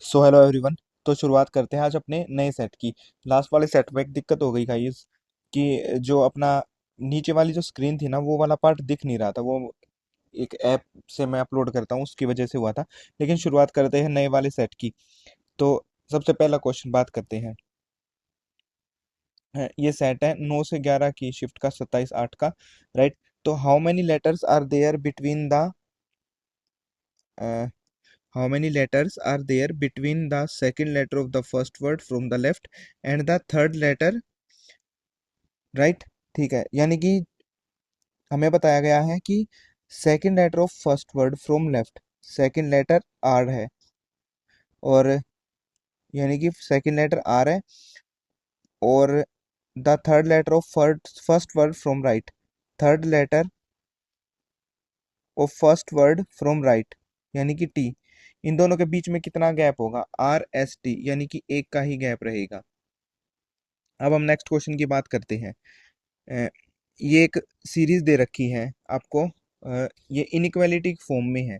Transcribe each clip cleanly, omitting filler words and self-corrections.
So hello everyone. तो शुरुआत करते हैं आज अपने नए सेट की। लास्ट वाले सेट में एक दिक्कत हो गई गाइस कि जो अपना नीचे वाली जो स्क्रीन थी ना वो वाला पार्ट दिख नहीं रहा था। वो एक ऐप से मैं अपलोड करता हूँ उसकी वजह से हुआ था। लेकिन शुरुआत करते हैं नए वाले सेट की। तो सबसे पहला क्वेश्चन बात करते हैं। ये सेट है 9 से 11 की शिफ्ट का 27/8 का। राइट। तो how many letters are there between the how many letters are there between the second letter of the first word from the left and the third letter right। ठीक है, यानी कि हमें बताया गया है कि second letter of first word from left, second letter R है, और यानी कि सेकंड लेटर आर है, और the third letter of first word from right, third letter of first word from right यानी कि टी। इन दोनों के बीच में कितना गैप होगा? आर एस टी, यानी कि एक का ही गैप रहेगा। अब हम नेक्स्ट क्वेश्चन की बात करते हैं। अ, ये एक सीरीज दे रखी है आपको। ये इनइक्वालिटी फॉर्म में है,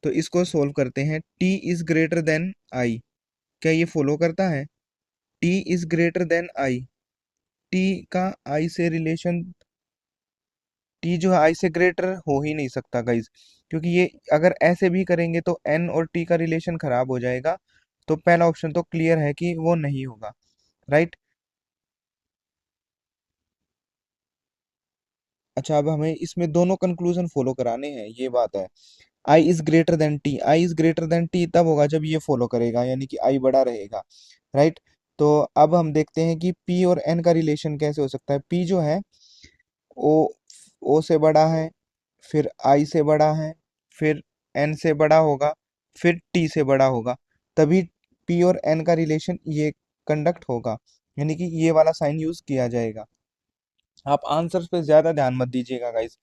तो इसको सोल्व करते हैं। T is greater than I, क्या ये फॉलो करता है? T is greater than I, T का आई से रिलेशन, टी जो है आई से ग्रेटर हो ही नहीं सकता गाइज, क्योंकि ये अगर ऐसे भी करेंगे तो एन और टी का रिलेशन खराब हो जाएगा। तो पहला ऑप्शन तो क्लियर है कि वो नहीं होगा। राइट। अच्छा, अब हमें इसमें दोनों कंक्लूजन फॉलो कराने हैं, ये बात है। I is greater than T, I is greater than T तब होगा जब ये फॉलो करेगा, यानी कि आई बड़ा रहेगा। राइट। तो अब हम देखते हैं कि पी और एन का रिलेशन कैसे हो सकता है। पी जो है ओ ओ से बड़ा है, फिर आई से बड़ा है, फिर एन से बड़ा होगा, फिर टी से बड़ा होगा, तभी पी और एन का रिलेशन ये कंडक्ट होगा, यानी कि ये वाला साइन यूज किया जाएगा। आप आंसर पे ज्यादा ध्यान मत दीजिएगा गाइस,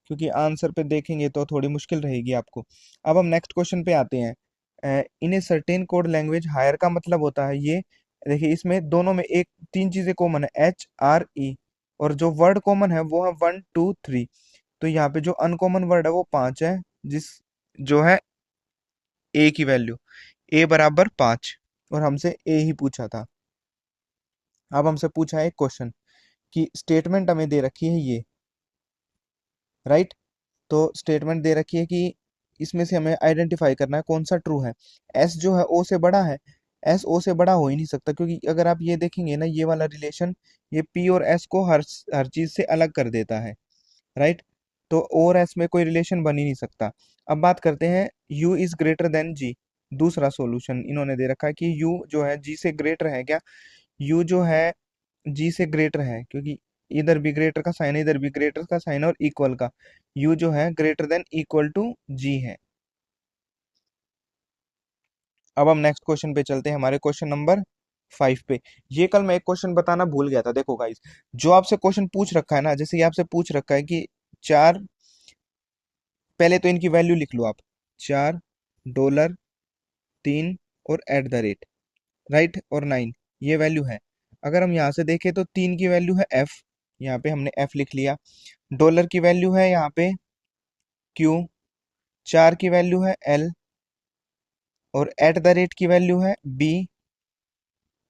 क्योंकि आंसर पे देखेंगे तो थोड़ी मुश्किल रहेगी आपको। अब हम नेक्स्ट क्वेश्चन पे आते हैं। In a certain code language higher का मतलब होता है ये। देखिए, इसमें दोनों में एक तीन चीजें कॉमन है, एच आर ई, और जो वर्ड कॉमन है वो है 1 2 3। तो यहाँ पे जो अनकॉमन वर्ड है वो 5 है, जिस जो है ए की वैल्यू, ए बराबर 5, और हमसे ए ही पूछा था। अब हमसे पूछा है एक क्वेश्चन कि स्टेटमेंट हमें दे रखी है ये। राइट। तो स्टेटमेंट दे रखी है कि इसमें से हमें आइडेंटिफाई करना है कौन सा ट्रू है। एस जो है ओ से बड़ा है, एस ओ से बड़ा हो ही नहीं सकता, क्योंकि अगर आप ये देखेंगे ना ये वाला रिलेशन, ये पी और एस को हर हर चीज से अलग कर देता है। राइट। तो ओ और एस में कोई रिलेशन बन ही नहीं सकता। अब बात करते हैं यू इज ग्रेटर देन जी। दूसरा सॉल्यूशन इन्होंने दे रखा है कि यू जो है जी से ग्रेटर है क्या? यू जो है जी से ग्रेटर है, क्योंकि इधर भी ग्रेटर का साइन है, इधर भी ग्रेटर का साइन है, और इक्वल का, यू जो है ग्रेटर देन इक्वल टू जी है। अब हम नेक्स्ट क्वेश्चन पे चलते हैं, हमारे क्वेश्चन नंबर 5 पे। ये कल मैं एक क्वेश्चन बताना भूल गया था। देखो गाइस, जो आपसे क्वेश्चन पूछ रखा है ना, जैसे ये आपसे पूछ रखा है कि चार, पहले तो इनकी वैल्यू लिख लो आप, $4, 3 और एट द रेट, राइट, और 9, ये वैल्यू है। अगर हम यहाँ से देखें तो 3 की वैल्यू है एफ, यहाँ पे हमने एफ लिख लिया। डॉलर की वैल्यू है यहाँ पे क्यू, 4 की वैल्यू है एल, और एट द रेट की वैल्यू है बी,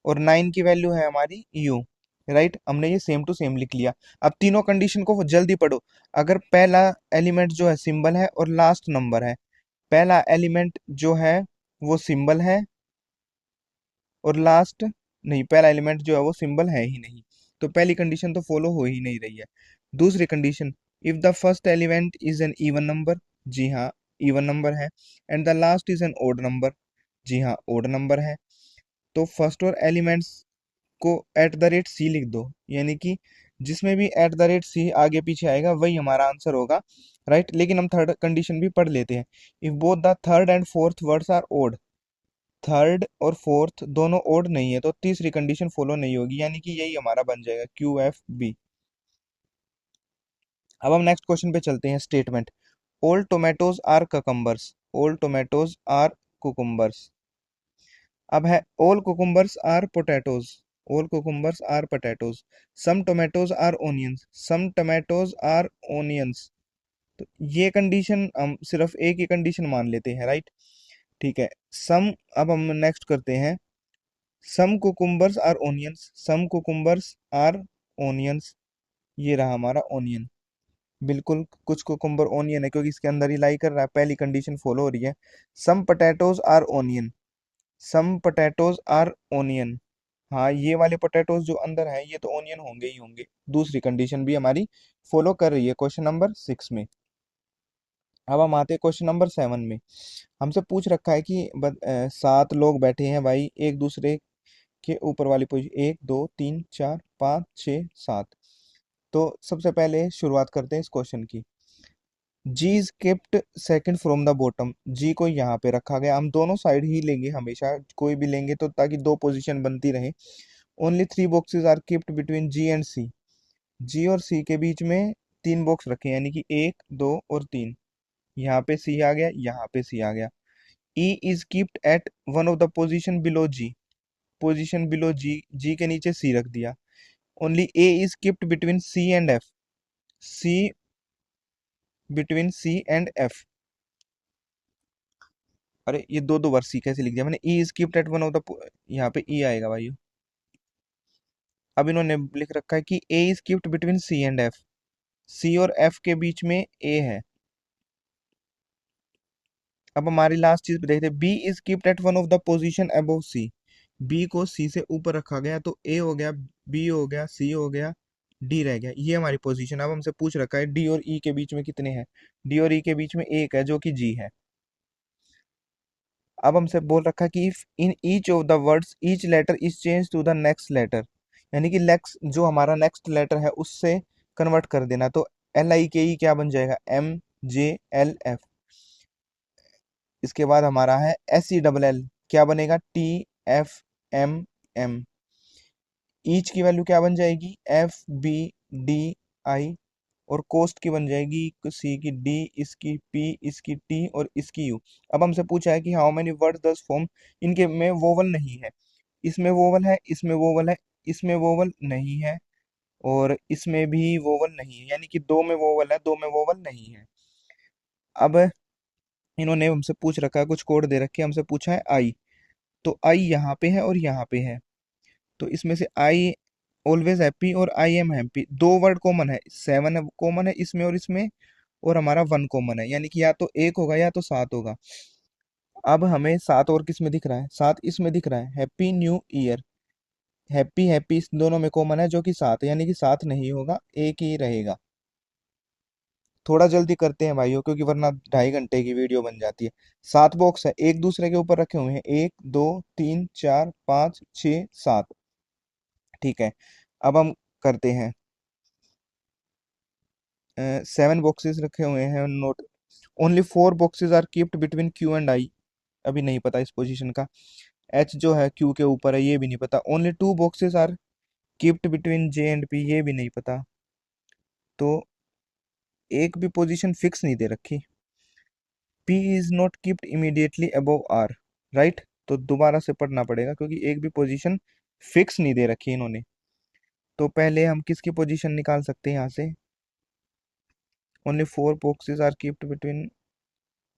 और 9 की वैल्यू है हमारी यू। राइट, हमने ये सेम टू सेम लिख लिया। अब तीनों कंडीशन को जल्दी पढ़ो। अगर पहला एलिमेंट जो है सिंबल है और लास्ट नंबर है, पहला एलिमेंट जो है वो सिंबल है और लास्ट नहीं, पहला एलिमेंट जो है वो सिंबल है ही नहीं, तो पहली कंडीशन तो फॉलो हो ही नहीं रही है। दूसरी condition, if the first element is an even number, जी हाँ इवन नंबर है, and the last is an odd number, जी हाँ ओड नंबर है, तो फर्स्ट और एलिमेंट्स को एट द रेट सी लिख दो, यानी कि जिसमें भी एट द रेट सी आगे पीछे आएगा वही हमारा आंसर होगा। राइट। लेकिन हम थर्ड कंडीशन भी पढ़ लेते हैं। If both the third and fourth words are odd, third और फोर्थ दोनों ओड नहीं है तो तीसरी कंडीशन फॉलो नहीं होगी, यानी कि यही हमारा बन जाएगा क्यू एफ बी। अब हम नेक्स्ट क्वेश्चन पे चलते हैं। Statement, all tomatoes are cucumbers, all tomatoes are cucumbers. अब है all cucumbers are potatoes, all cucumbers are potatoes. Some tomatoes are onions, some tomatoes are onions. तो ये कंडीशन हम सिर्फ एक ही कंडीशन मान लेते हैं। राइट। ठीक है। सम, अब हम नेक्स्ट करते हैं, some cucumbers are onions, some cucumbers are onions, ये रहा हमारा ओनियन। बिल्कुल कुछ कुकुम्बर ओनियन है क्योंकि इसके अंदर ही लाई कर रहा है, पहली कंडीशन फॉलो हो रही है। Some potatoes are onion, some potatoes are onion, हाँ ये वाले पोटैटोज जो अंदर हैं ये तो ओनियन होंगे ही होंगे, दूसरी कंडीशन भी हमारी फॉलो कर रही है क्वेश्चन नंबर 6 में। अब हम आते हैं क्वेश्चन नंबर 7 में। हमसे पूछ रखा है कि 7 लोग बैठे हैं भाई एक दूसरे के ऊपर वाली पोजीशन, 1 2 3 4 5 6 7। तो सबसे पहले शुरुआत करते हैं इस क्वेश्चन की। G is kept second from the bottom, G को यहाँ पे रखा गया, हम दोनों साइड ही लेंगे हमेशा, कोई भी लेंगे तो ताकि दो पोजीशन बनती रहे। Only 3 boxes are kept between G and C, G और सी के बीच में 3 बॉक्स रखे हैं, यानी कि 1 2 और 3। यहाँ पे सी आ गया, यहाँ पे सी आ गया। E is kept at one of the position below G, position below G, G के नीचे सी रख दिया। Only A is kept between C and F, C between C and F. अरे ये दो दो बार सी कैसे लिख दिया मैंने, E is kept at one of the, यहाँ पे ई आएगा भाई। अब इन्होंने लिख रखा है कि A is kept between C and F, C और एफ के बीच में ए है। अब हमारी लास्ट चीज देखते हैं, B is kept at one of the position above C, B को सी से ऊपर रखा गया, तो ए हो गया, बी हो गया, सी हो गया, डी रह गया, ये हमारी पोजीशन। अब हमसे पूछ रखा है डी और ई के बीच में कितने हैं, डी और ई के बीच में एक है जो कि जी है। अब हमसे बोल रखा है कि if in each of the words each letter is change to the next letter, यानी कि नेक्स्ट जो हमारा नेक्स्ट लेटर है उससे कन्वर्ट कर देना, तो एल आई के ई क्या बन जाएगा, एम जे एल एफ। इसके बाद हमारा है एस ई डबल एल, क्या बनेगा, T F M M. Each की वैल्यू क्या बन जाएगी, एफ बी डी आई, और कोस्ट की बन जाएगी सी की डी, इसकी पी, इसकी टी और इसकी यू। अब हमसे पूछा है कि हाउ मेनी वर्ड दस फॉर्म, इनके में वोवल नहीं है, इसमें वोवल है, इसमें वोवल है, इसमें वोवल नहीं है, और इसमें भी वोवल नहीं है, यानी कि दो में वोवल है, दो में वोवल नहीं है। अब इन्होंने हमसे पूछ रखा है, कुछ कोड दे रखे हैं, हमसे पूछा है आई, तो आई यहाँ पे है और यहाँ पे है, तो इसमें से आई ऑलवेज हैप्पी और आई एम हैप्पी, दो वर्ड कॉमन है, 7 कॉमन है इसमें और इसमें, और हमारा 1 कॉमन है, यानी कि या तो 1 होगा या तो 7 होगा। अब हमें 7 और किस में दिख रहा है, 7 इसमें दिख रहा है, happy new year, happy happy इस दोनों में कॉमन है जो कि 7 है, यानी कि 7 नहीं होगा, एक ही रहेगा। थोड़ा जल्दी करते हैं भाइयों क्योंकि वरना 2.5 घंटे की वीडियो बन जाती है। 7 बॉक्स है एक दूसरे के ऊपर रखे हुए हैं, 1 2 3 4 5 6 7। ठीक है, अब हम करते हैं, 7 बॉक्सेस रखे हुए हैं note, only 4 boxes are kept between Q and I, अभी नहीं पता इस पोजीशन का। एच जो है क्यू के ऊपर है, ये भी नहीं पता। Only 2 boxes are kept between J and P, ये भी नहीं पता। तो एक भी पोजीशन फिक्स नहीं दे रखी। P is not kept immediately above R, right, तो दोबारा से पढ़ना पड़ेगा क्योंकि एक भी पोजीशन फिक्स नहीं दे रखी इन्होंने। तो पहले हम किसकी पोजीशन निकाल सकते हैं यहाँ से, only 4 boxes are kept between,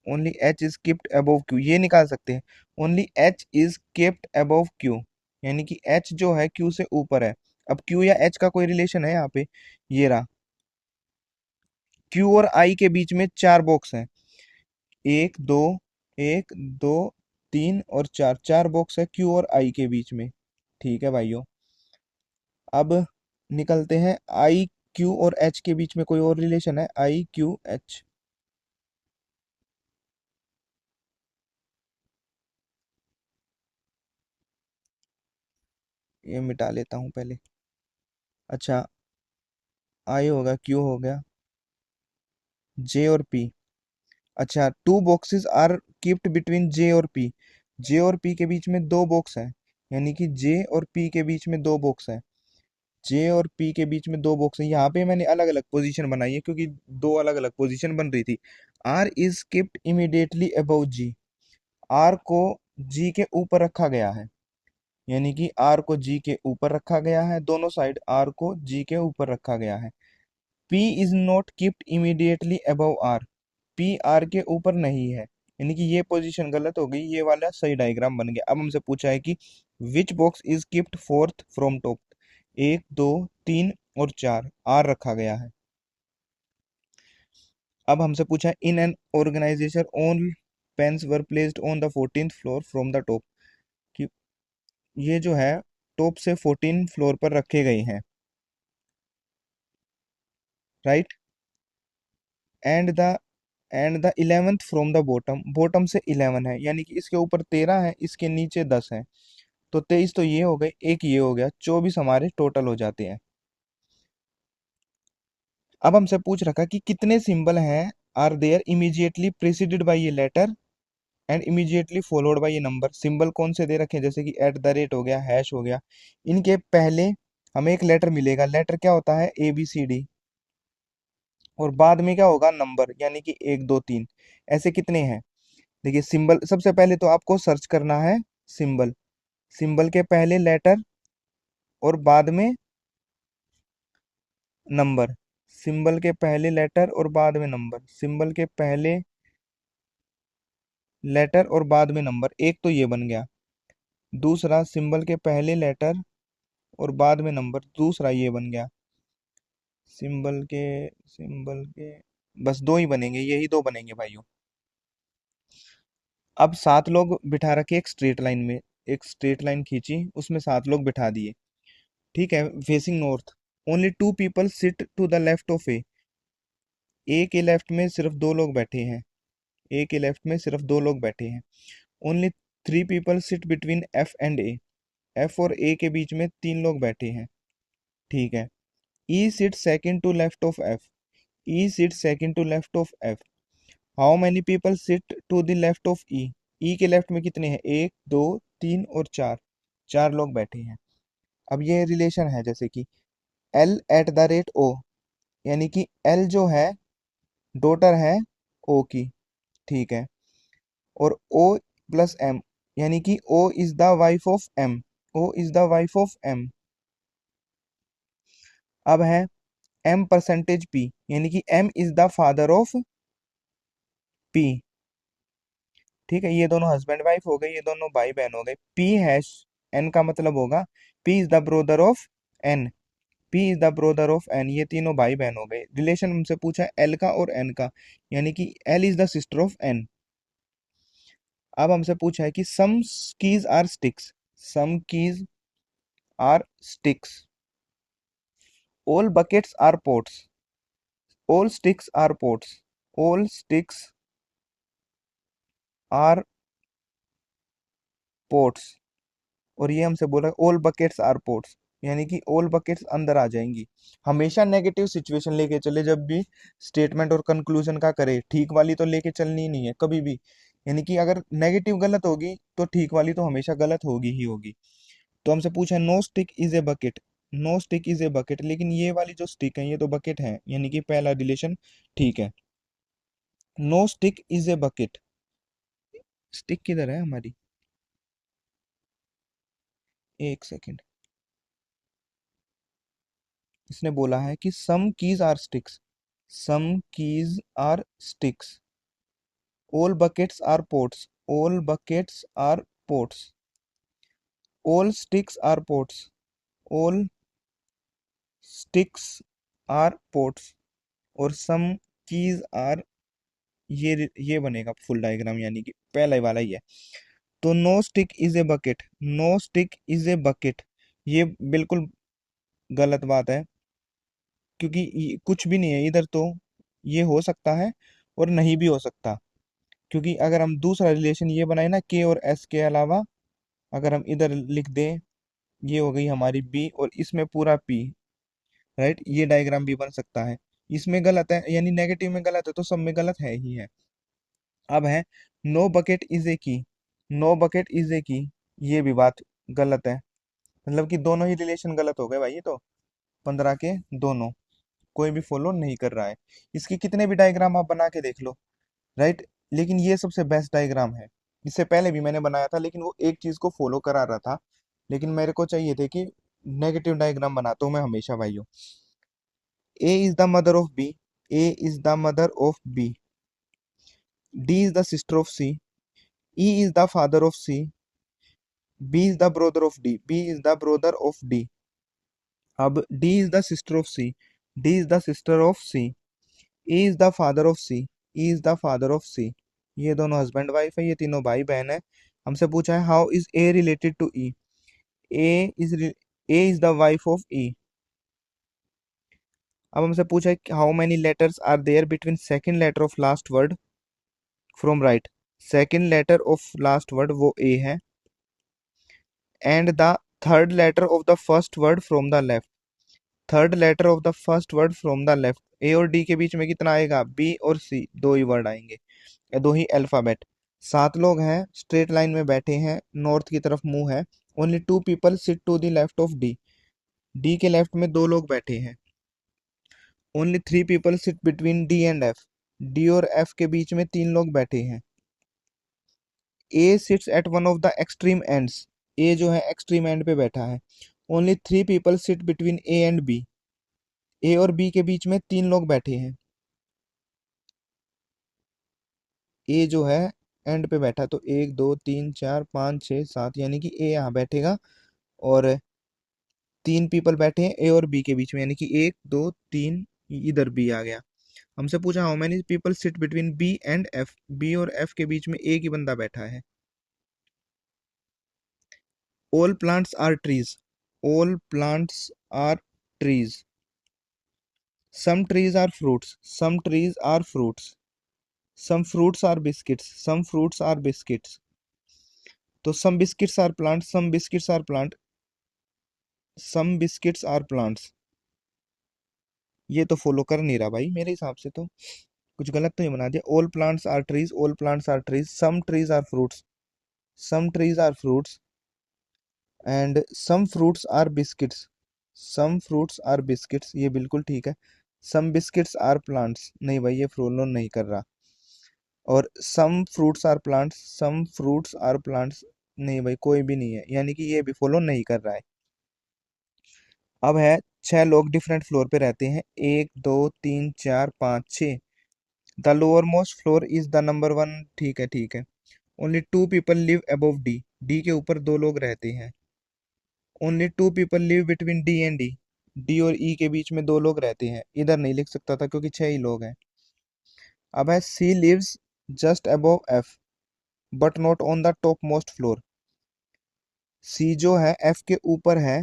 only H is kept above Q, ये निकाल सकते हैं, only H is kept above Q, यानी कि एच जो है क्यू से ऊपर है। अब क्यू या एच का कोई रिलेशन है यहाँ पे, ये रहा, क्यू और आई के बीच में 4 बॉक्स हैं, 1 2, 1 2 3 और 4, 4 बॉक्स है क्यू और आई के बीच में। ठीक है भाइयों, अब निकलते हैं, आई क्यू और एच के बीच में कोई और रिलेशन है, आई क्यू एच, ये मिटा लेता हूँ पहले। अच्छा, आई होगा, क्यू हो गया, जे और पी। अच्छा, 2 बॉक्सेस आर कीप्ड बिटवीन जे और पी, जे और पी के बीच में 2 बॉक्स है, यानी कि जे और पी के बीच में 2 बॉक्स है, जे और पी के बीच में 2 बॉक्स है। यहाँ पे मैंने अलग अलग पोजीशन बनाई है क्योंकि दो अलग अलग पोजीशन बन रही थी। R is kept immediately above G, R को जी के ऊपर रखा गया है, यानी कि आर को जी के ऊपर रखा गया है, दोनों साइड आर को जी के ऊपर रखा गया है। P is not kept immediately above R, P R के ऊपर नहीं है, यानी कि ये पोजीशन गलत हो गई, ये वाला सही डायग्राम बन गया। अब हमसे पूछा है कि which box is keeped fourth from top. एक, दो, तीन और चार, आर रखा गया है। अब हमसे पूछा है in an organization all pens were placed on the 14th floor from the top, कि ये जो है टॉप से 14 फ्लोर पर रखे गए हैं, right. And the 11th from the bottom, bottom से 11 है, यानी कि इसके ऊपर 13 है, इसके नीचे 10 है, तो 23 तो ये हो गए, एक ये हो गया, 24 हमारे टोटल हो जाते हैं। अब हमसे पूछ रखा कि कितने सिंबल हैं are there immediately preceded by ये letter and immediately followed by ये नंबर। सिंबल कौन से दे रखे हैं, जैसे कि एट द रेट हो गया, हैश हो गया, इनके पहले हमें एक लेटर मिलेगा, लेटर क्या होता है ABCD, और बाद में क्या होगा नंबर, यानी कि एक, दो, तीन, ऐसे कितने हैं। देखिए सिंबल, सबसे पहले तो आपको सर्च करना है सिंबल, सिंबल के पहले लेटर और बाद में नंबर, सिंबल के पहले लेटर और बाद में नंबर, सिंबल के पहले लेटर और बाद में नंबर, एक तो ये बन गया। दूसरा सिंबल के पहले लेटर और बाद में नंबर, दूसरा ये बन गया। सिंबल के बस दो ही बनेंगे, यही दो बनेंगे भाइयों। अब 7 लोग बिठा रखे एक स्ट्रेट लाइन में, एक स्ट्रेट लाइन खींची, उसमें 7 लोग बिठा दिए, ठीक है, facing north. Only 2 people sit to the left of A के लेफ्ट में सिर्फ 2 लोग बैठे हैं, ए के लेफ्ट में सिर्फ 2 लोग बैठे हैं। Only 3 people sit between F and A, F और ए के बीच में 3 लोग बैठे हैं, ठीक है। E sit second to left of F, E sit second to left of F. How many people sit to the left of E, E के लेफ्ट में कितने हैं, एक, दो, तीन और चार, 4 लोग बैठे हैं। अब ये रिलेशन है, जैसे कि L at the rate O, यानी कि एल जो है डॉटर है ओ की, ठीक है, और ओ प्लस एम, यानी कि O is the wife of M, O is the wife of M. अब है एम परसेंटेज पी, यानी कि M is the father of P, ठीक है, ये दोनों हस्बैंड वाइफ हो गए, ये दोनों भाई बहन हो गए। पी हैश एन का मतलब होगा P is the brother of N, P is the brother of N, ये तीनों भाई बहन हो गए। रिलेशन हमसे पूछा एल का और एन का, यानी कि L is the sister of N. अब हमसे पूछा है कि some keys are sticks, some keys are sticks, all buckets are pots, all sticks are pots, all sticks are pots, और ये हमसे बोला ऑल बकेट्स आर पोट्स, यानी कि ऑल बकेट्स अंदर आ जाएंगी। हमेशा नेगेटिव सिचुएशन लेके चले, जब भी स्टेटमेंट और कंक्लूजन का करे, ठीक वाली तो लेके चलनी नहीं है कभी भी, यानी कि अगर नेगेटिव गलत होगी तो ठीक वाली तो हमेशा गलत होगी ही होगी। तो हमसे पूछा no stick is a bucket, no stick is a bucket, लेकिन ये वाली जो स्टिक है ये तो बकेट है, यानी कि पहला रिलेशन ठीक है। No stick is a bucket, stick किधर है हमारी, एक सेकेंड। इसने बोला है कि some keys are sticks, some keys are sticks, all buckets are pots, all buckets are pots, all sticks are pots, all sticks are pots, और some keys are, ये बनेगा फुल डायग्राम, यानी कि पहला वाला ही है। तो no stick is a bucket, no stick is a bucket, ये बिल्कुल गलत बात है, क्योंकि कुछ भी नहीं है इधर, तो ये हो सकता है और नहीं भी हो सकता, क्योंकि अगर हम दूसरा रिलेशन ये बनाए ना के और एस के अलावा, अगर हम इधर लिख दें, ये हो गई हमारी बी और इसमें पूरा पी, राइट, ये डायग्राम भी बन सकता है। इसमें गलत है, यानी नेगेटिव में गलत है तो सब में गलत है ही है। अब है नो बकेट इज ए की, नो बकेट इज ए की, ये भी बात गलत है, मतलब कि दोनों ही रिलेशन गलत हो गए भाई, ये तो 15 के दोनों, कोई भी फॉलो नहीं कर रहा है। इसके कितने भी डायग्राम आप बना के देख लो, राइट, लेकिन ये सबसे बेस्ट डायग्राम है। इससे पहले भी मैंने बनाया था, लेकिन वो एक चीज को फॉलो करा रहा था, लेकिन मेरे को चाहिए थे कि नेगेटिव डायग्राम बनाता हूँ मैं हमेशा भाइयों। A is the mother of B, A is the mother of B, D is the sister of C, E is the father of C, B is the brother of D, B is the brother of D. अब D is the sister of C, D is the sister of C, E is the father of C, E is the father of C. ये दोनों husband wife है, ये तीनों भाई बहन है। हमसे पूछा है how is A related to E. A is A is the wife of E. अब हमसे पूछा है how many letters are there between second letter of last word from right. Second letter of last word वो A है, and the third letter of the first word from the left. Third letter of the first word from the left. A और D के बीच में कितना आएगा, B और सी, दो ही वर्ड आएंगे या दो ही अल्फाबेट। 7 लोग हैं, स्ट्रेट लाइन में बैठे हैं, नॉर्थ की तरफ मुंह है। Only 2 people sit to the left of D. D के लेफ्ट में 2 लोग बैठे हैं। Only 3 people sit between D and F. D और एफ के बीच में 3 लोग बैठे हैं। A sits at one of the extreme ends. A जो है एक्सट्रीम एंड पे बैठा है। Only 3 people sit between A and B. A और बी के बीच में 3 लोग बैठे हैं। ए जो है एंड पे बैठा, तो 1 2 3 4 5 6 7, यानी कि ए यहाँ बैठेगा। और 3 पीपल बैठे हैं ए और बी के बीच में, यानी कि 1 2 3, इधर बी आ गया। हमसे पूछा how many people sit between B and F. B और एफ के बीच में एक ही बंदा बैठा है। All plants are trees. All plants are trees. Some trees are fruits. Some trees are fruits. Some fruits are biscuits. Some fruits are biscuits. तो some biscuits are plant, some biscuits are plant, some biscuits are plants. ये तो follow कर नहीं रहा भाई, मेरे हिसाब से तो कुछ गलत तो नहीं बना दिया। All plants are trees, all plants are trees, some trees are fruits, some trees are fruits, and some fruits are biscuits, some fruits are biscuits. ये बिल्कुल ठीक है। सम बिस्किट्स आर प्लांट्स, नहीं भाई ये फॉलो नहीं कर रहा। और some fruits are plants, some fruits are plants, नहीं भाई कोई भी नहीं है, यानी कि ये भी फॉलो नहीं कर रहा है। अब है 6 लोग डिफरेंट फ्लोर पे रहते हैं, 1 2 3 4 5 6। The lower most floor is the number 1। ठीक है ठीक है। Only 2 people live above D. D के ऊपर 2 लोग रहते हैं। Only 2 people live between D and D. D और ई के बीच में 2 लोग रहते हैं। इधर नहीं लिख सकता था क्योंकि 6 ही लोग हैं। अब है C lives just above F but not on the top most floor. C जो है एफ के ऊपर है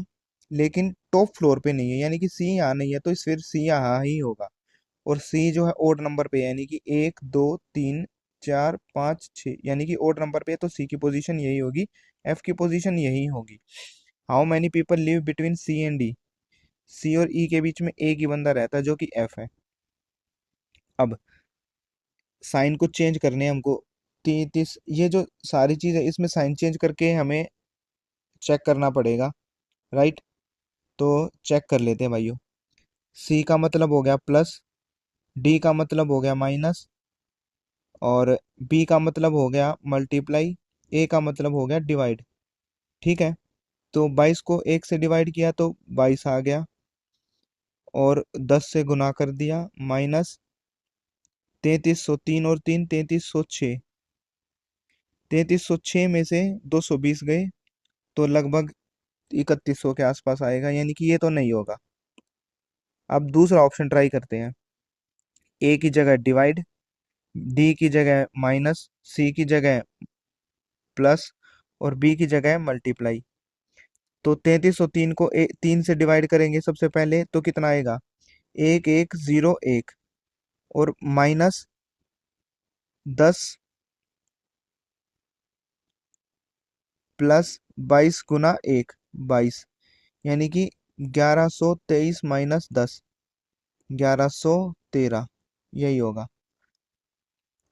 लेकिन टॉप फ्लोर पे नहीं है, यानी कि सी यहाँ नहीं है, तो फिर सी यहाँ ही होगा। और सी जो है ओड नंबर पे है, यानी कि 1 2 3 4 5 6, यानी कि ओड नंबर पे है, तो सी की पोजीशन यही होगी, एफ की पोजीशन यही होगी। How many people live between C and D. C और ई के बीच में एक ही बंदा रहता है जो कि एफ है। अब साइन को चेंज करने हैं हमको। 33, ये जो सारी चीज है इसमें साइन चेंज करके हमें चेक करना पड़ेगा, राइट। तो चेक कर लेते हैं भाइयों। सी का मतलब हो गया प्लस, डी का मतलब हो गया माइनस, और बी का मतलब हो गया मल्टीप्लाई, ए का मतलब हो गया डिवाइड। ठीक है। तो 22 को 1 से डिवाइड किया तो 22 आ गया, और 10 से गुना कर दिया, माइनस 3303 और 3 3306। 3306 में से 220 गए तो लगभग 3100 के आसपास आएगा, यानी कि ये तो नहीं होगा। अब दूसरा ऑप्शन ट्राई करते हैं। ए की जगह डिवाइड, डी की जगह माइनस, सी की जगह प्लस, और बी की जगह मल्टीप्लाई। तो 3303 को 3 से डिवाइड करेंगे सबसे पहले तो कितना आएगा, 1101, और माइनस 10 प्लस 22 गुना 1, 22, यानी कि 1123 माइनस 10, 1113, यही होगा।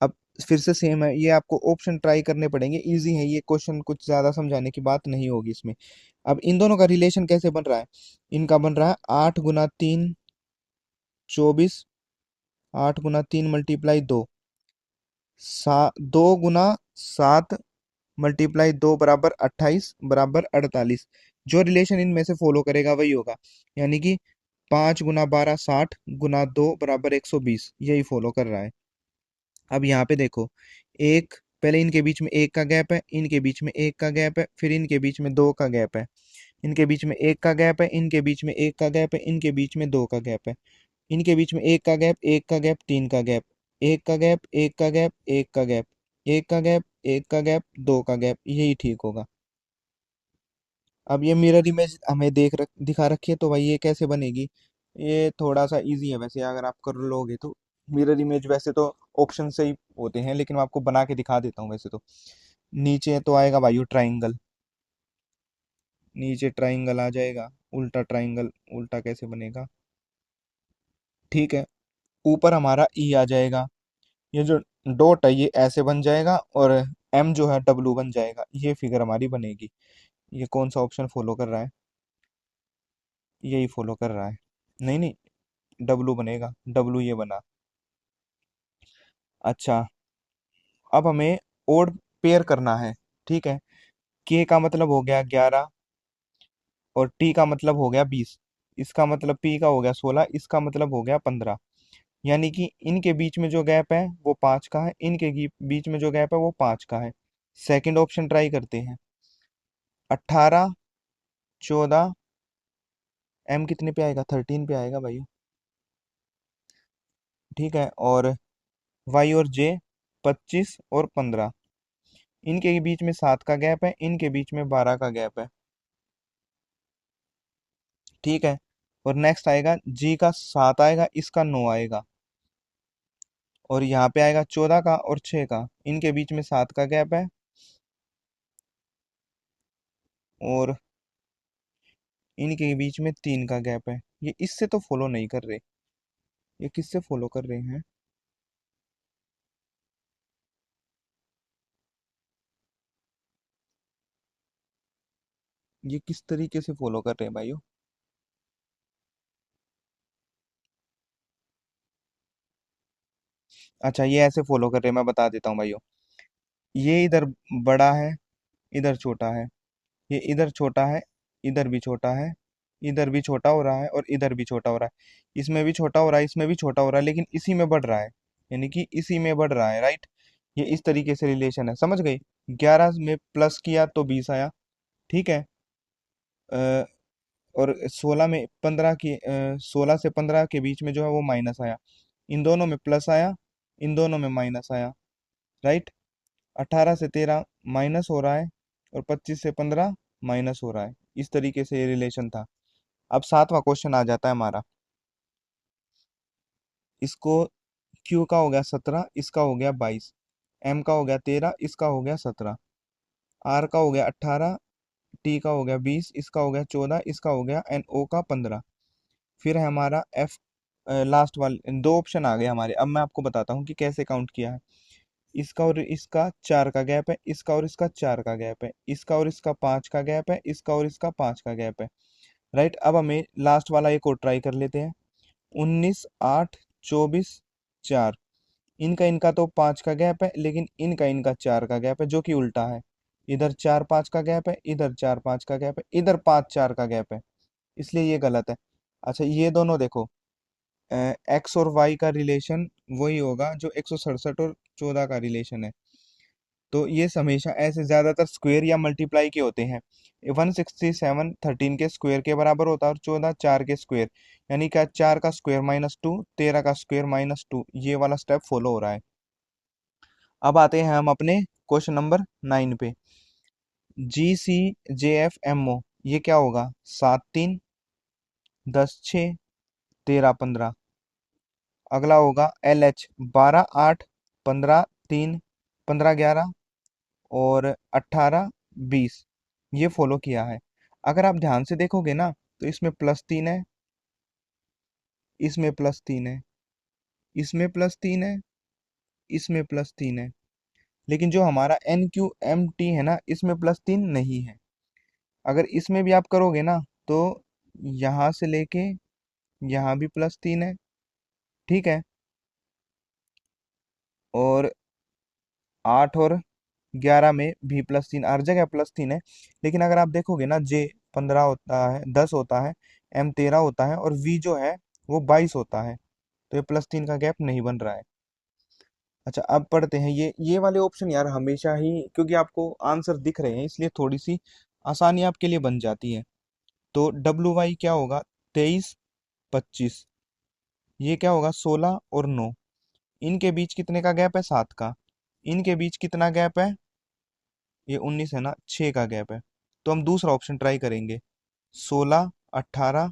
अब फिर से सेम है, ये आपको ऑप्शन ट्राई करने पड़ेंगे, इजी है ये क्वेश्चन, कुछ ज्यादा समझाने की बात नहीं होगी इसमें। अब इन दोनों का रिलेशन कैसे बन रहा है, इनका बन रहा है 8 गुना 3 24, 8 गुना 3 मल्टीप्लाई 2, 2 गुना 7 मल्टीप्लाई 2 बराबर 28 बराबर 48। जो रिलेशन इनमें से फॉलो करेगा वही होगा, यानी कि 5 गुना 12 60 गुना 2 बराबर 120, यही फॉलो कर रहा है। अब यहाँ पे देखो, एक, पहले इनके बीच में एक का गैप है, इनके बीच में एक का गैप है, फिर इनके बीच में दो का गैप है, इनके बीच में एक का गैप है, इनके बीच में एक का गैप है, इनके बीच में दो का गैप है, इनके बीच में एक का गैप, एक का गैप, तीन का गैप, एक का गैप, एक का गैप, एक का गैप, एक का गैप, एक का गैप, दो का गैप, यही ठीक होगा। अब ये मिरर इमेज हमें दिखा रखी है, तो भाई ये कैसे बनेगी? ये थोड़ा सा इजी है वैसे, अगर आप कर लोगे तो। मिरर इमेज वैसे तो ऑप्शन से ही होते हैं, लेकिन मैं आपको बना के दिखा देता हूँ वैसे तो। नीचे तो आएगा भाई ट्राइंगल, नीचे ट्राइंगल आ जाएगा, उल्टा ट्राइंगल, उल्टा कैसे बनेगा? ठीक है, ऊपर हमारा ई आ जाएगा, ये जो डॉट है ये ऐसे बन जाएगा, और एम जो है डब्लू बन जाएगा, ये फिगर हमारी बनेगी। ये कौन सा ऑप्शन फॉलो कर रहा है? यही फॉलो कर रहा है। नहीं नहीं, डब्लू बनेगा, डब्लू ये बना। अच्छा, अब हमें ओड पेयर करना है। ठीक है, के का मतलब हो गया 11, और टी का मतलब हो गया 20, इसका मतलब पी का हो गया 16, इसका मतलब हो गया 15। यानी कि इनके बीच में जो गैप है वो 5 का है, इनके बीच में जो गैप है वो 5 का है। सेकंड ऑप्शन ट्राई करते हैं। 18, 14, एम कितने पे आएगा? 13 पे आएगा भाई। ठीक है, और वाई और जे 25 और 15, इनके बीच में 7 का गैप है, इनके बीच में 12 का गैप है। ठीक है, और नेक्स्ट आएगा जी का 7 आएगा, इसका 9 आएगा, और यहाँ पे आएगा 14 का और 6 का, इनके बीच में 7 का गैप है, और इनके बीच में 3 का गैप है। ये इससे तो फॉलो नहीं कर रहे, ये किससे फॉलो कर रहे हैं? ये किस तरीके से फॉलो कर रहे हैं भाइयों? अच्छा, ये ऐसे फॉलो कर रहे हैं, मैं बता देता हूँ भाइयों। ये इधर बड़ा है, इधर छोटा है, ये इधर छोटा है, इधर भी छोटा है, इधर भी छोटा हो रहा है, और इधर भी छोटा हो रहा है, इसमें भी छोटा हो रहा है, इसमें भी छोटा हो रहा है, लेकिन इसी में बढ़ रहा है, यानी कि इसी में बढ़ रहा है, राइट। ये इस तरीके से रिलेशन है, समझ गई? 11 में प्लस किया तो 20 आया। ठीक है, अ, और 16 में 15 की 16 से 15 के बीच में जो है वो माइनस आया, इन दोनों में प्लस आया, इन दोनों में माइनस आया, राइट। 18 से 13 माइनस हो रहा है, और 25 से 15 माइनस हो रहा है, इस तरीके से ये रिलेशन था। अब सातवां क्वेश्चन आ जाता है हमारा। इसको क्यू का हो गया 17, इसका हो गया 22, एम का हो गया 13, इसका हो गया 17, आर का हो गया 18, टी का हो गया 20, इसका हो गया 14, इसका हो गया एन ओ का 15। फिर है हमारा एफ, लास्ट वाले दो ऑप्शन आ गए हमारे। अब मैं आपको बताता हूँ कि कैसे काउंट किया है। इसका और इसका 4 का गैप है, इसका और इसका 4 का गैप है, इसका और इसका 5 का गैप है, इसका और इसका 5 का गैप है, राइट। अब हमें लास्ट वाला एक और ट्राई कर लेते हैं। 19, 8, 24, 4, इनका इनका तो 5 का गैप है, लेकिन इनका इनका 4 का गैप है, जो कि उल्टा है। इधर 4 5 का गैप है, इधर 4 5 का गैप है, इधर 5 4 का गैप है, इसलिए ये गलत है। अच्छा, ये दोनों देखो, एक्स और वाई का रिलेशन वही होगा जो 167 और 14 का रिलेशन है। तो ये हमेशा ऐसे ज्यादातर स्क्वायर या मल्टीप्लाई के होते हैं। 167 13 के स्क्वायर के बराबर होता है, और 14 4 के स्क्वायर, यानी क्या 4 का स्क्वायर -2, 13 का स्क्वायर -2, ये वाला स्टेप फॉलो हो रहा है। अब आते हैं हम अपने क्वेश्चन नंबर 9 पे। GCJFMO, ये क्या होगा? 7 3, 10 6, 13 15। अगला होगा LH, 12 8, 15 3, 15 11, और 18 20, ये फॉलो किया है। अगर आप ध्यान से देखोगे ना, तो इसमें +3 है, इसमें +3 है, इसमें +3 है, इसमें +3 है, लेकिन जो हमारा NQMT है ना, इसमें +3 नहीं है। अगर इसमें भी आप करोगे ना, तो यहाँ से लेके यहाँ भी +3 है। ठीक है, और 8 और 11 में भी +3, हर जगह +3 है। लेकिन अगर आप देखोगे ना, J 15 होता है, 10 होता है, M 13 होता है, और V जो है वो 22 होता है, तो ये +3 का गैप नहीं बन रहा है। अच्छा अब पढ़ते हैं ये वाले ऑप्शन यार हमेशा ही, क्योंकि आपको आंसर दिख रहे हैं इसलिए थोड़ी सी आसानी आपके लिए बन जाती है। तो WY क्या होगा, 23, 25। ये क्या होगा, 16 और 9। इनके बीच कितने का गैप है, 7 का। इनके बीच कितना गैप है, ये 19 है ना, 6 का गैप है। तो हम दूसरा ऑप्शन ट्राई करेंगे, 16, 18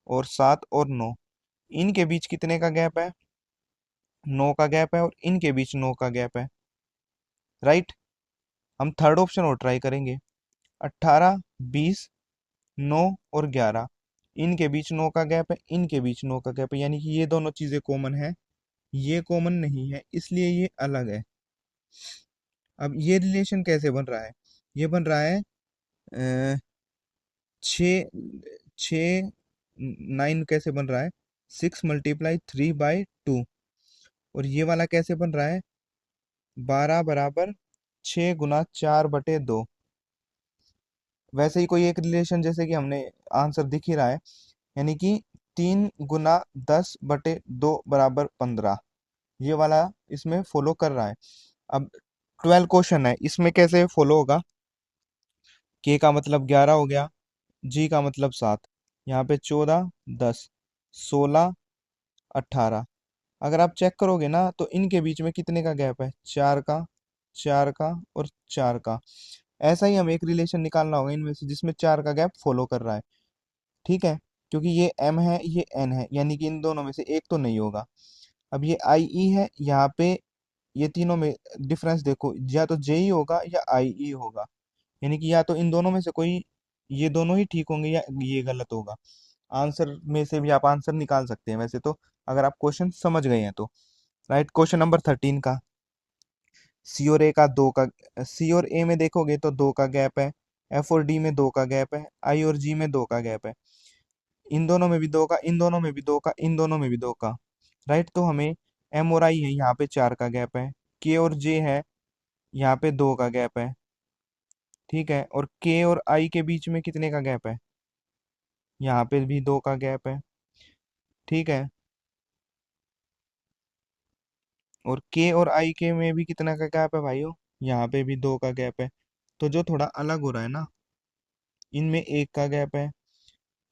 और 7 और 9। इनके बीच कितने का गैप है, 9 का गैप है, और इनके बीच 9 का गैप है, राइट। हम थर्ड ऑप्शन और ट्राई करेंगे, 18, 20, 9 और 11। इनके बीच 9 का गैप है, इनके बीच 9 का गैप है, यानी कि ये दोनों चीजें कॉमन है, ये कॉमन नहीं है, इसलिए ये अलग है। अब ये रिलेशन कैसे बन रहा है, ये बन रहा है छ छ 9 कैसे बन रहा है, 6 × 3/2। और ये वाला कैसे बन रहा है, 12 = 6 × 4/2। वैसे ही कोई एक रिलेशन जैसे कि हमने आंसर दिख ही रहा है, यानी कि 3 × 10/2 = 15। ये वाला इसमें फॉलो कर रहा है। अब 12 क्वेश्चन है, इसमें कैसे फॉलो होगा, के का मतलब 11 हो गया, जी का मतलब 7, यहाँ पे 14, 10, 16, 18। अगर आप चेक करोगे ना तो इनके बीच में कितने का गैप है, 4 का, 4 का और 4 का। ऐसा ही हमें एक रिलेशन निकालना होगा इनमें से जिसमें 4 का गैप फॉलो कर रहा है, ठीक है। क्योंकि ये M है, ये N है, यानी कि इन दोनों में से एक तो नहीं होगा। अब ये IE है, यहाँ पे ये तीनों में डिफरेंस देखो, या तो JE होगा या IE होगा, यानी कि या तो इन दोनों में से कोई, ये दोनों ही ठीक होंगे या ये गलत होगा। आंसर में से भी आप आंसर निकाल सकते हैं वैसे तो, अगर आप क्वेश्चन समझ गए हैं तो। राइट, क्वेश्चन नंबर 13 का, सी और ए में देखोगे तो 2 का गैप है, F और D में 2 का गैप है, I और G में 2 का गैप है, इन दोनों में भी 2 का, इन दोनों में भी 2 का, इन दोनों में भी 2 का। राइट, तो हमें M और I है, यहाँ पे 4 का गैप है, K और J है, यहाँ पे 2 का गैप है, ठीक है। और K और I के बीच में कितने का गैप है, यहाँ पे भी 2 का गैप है, ठीक है। और K और I के में भी कितना का गैप है भाइयों, यहाँ पे भी 2 का गैप है। तो जो थोड़ा अलग हो रहा है ना, इनमें 1 का गैप है।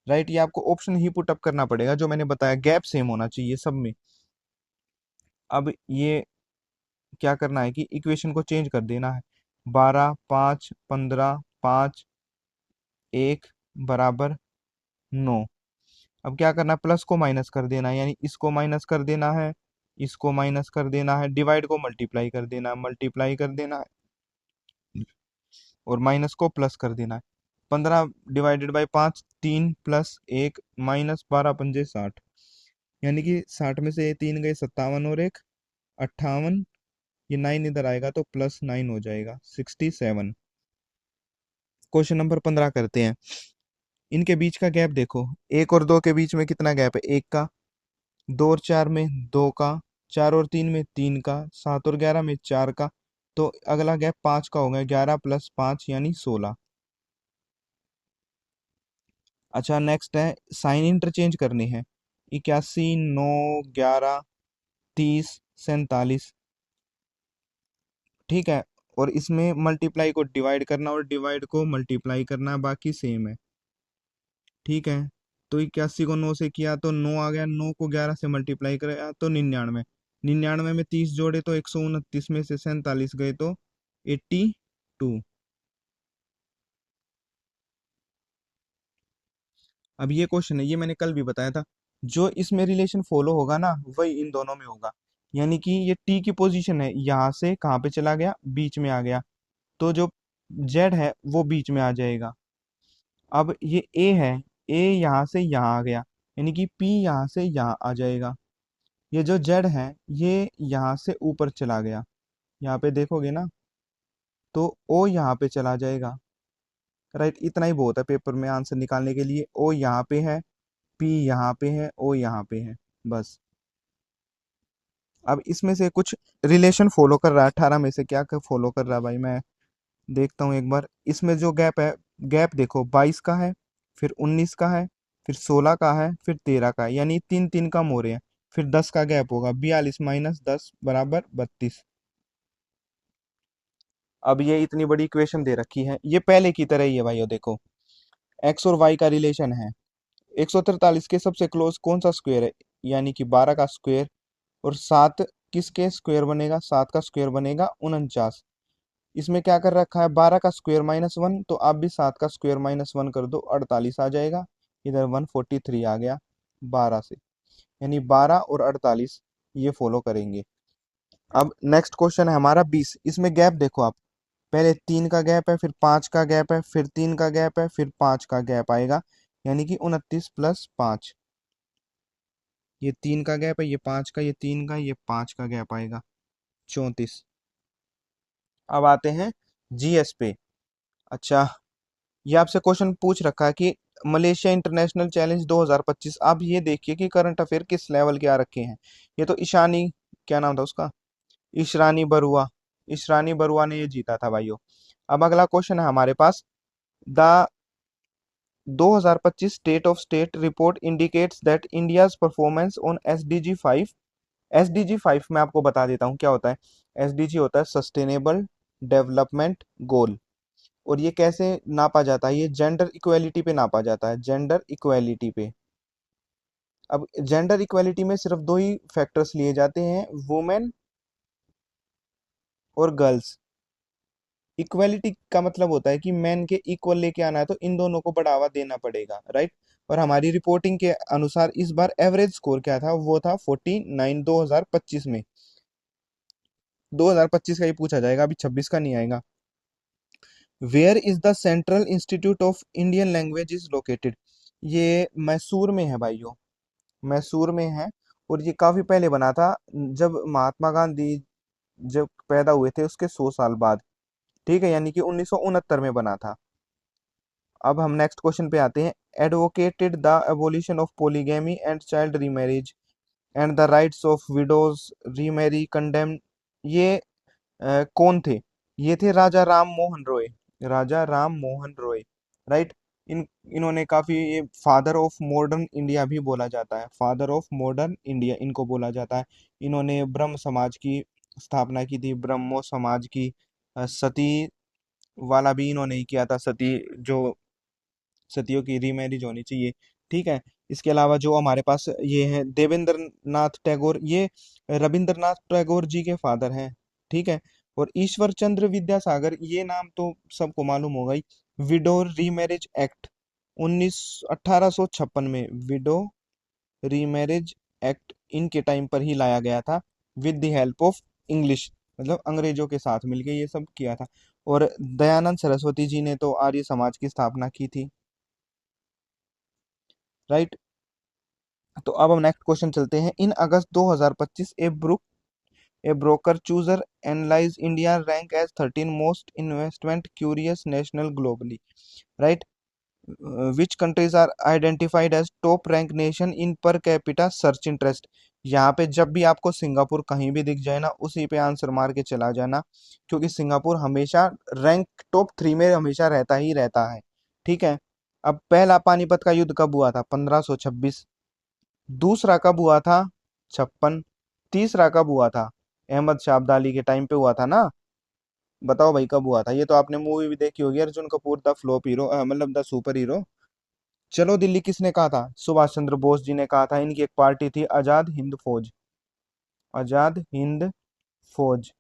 राइट, ये आपको ऑप्शन ही पुटअप करना पड़ेगा, जो मैंने बताया गैप सेम होना चाहिए सब में। अब ये क्या करना है कि इक्वेशन को चेंज कर देना है, 12, 5, 15, 5, 1 = 9। अब क्या करना है, प्लस को माइनस कर देना है, यानी इसको माइनस कर देना है, इसको माइनस कर देना है, डिवाइड को मल्टीप्लाई कर देना है, मल्टीप्लाई कर देना है, और माइनस को प्लस कर देना है। 15 ÷ 5, 3 + 1 -12×5 = 60। यानी कि 60 में से ये 3 गए, 57 और 1 58। ये 9 इधर आएगा तो +9 हो जाएगा, 67। क्वेश्चन नंबर 15 करते हैं। इनके बीच का गैप देखो, 1 और 2 के बीच में कितना गैप है, 1 का, 2 और 4 में 2 का, 4 और 3 में 3 का, 7 और 11 में 4 का। तो अगला गैप 5 का हो गया, 11 + 5 यानी 16। अच्छा नेक्स्ट है, साइन इंटरचेंज करनी है, 81, 9, 11, 30, 47, ठीक है। और इसमें मल्टीप्लाई को डिवाइड करना और डिवाइड को मल्टीप्लाई करना, बाकी सेम है, ठीक है। तो 81 को 9 से किया तो 9 आ गया, 9 को 11 से मल्टीप्लाई करा तो 99। 99 में 30 जोड़े तो 129, में से 47 गए तो 82। अब ये क्वेश्चन है, ये मैंने कल भी बताया था, जो इसमें रिलेशन फॉलो होगा ना वही इन दोनों में होगा। यानी कि ये टी की पोजीशन है, यहाँ से कहाँ पे चला गया, बीच में आ गया, तो जो जेड है वो बीच में आ जाएगा। अब ये ए है, ए यहाँ से यहाँ आ गया, यानी कि पी यहाँ से यहाँ आ जाएगा। ये जो जेड है ये यहाँ से ऊपर चला गया, यहाँ पे देखोगे ना तो ओ यहाँ पे चला जाएगा। राइट, इतना ही बहुत है पेपर में आंसर निकालने के लिए, ओ यहाँ पे है, पी यहाँ पे है, ओ यहाँ पे है, बस। अब इसमें से कुछ रिलेशन फॉलो कर रहा है, 18 में से क्या फॉलो कर रहा है भाई, मैं देखता हूँ एक बार। इसमें जो गैप है, गैप देखो 22 का है, फिर 19 का है, फिर 16 का है, फिर 13 का है, यानी 3 3 कम हो रहे हैं। फिर 10 का गैप होगा, 42 माइनस 10 बराबर 32। अब ये इतनी बड़ी इक्वेशन दे रखी है, ये पहले की तरह ही है भाइयों, देखो एक्स और वाई का रिलेशन है। 143 के सबसे क्लोज कौन सा स्क्वायर है, यानी कि 12 का स्क्वायर, और 7 किसके स्क्वायर बनेगा, 7 का स्क्वायर बनेगा 49। इसमें क्या कर रखा है, 12 का स्क्वायर -1, तो आप भी 7 का स्क्वायर -1 कर दो, 48 आ जाएगा। इधर 143 आ गया 12 से, यानी 12 और 48 ये फॉलो करेंगे। अब नेक्स्ट क्वेश्चन है हमारा 20। इसमें गैप देखो आप, पहले 3 का गैप है, फिर 5 का गैप है, फिर 3 का गैप है, फिर 5 का गैप आएगा, यानी कि 29 प्लस 5। ये 3 का गैप है, ये 5 का, ये 3 का, ये 5 का गैप आएगा 34। अब आते हैं जीएस पे। अच्छा, ये आपसे क्वेश्चन पूछ रखा है कि मलेशिया इंटरनेशनल चैलेंज 2025। आप ये देखिए कि करंट अफेयर किस लेवल के आ रखे हैं। ये तो ईशानी, क्या नाम था उसका, ईशरानी बरुआ, ईशरानी बरुआ ने ये जीता था भाइयों। अब अगला क्वेश्चन है हमारे पास, the 2025 state of state report indicates that India's performance on SDG 5। SDG 5 मैं आपको बता देता हूँ क्या होता है। एसडीजी होता है सस्टेनेबल डेवलपमेंट गोल, और ये कैसे नापा जाता है, ये जेंडर इक्वेलिटी पे नापा जाता है, जेंडर इक्वेलिटी पे। अब जेंडर इक्वेलिटी में सिर्फ दो ही फैक्टर्स लिए जाते हैं, वुमेन और गर्ल्स। इक्वेलिटी का मतलब होता है कि मैन के इक्वल लेके आना है, तो इन दोनों को बढ़ावा देना पड़ेगा, राइट। और हमारी रिपोर्टिंग के अनुसार इस बार एवरेज स्कोर क्या था, वो था 49 2025 में। 2025 का ही पूछा जाएगा, अभी 26 का नहीं आएगा। Where is the central institute of Indian language is located. ये मैसूर में है भाइयों, मैसूर में है। और ये काफी पहले बना था, जब महात्मा गांधी जब पैदा हुए थे उसके 100 साल बाद, ठीक है, यानी कि 1969 में बना था। अब हम नेक्स्ट क्वेश्चन पे आते हैं। Advocated the abolition of polygamy and child remarriage and the rights of widows remarry condemn, ये कौन थे, ये थे राजा राम मोहन रॉय, राजा राम मोहन रॉय, राइट। इन्होंने काफी, ये फादर ऑफ मॉडर्न इंडिया भी बोला जाता है, फादर ऑफ मॉडर्न इंडिया इनको बोला जाता है। इन्होंने ब्रह्म समाज की स्थापना की थी, ब्रह्मो समाज की। सती वाला भी इन्होंने ही किया था, सती जो सतियों की रीमैरिज होनी चाहिए, ठीक है। इसके अलावा जो हमारे पास ये है देवेंद्र नाथ टैगोर, ये रविंद्रनाथ टैगोर जी के फादर हैं, ठीक है। और ईश्वर चंद्र विद्यासागर, ये नाम तो सबको मालूम होगा ही। विडो रीमैरिज एक्ट 1856 में, विडो रीमैरिज एक्ट इनके टाइम पर ही लाया गया था, with the help of English, मतलब अंग्रेजों के साथ मिलके ये सब किया था। और दयानंद सरस्वती जी ने तो आर्य समाज की स्थापना की थी, राइट। तो अब हम नेक्स्ट क्वेश्चन चलते हैं। In August 2025 a Broker Chooser analyse India rank as 13 most investment curious national globally, right. Which countries are identified as top rank nation in per capita search interest. यहाँ पे जब भी आपको सिंगापुर कहीं भी दिख जाए ना, उसी पे आंसर मार के चला जाना, क्योंकि सिंगापुर हमेशा रैंक टॉप 3 में हमेशा रहता ही रहता है, ठीक है। अब पहला पानीपत का युद्ध कब हुआ था, 1526। दूसरा कब हुआ था, 56। तीसरा कब हुआ था, अहमद शाह अब्दाली के टाइम पे हुआ था ना। बताओ भाई कब हुआ था, ये तो आपने मूवी भी देखी होगी, Arjun Kapoor the flop hero, मतलब द सुपर हीरो। चलो दिल्ली किसने कहा था, सुभाष चंद्र बोस जी ने कहा था। इनकी एक पार्टी थी आजाद हिंद फौज, आजाद हिंद फौज,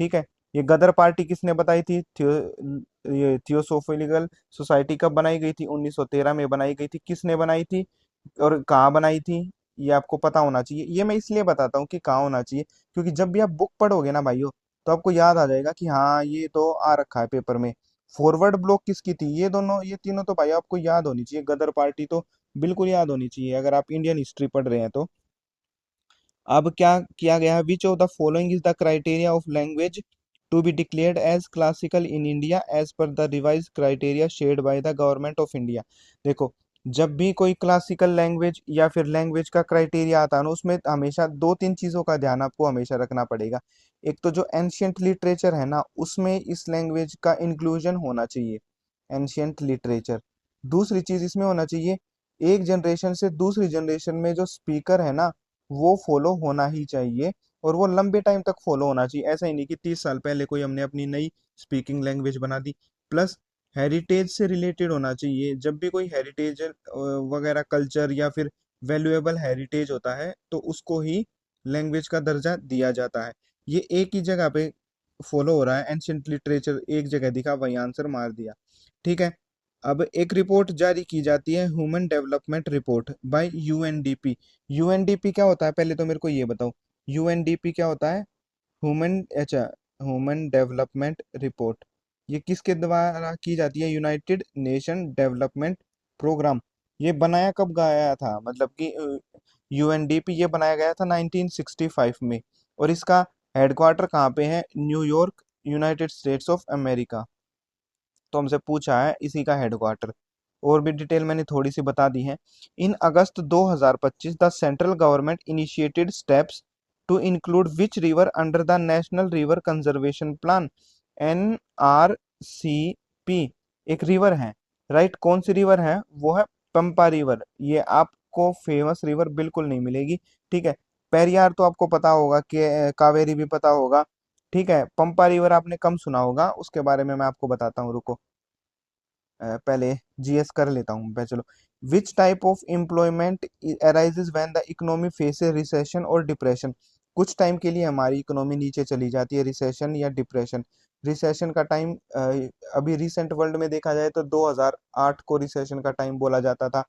ठीक है। ये गदर पार्टी किसने बताई थी, ये थियोसोफिकल सोसाइटी कब बनाई गई थी, 1913 में बनाई गई थी। किसने बनाई थी और कहाँ बनाई थी, ये आपको पता होना चाहिए। ये मैं इसलिए बताता हूँ कि कहाँ होना चाहिए, क्योंकि जब भी आप बुक पढ़ोगे ना भाइयों, तो आपको याद आ जाएगा कि हाँ ये तो आ रखा है पेपर में। फॉरवर्ड ब्लॉक किसकी थी, ये दोनों, ये तीनों तो भाई आपको याद होनी चाहिए। गदर पार्टी तो बिल्कुल याद होनी चाहिए अगर आप इंडियन हिस्ट्री पढ़ रहे हैं तो। अब क्या किया गया है, which of the following is the criteria of language to be declared as classical in India as per the revise criteria shared by the government of India. देखो, जब भी कोई क्लासिकल लैंग्वेज या फिर लैंग्वेज का क्राइटेरिया आता है ना, उसमें हमेशा दो तीन चीजों का ध्यान आपको हमेशा रखना पड़ेगा। एक तो जो एंशियंट लिटरेचर है ना, उसमें इस लैंग्वेज का इंक्लूजन होना चाहिए, एंशियंट लिटरेचर। दूसरी चीज इसमें होना चाहिए, एक जनरेशन से दूसरी जनरेशन में जो स्पीकर है ना, वो फॉलो होना ही चाहिए, और वो लंबे टाइम तक फॉलो होना चाहिए। ऐसा ही नहीं कि 30 साल पहले कोई हमने अपनी नई स्पीकिंग लैंग्वेज बना दी। प्लस हेरिटेज से रिलेटेड होना चाहिए। जब भी कोई हेरिटेज वगैरह कल्चर या फिर वैल्यूएबल हेरिटेज होता है तो उसको ही लैंग्वेज का दर्जा दिया जाता है। ये एक ही जगह पे फॉलो हो रहा है, एंशियंट लिटरेचर एक जगह दिखा, वही आंसर मार दिया। ठीक है। अब एक रिपोर्ट जारी की जाती है, human development report by UNDP. UNDP क्या होता है, पहले तो मेरे को ये बताओ, यूएनडीपी क्या होता है? ह्यूमन, अच्छा, ह्यूमन डेवलपमेंट रिपोर्ट, ये किसके द्वारा की जाती है? United nation development programme. ये बनाया कब गया था, मतलब कि यूएनडीपी ये बनाया गया था 1965 में। और इसका हेडक्वार्टर कहाँ पे है? New York, United states of America. तो हमसे पूछा है इसी का हेडक्वार्टर। और भी डिटेल मैंने थोड़ी सी बता दी है। In August 2025 the central government initiated steps to include which river under the National River Conservation Plan, NRCP। एक रिवर है, राइट, कौन सी रिवर है? वो है पंपा रिवर। ये आपको फेमस रिवर बिल्कुल नहीं मिलेगी। ठीक है। पेरियार तो आपको पता होगा, कि कावेरी भी पता होगा। ठीक है, पंपा रिवर आपने कम सुना होगा, उसके बारे में मैं आपको बताता हूँ, रुको। पहले जीएस कर लेता हूँ मैं, चलो। Which type of employment arises when the economy faces recession और डिप्रेशन। कुछ टाइम के लिए हमारी इकोनॉमी नीचे चली जाती है, रिसेशन या डिप्रेशन। रिसेशन का टाइम अभी रिसेंट वर्ल्ड में देखा जाए तो 2008 को रिसेशन का टाइम बोला जाता था।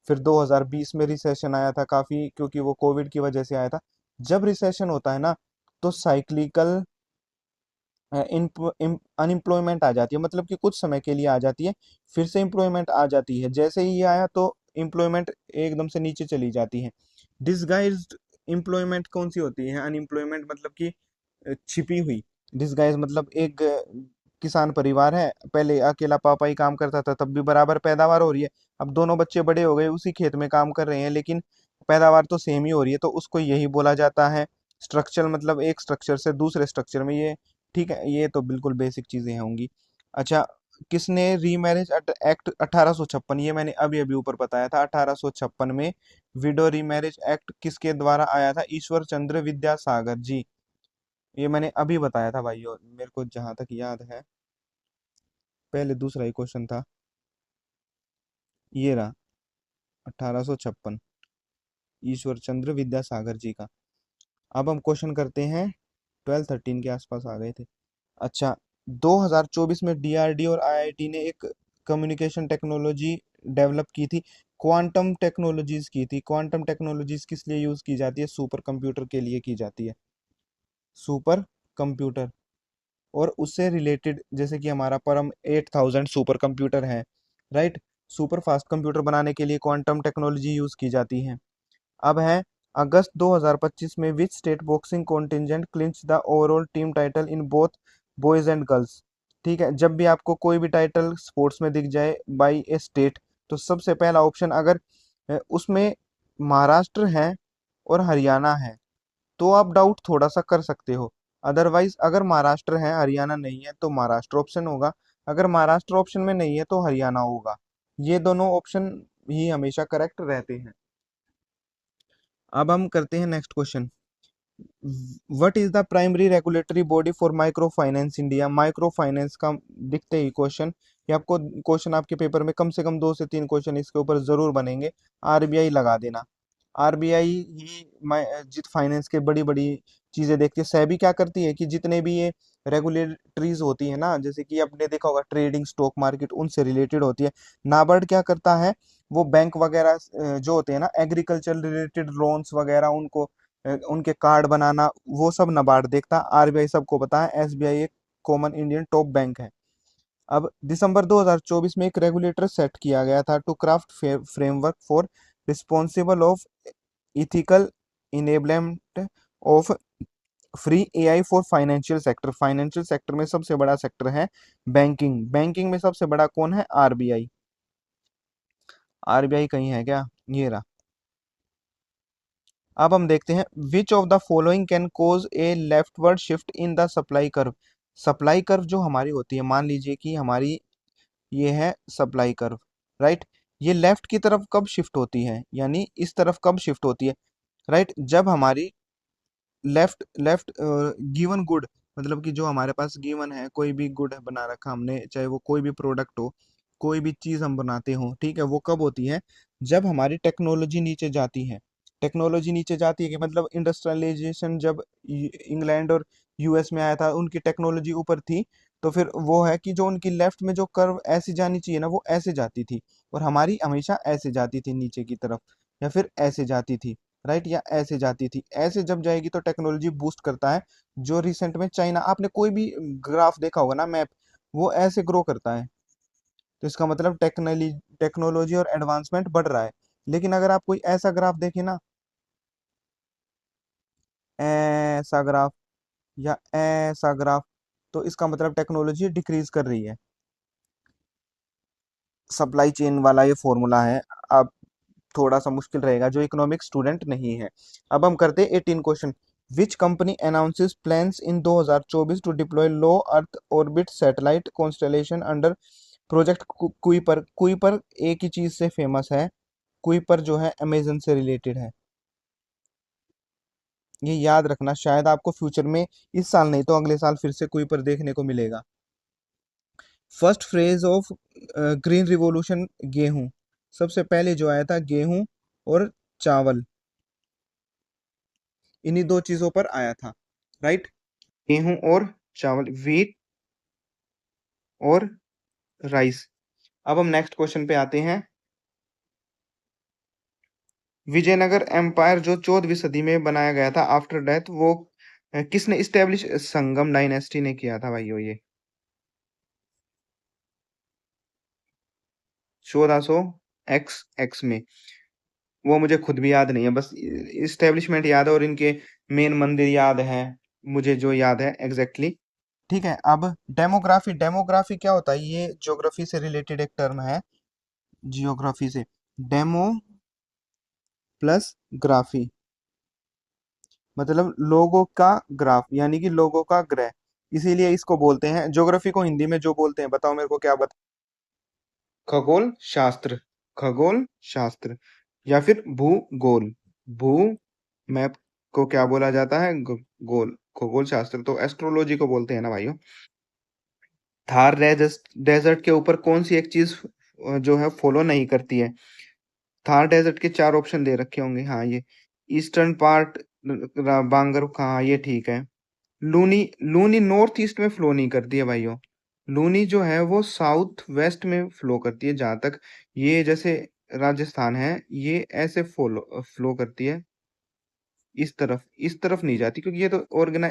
फिर 2020 में रिसेशन आया था काफी, क्योंकि वो कोविड की वजह से आया था। जब रिसेशन होता है ना, तो साइक्लिकल अनएम्प्लॉयमेंट आ जाती है, मतलब कि कुछ समय के लिए आ जाती है, फिर से एम्प्लॉयमेंट आ जाती है। जैसे ही ये आया तो एम्प्लॉयमेंट एकदम से नीचे चली जाती है। डिसगाइज्ड एम्प्लॉयमेंट कौन सी होती है? अनएम्प्लॉयमेंट मतलब कि छिपी हुई। डिसगाइज मतलब एक किसान परिवार है, पहले अकेला पापा ही काम करता था, तब भी बराबर पैदावार हो रही है। अब दोनों बच्चे बड़े हो गए, उसी खेत में काम कर रहे हैं, लेकिन पैदावार तो सेम ही हो रही है, तो उसको यही बोला जाता है स्ट्रक्चर, मतलब एक स्ट्रक्चर से दूसरे स्ट्रक्चर में ये। ठीक है, ये तो बिल्कुल बेसिक चीजें होंगी। अच्छा, किसने रीमैरिज एक्ट 1856, ये मैंने अभी अभी ऊपर बताया था, 1856 में विडो रीमैरिज एक्ट किसके द्वारा आया था? ईश्वर चंद्र विद्यासागर जी। ये मैंने अभी बताया था भाई, और मेरे को जहां तक याद है, पहले दूसरा ही क्वेश्चन था, ये रहा, 1856, ईश्वर चंद्र विद्यासागर जी का। अब हम क्वेश्चन करते हैं, 12-13 के आसपास आ गए थे। अच्छा, 2024 में डीआरडीओ और आईआईटी ने एक कम्युनिकेशन टेक्नोलॉजी डेवलप की थी, क्वांटम टेक्नोलॉजीज की थी। क्वांटम टेक्नोलॉजीज किस लिए यूज की जाती है? सुपर कंप्यूटर के लिए की जाती है, सुपर कंप्यूटर। और उससे रिलेटेड, जैसे कि हमारा परम 8000 सुपर कंप्यूटर है, राइट। सुपर फास्ट कंप्यूटर बनाने के लिए क्वांटम टेक्नोलॉजी यूज की जाती है। अब है, अगस्त 2025 में which state boxing contingent clinch the overall team title in both boys and girls. ठीक है, जब भी आपको कोई भी टाइटल स्पोर्ट्स में दिख जाए बाई ए स्टेट, तो सबसे पहला ऑप्शन अगर उसमें महाराष्ट्र है और हरियाणा है, तो आप डाउट थोड़ा सा कर सकते हो। अदरवाइज अगर महाराष्ट्र है हरियाणा नहीं है तो महाराष्ट्र ऑप्शन होगा, अगर महाराष्ट्र ऑप्शन में नहीं है तो हरियाणा होगा। ये दोनों ऑप्शन ही हमेशा करेक्ट रहते हैं। अब हम करते हैं next question. What is the primary regulatory body for micro finance India? Micro finance का दिखते ही क्वेश्चन, ये आपको क्वेश्चन आपके पेपर में कम से कम 2 से 3 क्वेश्चन इसके ऊपर जरूर बनेंगे। आरबीआई लगा देना। आरबीआई ही जित फाइनेंस के बड़ी बड़ी चीजें देखती है। सेबी क्या करती है कि जितने भी ये रेगुलेटरीज होती है ना, जैसे कि आपने देखा होगा ट्रेडिंग, स्टॉक मार्केट, उनसे रिलेटेड होती है। नाबार्ड क्या करता है? वो बैंक वगैरह जो होते हैं ना, एग्रीकल्चर रिलेटेड लोन्स वगैरह, उनको उनके कार्ड बनाना, वो सब नाबार्ड देखता है। आरबीआई सबको पता है, एसबीआई एक कॉमन इंडियन टॉप बैंक है। अब दिसंबर 2024 में एक रेगुलेटर सेट किया गया था to craft framework for responsible of ethical enablement of free AI for financial sector. Financial sector में सबसे बड़ा सेक्टर है बैंकिंग। बैंकिंग में सबसे बड़ा कौन है? आरबीआई। आरबीआई कहीं है क्या? ये रहा। अब हम देखते हैं, which of the following can cause a leftward shift in the supply curve. Supply curve जो हमारी होती है, मान लीजिए कि हमारी ये है सप्लाई कर्व, राइट। ये लेफ्ट की तरफ कब शिफ्ट होती है, यानी इस तरफ कब शिफ्ट होती है? राइट। जब हमारी लेफ्ट लेफ्ट गिवन गुड, मतलब कि जो हमारे पास गिवन है, कोई भी गुड बना रखा हमने, चाहे वो कोई भी प्रोडक्ट हो, कोई भी चीज हम बनाते हो, ठीक है, वो कब होती है? जब हमारी टेक्नोलॉजी नीचे जाती है। टेक्नोलॉजी नीचे जाती है कि मतलब इंडस्ट्रियलाइजेशन जब इंग्लैंड और यूएस में आया था, उनकी टेक्नोलॉजी ऊपर थी, तो फिर वो है कि जो उनकी लेफ्ट में जो कर्व ऐसी जानी चाहिए ना, वो ऐसे जाती थी, और हमारी हमेशा ऐसे जाती थी नीचे की तरफ, या फिर ऐसे जाती थी, राइट, या ऐसे जाती थी। ऐसे जब जाएगी तो टेक्नोलॉजी बूस्ट करता है। जो रिसेंट में चाइना, आपने कोई भी ग्राफ देखा होगा ना, मैप, वो ऐसे ग्रो करता है। तो इसका मतलब टेक्नोलॉजी और एडवांसमेंट बढ़ रहा है। लेकिन अगर आप कोई ऐसा ग्राफ देखें ना, ऐसा ग्राफ या ऐसा ग्राफ, तो इसका मतलब टेक्नोलॉजी डिक्रीज कर रही है। सप्लाई चेन वाला ये फॉर्मूला है। अब थोड़ा सा मुश्किल रहेगा जो इकोनॉमिक स्टूडेंट नहीं है। अब हम करते हैं 18 question. Which company announces plans in 2024 to deploy low earth orbit satellite constellation under project Kuiper? Kuiper एक ही चीज से फेमस है। कुइपर जो है अमेजन से रिलेटेड है। ये याद रखना, शायद आपको फ्यूचर में, इस साल नहीं तो अगले साल फिर से कुइपर देखने को मिलेगा। First phrase of green revolution, गेहूं। सबसे पहले जो आया था गेहूं और चावल, इन्हीं दो चीजों पर आया था, राइट। गेहूं और चावल, व्हीट और राइस। अब हम नेक्स्ट क्वेश्चन पे आते हैं। विजयनगर एम्पायर जो 14वीं सदी में बनाया गया था आफ्टर डेथ, वो किसने इस्टेब्लिश? संगम डायनेस्टी ने किया था भाइयों ये। 1400 एक्स एक्स में। वो मुझे खुद भी याद नहीं है, बस इस्टेब्लिशमेंट याद है और इनके मेन मंदिर याद है, मुझे जो याद है एग्जैक्टली exactly। ठीक है। अब डेमोग्राफी, डेमोग्राफी क्या होता है? ये ज्योग्राफी से रिलेटेड एक टर्म है, जियोग्राफी से। डेमो प्लस ग्राफी, मतलब लोगों का ग्राफ, यानी कि लोगों का ग्रह, इसीलिए इसको बोलते हैं। ज्योग्राफी को हिंदी में जो बोलते हैं, बताओ मेरे को, क्या बता? खगोल शास्त्र। खगोल शास्त्र या फिर भूगोल। भू मैप को क्या बोला जाता है? गोल। खगोल शास्त्र तो एस्ट्रोलॉजी को बोलते हैं ना भाइयों। थार डेजर्ट के ऊपर कौन सी एक चीज जो है फॉलो नहीं करती है? थार डेजर्ट के चार ऑप्शन दे रखे होंगे, हाँ ये ईस्टर्न पार्ट, बांगर, हाँ ये ठीक है। लूनी, लूनी नॉर्थ ईस्ट में फ्लो नहीं करती है भाइयों। लूनी जो है वो साउथ वेस्ट में फ्लो करती है, जहां तक ये जैसे राजस्थान है, ये ऐसे फ्लो करती है, इस तरफ नहीं जाती, क्योंकि ये तो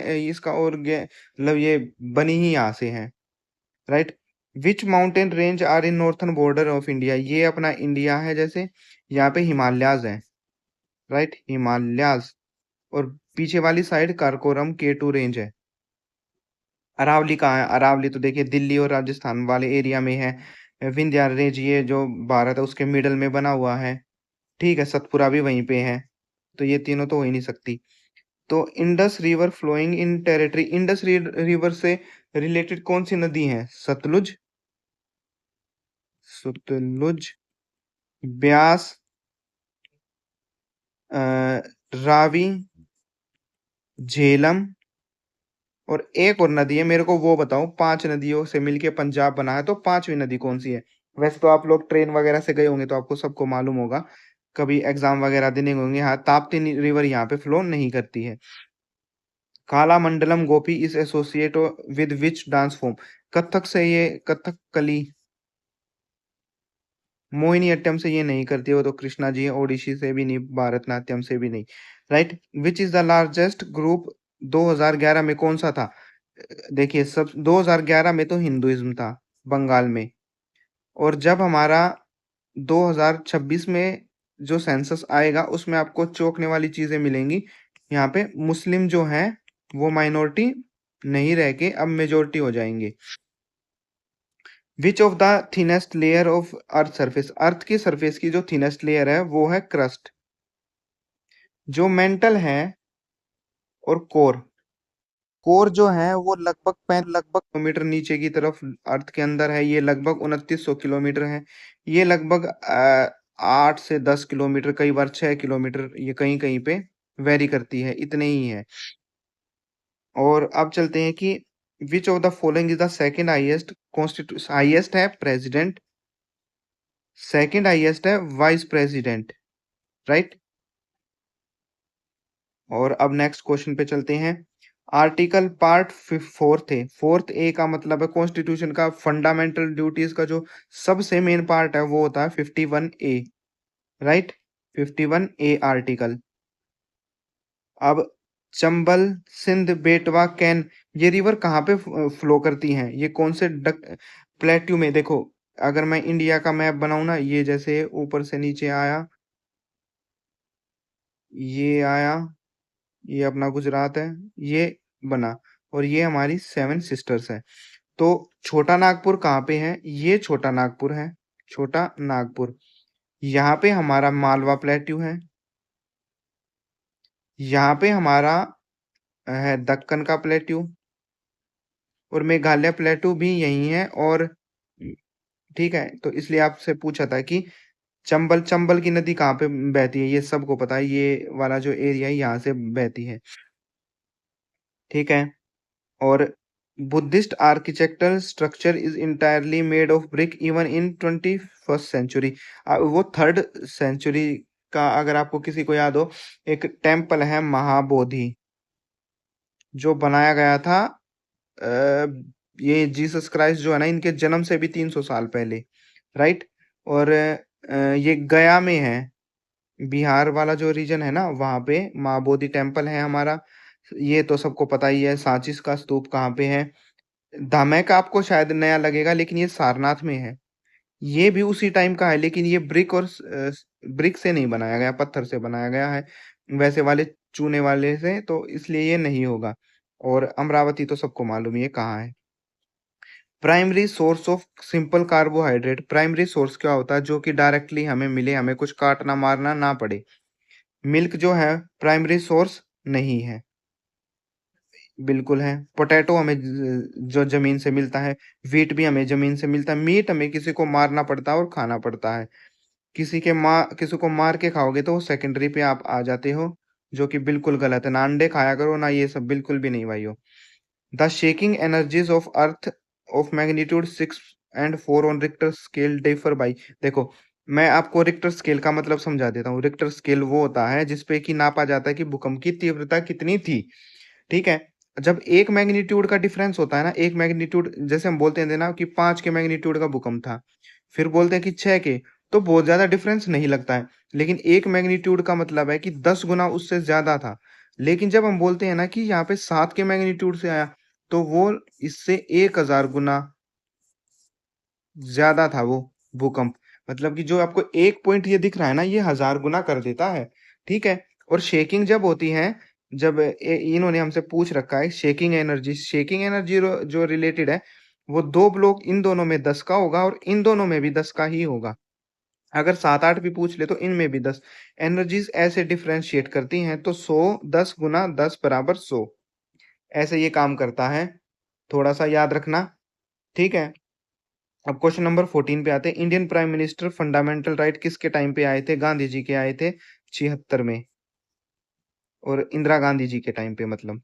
इसका मतलब ये बनी ही यहाँ से है, right. Which mountain range are in northern border of India? ये अपना इंडिया है जैसे, यहाँ पे हिमालयाज है, राइट, हिमालयाज। और पीछे वाली साइड काराकोरम K2 रेंज है। अरावली कहाँ है? अरावली तो देखिए दिल्ली और राजस्थान वाले एरिया में है। विंध्या रेंज ये जो भारत है उसके मिडल में बना हुआ है, ठीक है। सतपुरा भी वहीं पे है, तो ये तीनों तो हो ही नहीं सकती। तो Indus river flowing in territory, river से रिलेटेड कौन सी नदी है? सतलुज, सतलुज, ब्यास, रावी, झेलम, और एक और नदी है, मेरे को वो बताओ। पांच नदियों से मिलके पंजाब बना है, तो पांचवी नदी कौन सी है? वैसे तो आप लोग ट्रेन वगैरह से गए होंगे तो आपको सबको मालूम होगा, कभी एग्जाम वगैरह देने होंगे। हाँ, ताप्ती रिवर यहाँ पे फ्लो नहीं करती है। Kalamandalam Gopi is associate with which dance form? Kathak से ये कथकली, मोहिनीअट्टम से ये नहीं करती है, वो तो कृष्णा जी है। ओडिशी से भी नहीं, भारतनाट्यम से भी नहीं, right. Which is the largest group? 2011 में कौन सा था? देखिए, सब 2011 में तो हिंदुइज्म था बंगाल में, और जब हमारा 2026 में जो सेंसस आएगा उसमें आपको चौंकने वाली चीजें मिलेंगी। यहाँ पे मुस्लिम जो है वो माइनॉरिटी नहीं रह के अब मेजोरिटी हो जाएंगे। Which of the thinnest layer of earth surface? Earth की सरफेस की जो थिनेस्ट लेयर है वो है क्रस्ट। जो मेंटल है और कोर, कोर जो है वो लगभग किलोमीटर नीचे की तरफ अर्थ के अंदर है, ये लगभग 2900 किलोमीटर है। ये लगभग 8 से 10 किलोमीटर, कई बार 6 किलोमीटर, ये कहीं कहीं पे वेरी करती है, इतने ही है। और अब चलते हैं कि विच of the following is the second highest constitution, highest है प्रेसिडेंट, सेकंड हाईएस्ट है वाइस प्रेसिडेंट, राइट। और अब नेक्स्ट क्वेश्चन पे चलते हैं। आर्टिकल पार्ट फोर्थ है, फोर्थ ए का मतलब है कॉन्स्टिट्यूशन का फंडामेंटल ड्यूटीज का जो सबसे मेन पार्ट है वो होता है 51A, राइट। 51A article. अब चंबल, सिंध, बेटवा, कैन, ये रिवर कहाँ पे फ्लो करती हैं, ये कौन से प्लेट्यू में? देखो, अगर मैं इंडिया का मैप बनाऊं ना, ये जैसे ऊपर से नीचे आया, ये आया, ये अपना गुजरात है, ये बना, और ये हमारी सेवन सिस्टर्स है। तो छोटा नागपुर कहाँ पे है? ये छोटा नागपुर है, छोटा नागपुर। यहाँ पे हमारा मालवा प्लेट्यू है, यहाँ पे हमारा है दक्कन का प्लेट्यू, और मेघालय प्लेटू भी यही है। और ठीक है, तो इसलिए आपसे पूछा था कि चंबल, चंबल की नदी कहाँ पे बहती है, ये सबको पता है, ये वाला जो एरिया है यहाँ से बहती है, ठीक है। और Buddhist architectural structure is entirely made of brick even in 21st century. वो 3rd सेंचुरी का, अगर आपको किसी को याद हो, एक टेम्पल है महाबोधि, जो बनाया गया था अ, ये जीसस क्राइस्ट जो है ना, इनके जन्म से भी 300 साल पहले, राइट। और ये गया में है, बिहार वाला जो रीजन है ना, वहां पे महाबोधि टेम्पल है हमारा। ये तो सबको पता ही है। सांची का स्तूप कहाँ पे है? धामय का आपको शायद नया लगेगा, लेकिन ये सारनाथ में है। ये भी उसी टाइम का है, लेकिन ये ब्रिक और ब्रिक से नहीं बनाया गया, पत्थर से बनाया गया है, वैसे वाले चूने वाले से, तो इसलिए ये नहीं होगा। और अमरावती तो सबको मालूम है ये कहाँ है। Primary source of simple carbohydrate, primary source क्या होता है? जो कि डायरेक्टली हमें मिले, हमें कुछ काटना मारना ना पड़े। मिल्क जो है प्राइमरी सोर्स नहीं है, बिल्कुल है। पोटैटो हमें जो जमीन से मिलता है, वीट भी हमें जमीन से मिलता है, मीट हमें किसी को मारना पड़ता है और खाना पड़ता है। किसी को मार के खाओगे तो सेकेंडरी पे आप आ जाते हो, जो कि बिल्कुल गलत है। ना अंडे खाया करो, ना ये सब, बिल्कुल भी नहीं भाइयों। The shaking energies of earth of magnitude 6 and 4 on Richter scale differ by. देखो, मैं आपको रिक्टर स्केल का मतलब समझा देता हूँ। रिक्टर स्केल वो होता है जिसपे कि नापा जाता है कि भूकंप की तीव्रता कितनी थी, ठीक है। जब एक मैग्नीट्यूड का डिफरेंस होता है ना, एक मैग्नीट्यूड, जैसे हम बोलते हैं ना कि 5 के मैग्नीट्यूड का भूकंप था, फिर बोलते हैं कि 6 के, तो बहुत ज्यादा डिफरेंस नहीं लगता है। लेकिन एक मैग्नीट्यूड का मतलब है कि 10 गुना उससे ज्यादा था। लेकिन जब हम बोलते हैं ना कि यहाँ पे 7 के मैग्नीट्यूड से आया, तो वो इससे 1000 गुना ज्यादा था वो भूकंप। मतलब कि जो आपको एक पॉइंट ये दिख रहा है ना, ये 1000 गुना कर देता है, ठीक है। और शेकिंग जब होती है, जब इन्होंने हमसे पूछ रखा है शेकिंग एनर्जी, शेकिंग एनर्जी जो रिलेटेड है, वो दो ब्लॉक, इन दोनों में 10 का होगा और इन दोनों में भी 10 का ही होगा। अगर 7-8 भी पूछ ले तो इनमें भी 10। एनर्जीज ऐसे डिफरेंशिएट करती हैं, तो 100, 10 गुना 10 बराबर 100, ऐसे ये काम करता है। थोड़ा सा याद रखना, ठीक है। अब क्वेश्चन नंबर 14 पे आते हैं। Indian prime minister fundamental right किसके टाइम पे आए थे? गांधी जी के आए थे 76 में, और इंदिरा गांधी जी के टाइम पे मतलब।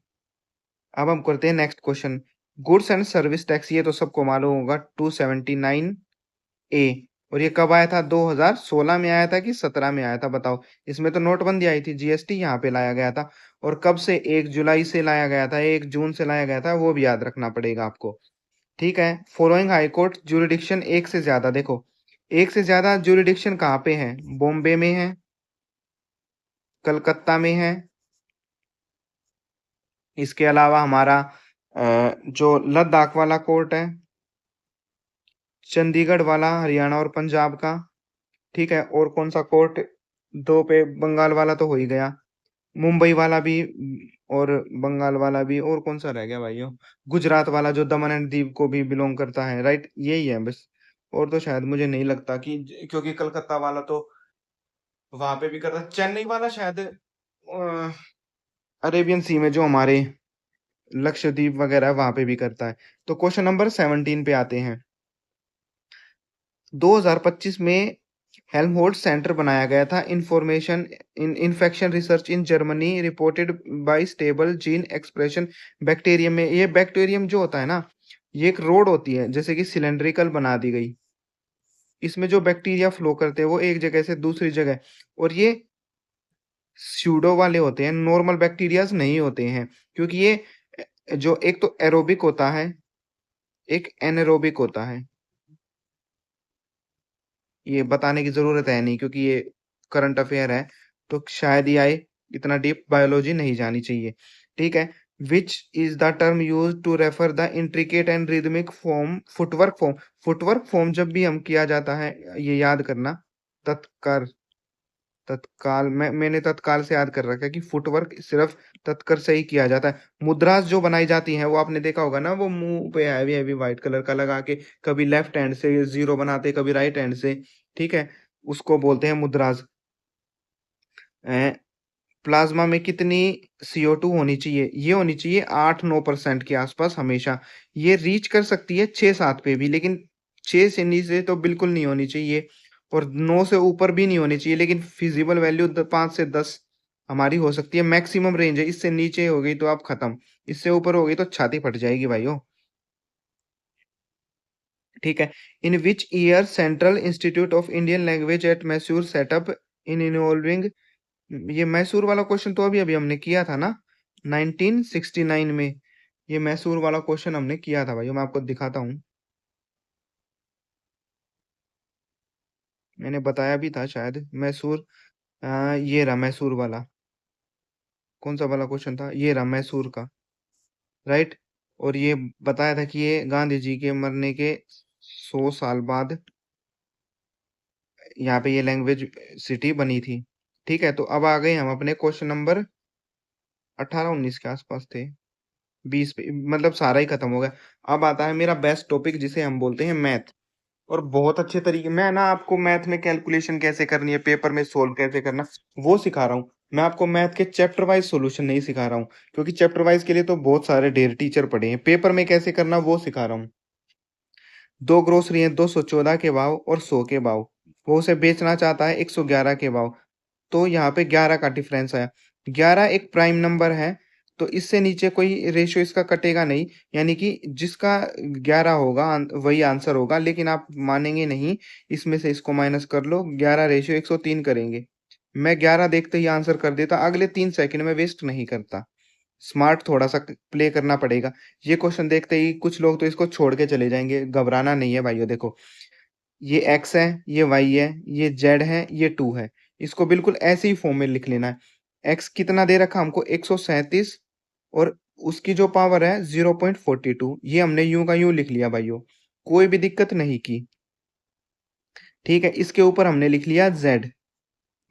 अब हम करते हैं next question. Goods and service tax, ये तो सबको मालूम होगा, 279A। और ये कब आया था? 2016 में आया था कि 17 में आया था, बताओ। इसमें तो नोटबंदी आई थी, जीएसटी यहाँ पे लाया गया था। और कब से? 1 जुलाई से लाया गया था, 1 जून से लाया गया था, वो भी याद रखना पड़ेगा आपको, ठीक है। फॉलोइंग हाई कोर्ट जुरिडिक्शन, एक से ज्यादा, देखो, एक से ज्यादा जुरिडिक्शन कहाँ पे है? बॉम्बे में है, कलकत्ता में है, इसके अलावा हमारा जो लद्दाख वाला कोर्ट है, चंडीगढ़ वाला हरियाणा और पंजाब का, ठीक है। और कौन सा कोर्ट? दो पे, बंगाल वाला तो हो ही गया, मुंबई वाला भी, और बंगाल वाला भी, और कौन सा रह गया भाइयों? गुजरात वाला जो दमन एंड दीव को भी बिलोंग करता है, राइट, यही है बस। और तो शायद मुझे नहीं लगता कि, क्योंकि कलकत्ता वाला तो वहां पे भी करता है, चेन्नई वाला शायद अरेबियन सी में जो हमारे लक्षद्वीप वगैरह है, वहां पे भी करता है। तो क्वेश्चन नंबर 17 पे आते हैं। 2025 में हेल्महोल्ट्ज सेंटर बनाया गया था information in infection research in Germany reported by stable gene expression. Bacterium में, ये बैक्टीरियम जो होता है ना, ये एक रोड होती है जैसे कि सिलेंड्रिकल बना दी गई, इसमें जो बैक्टीरिया फ्लो करते हैं वो एक जगह से दूसरी जगह, और ये स्यूडो वाले होते हैं, नॉर्मल बैक्टीरियाज नहीं होते हैं, क्योंकि ये जो एक तो एरोबिक होता है, एक एनारोबिक होता है। ये बताने की जरूरत है नहीं क्योंकि ये करंट अफेयर है, तो शायद ही आए, इतना डीप बायोलॉजी नहीं जानी चाहिए। ठीक है। Which is the term use to refer the intricate and rhythmic form footwork form. Footwork form जब भी हम किया जाता है, ये याद करना, तत्कर तत्काल, मैंने तत्काल से याद कर रखा है कि फुटवर्क सिर्फ तत्कर से ही किया जाता है। मुद्रास जो बनाई जाती हैं वो आपने देखा होगा ना, वो मुंह पे हैवी हैवी व्हाइट कलर का लगा के, कभी लेफ्ट हैंड से जीरो बनाते, कभी राइट हैंड से। ठीक है, उसको बोलते हैं मुद्रास। प्लाज्मा में कितनी CO2 होनी चाहिए? ये होनी चाहिए 8-9% के आसपास हमेशा। ये रीच कर सकती है 6-7 पे भी, लेकिन 6 से नीचे तो बिल्कुल नहीं होनी चाहिए, और 9 से ऊपर भी नहीं होनी चाहिए, लेकिन फिजिबल वैल्यू 5 से 10 हमारी हो सकती है, मैक्सिमम रेंज है। इससे नीचे हो गई तो आप खत्म, इससे ऊपर हो गई तो छाती फट जाएगी भाइयों। ठीक है। In which year central institute of Indian language at Mysore setup in involving. ये मैसूर वाला क्वेश्चन तो अभी अभी हमने किया था ना, 1969 में। ये मैसूर वाला क्वेश्चन हमने किया था भाई, मैं आपको दिखाता हूँ, मैंने बताया भी था शायद मैसूर। ये रहा मैसूर वाला, कौन सा वाला क्वेश्चन था, ये रहा मैसूर का, राइट। और ये बताया था कि ये गांधी जी के मरने के 100 साल बाद यहाँ पे ये लैंग्वेज सिटी बनी थी। ठीक है, तो अब आ गए हम अपने क्वेश्चन नंबर 18-19 के आसपास थे, 20 पे मतलब सारा ही खत्म हो गया। अब आता है मेरा बेस्ट टॉपिक जिसे हम बोलते हैं मैथ। और बहुत अच्छे तरीके, मैं ना आपको मैथ में कैलकुलेशन कैसे करनी है, पेपर में सोल्व कैसे करना, वो सिखा रहा हूँ। मैं आपको मैथ के चैप्टर वाइज सॉल्यूशन नहीं सिखा रहा हूँ, क्योंकि चैप्टर वाइज के लिए तो बहुत सारे ढेर टीचर पढ़े हैं, पेपर में कैसे करना वो सिखा रहा हूँ। दो ग्रोसरी हैं, 214 के भाव और 100 के भाव, वो उसे बेचना चाहता है 111 के भाव। तो यहाँ पे 11 का डिफरेंस आया। 11 एक प्राइम नंबर है, तो इससे नीचे कोई रेशियो इसका कटेगा नहीं, यानी कि जिसका 11 होगा वही आंसर होगा, लेकिन आप मानेंगे नहीं, इसमें से इसको माइनस कर लो, 11/103 करेंगे। मैं 11 देखते ही आंसर कर देता, अगले 3 सेकंड में वेस्ट नहीं करता। स्मार्ट थोड़ा सा प्ले करना पड़ेगा। ये क्वेश्चन देखते ही कुछ लोग तो इसको छोड़ के चले जाएंगे, घबराना नहीं है भाइयों। देखो, ये x है, ये y है, ये z है, ये 2 है, इसको बिल्कुल ऐसे ही फॉर्म में लिख लेना है। x कितना दे रखा हमको, 137, और उसकी जो पावर है 0.42, ये हमने यूं का यूं लिख लिया भाइयों, कोई भी दिक्कत नहीं की। ठीक है, इसके ऊपर हमने लिख लिया z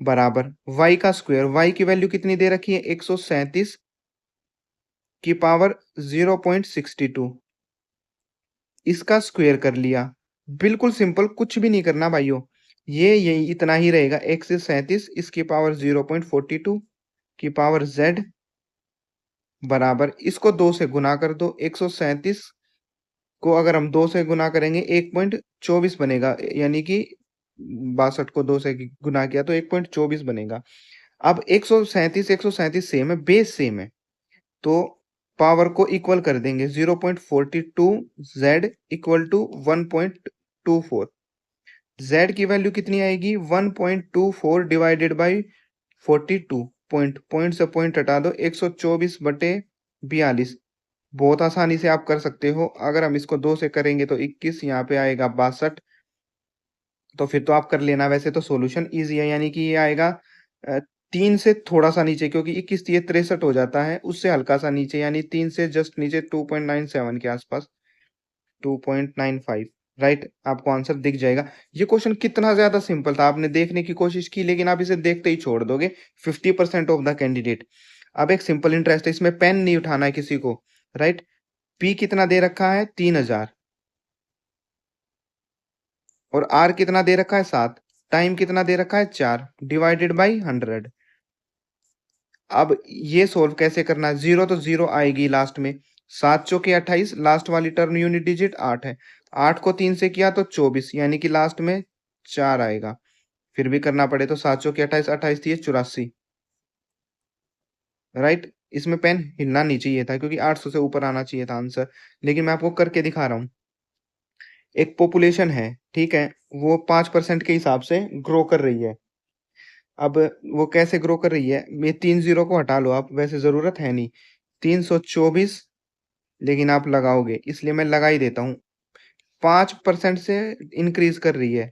बराबर y का स्क्वायर। y की वैल्यू कितनी दे रखी है, 137 की पावर 0.62, इसका स्क्वायर कर लिया। बिल्कुल सिंपल, कुछ भी नहीं करना भाइयों, ये यही इतना ही रहेगा, 137 इसकी पावर 0.42 की पावर z बराबर, इसको 2 से गुना कर दो। 137 को अगर हम 2 से गुना करेंगे 1.24 बनेगा, यानी कि 62 को 2 से गुना किया तो 1.24 बनेगा। अब 137 सेम है, बेस सेम है, तो पावर को इक्वल कर देंगे, 0.42 z इक्वल टू 1.24। z की वैल्यू कितनी आएगी, 1.24 डिवाइडेड बाई 42, पॉइंट पॉइंट से पॉइंट हटा दो, 124/42। बहुत आसानी से आप कर सकते हो। अगर हम इसको 2 से करेंगे तो 21, यहाँ पे आएगा 62, तो फिर तो आप कर लेना। वैसे तो सॉल्यूशन इजी है, यानी कि ये आएगा 3 से थोड़ा सा नीचे, क्योंकि 21 ये 63 हो जाता है, उससे हल्का सा नीचे, यानी 3 से जस्ट नीचे, 2.97 के आसपास, 2.95। राइट, आपको आंसर दिख जाएगा। ये क्वेश्चन कितना ज्यादा सिंपल था, आपने देखने की कोशिश की लेकिन आप इसे देखते ही छोड़ दोगे, 50% ऑफ द कैंडिडेट। अब एक सिंपल इंटरेस्ट है, इसमें पेन नहीं उठाना है किसी को। राइट, पी कितना दे रखा है, 3000, और आर कितना दे रखा है, 7, टाइम कितना दे रखा है, 4, डिवाइडेड बाई 100। अब ये सोल्व कैसे करना है, जीरो तो जीरो आएगी लास्ट में, 7 चौके 28, लास्ट वाली टर्म यूनिट डिजिट 8 है, 8 को 3 से किया तो 24, यानी कि लास्ट में 4 आएगा। फिर भी करना पड़े तो 7 चौके 28, 28 थी 84, राइट। इसमें पेन हिलना नहीं चाहिए था क्योंकि 800 से ऊपर आना चाहिए था आंसर, लेकिन मैं आपको करके दिखा रहा हूँ। एक पॉपुलेशन है, ठीक है, वो 5% के हिसाब से ग्रो कर रही है। अब वो कैसे ग्रो कर रही है, ये 3 जीरो को हटा लो आप, वैसे जरूरत है नहीं। 324, लेकिन आप लगाओगे इसलिए मैं लगा ही देता हूँ। 5% से इंक्रीज कर रही है।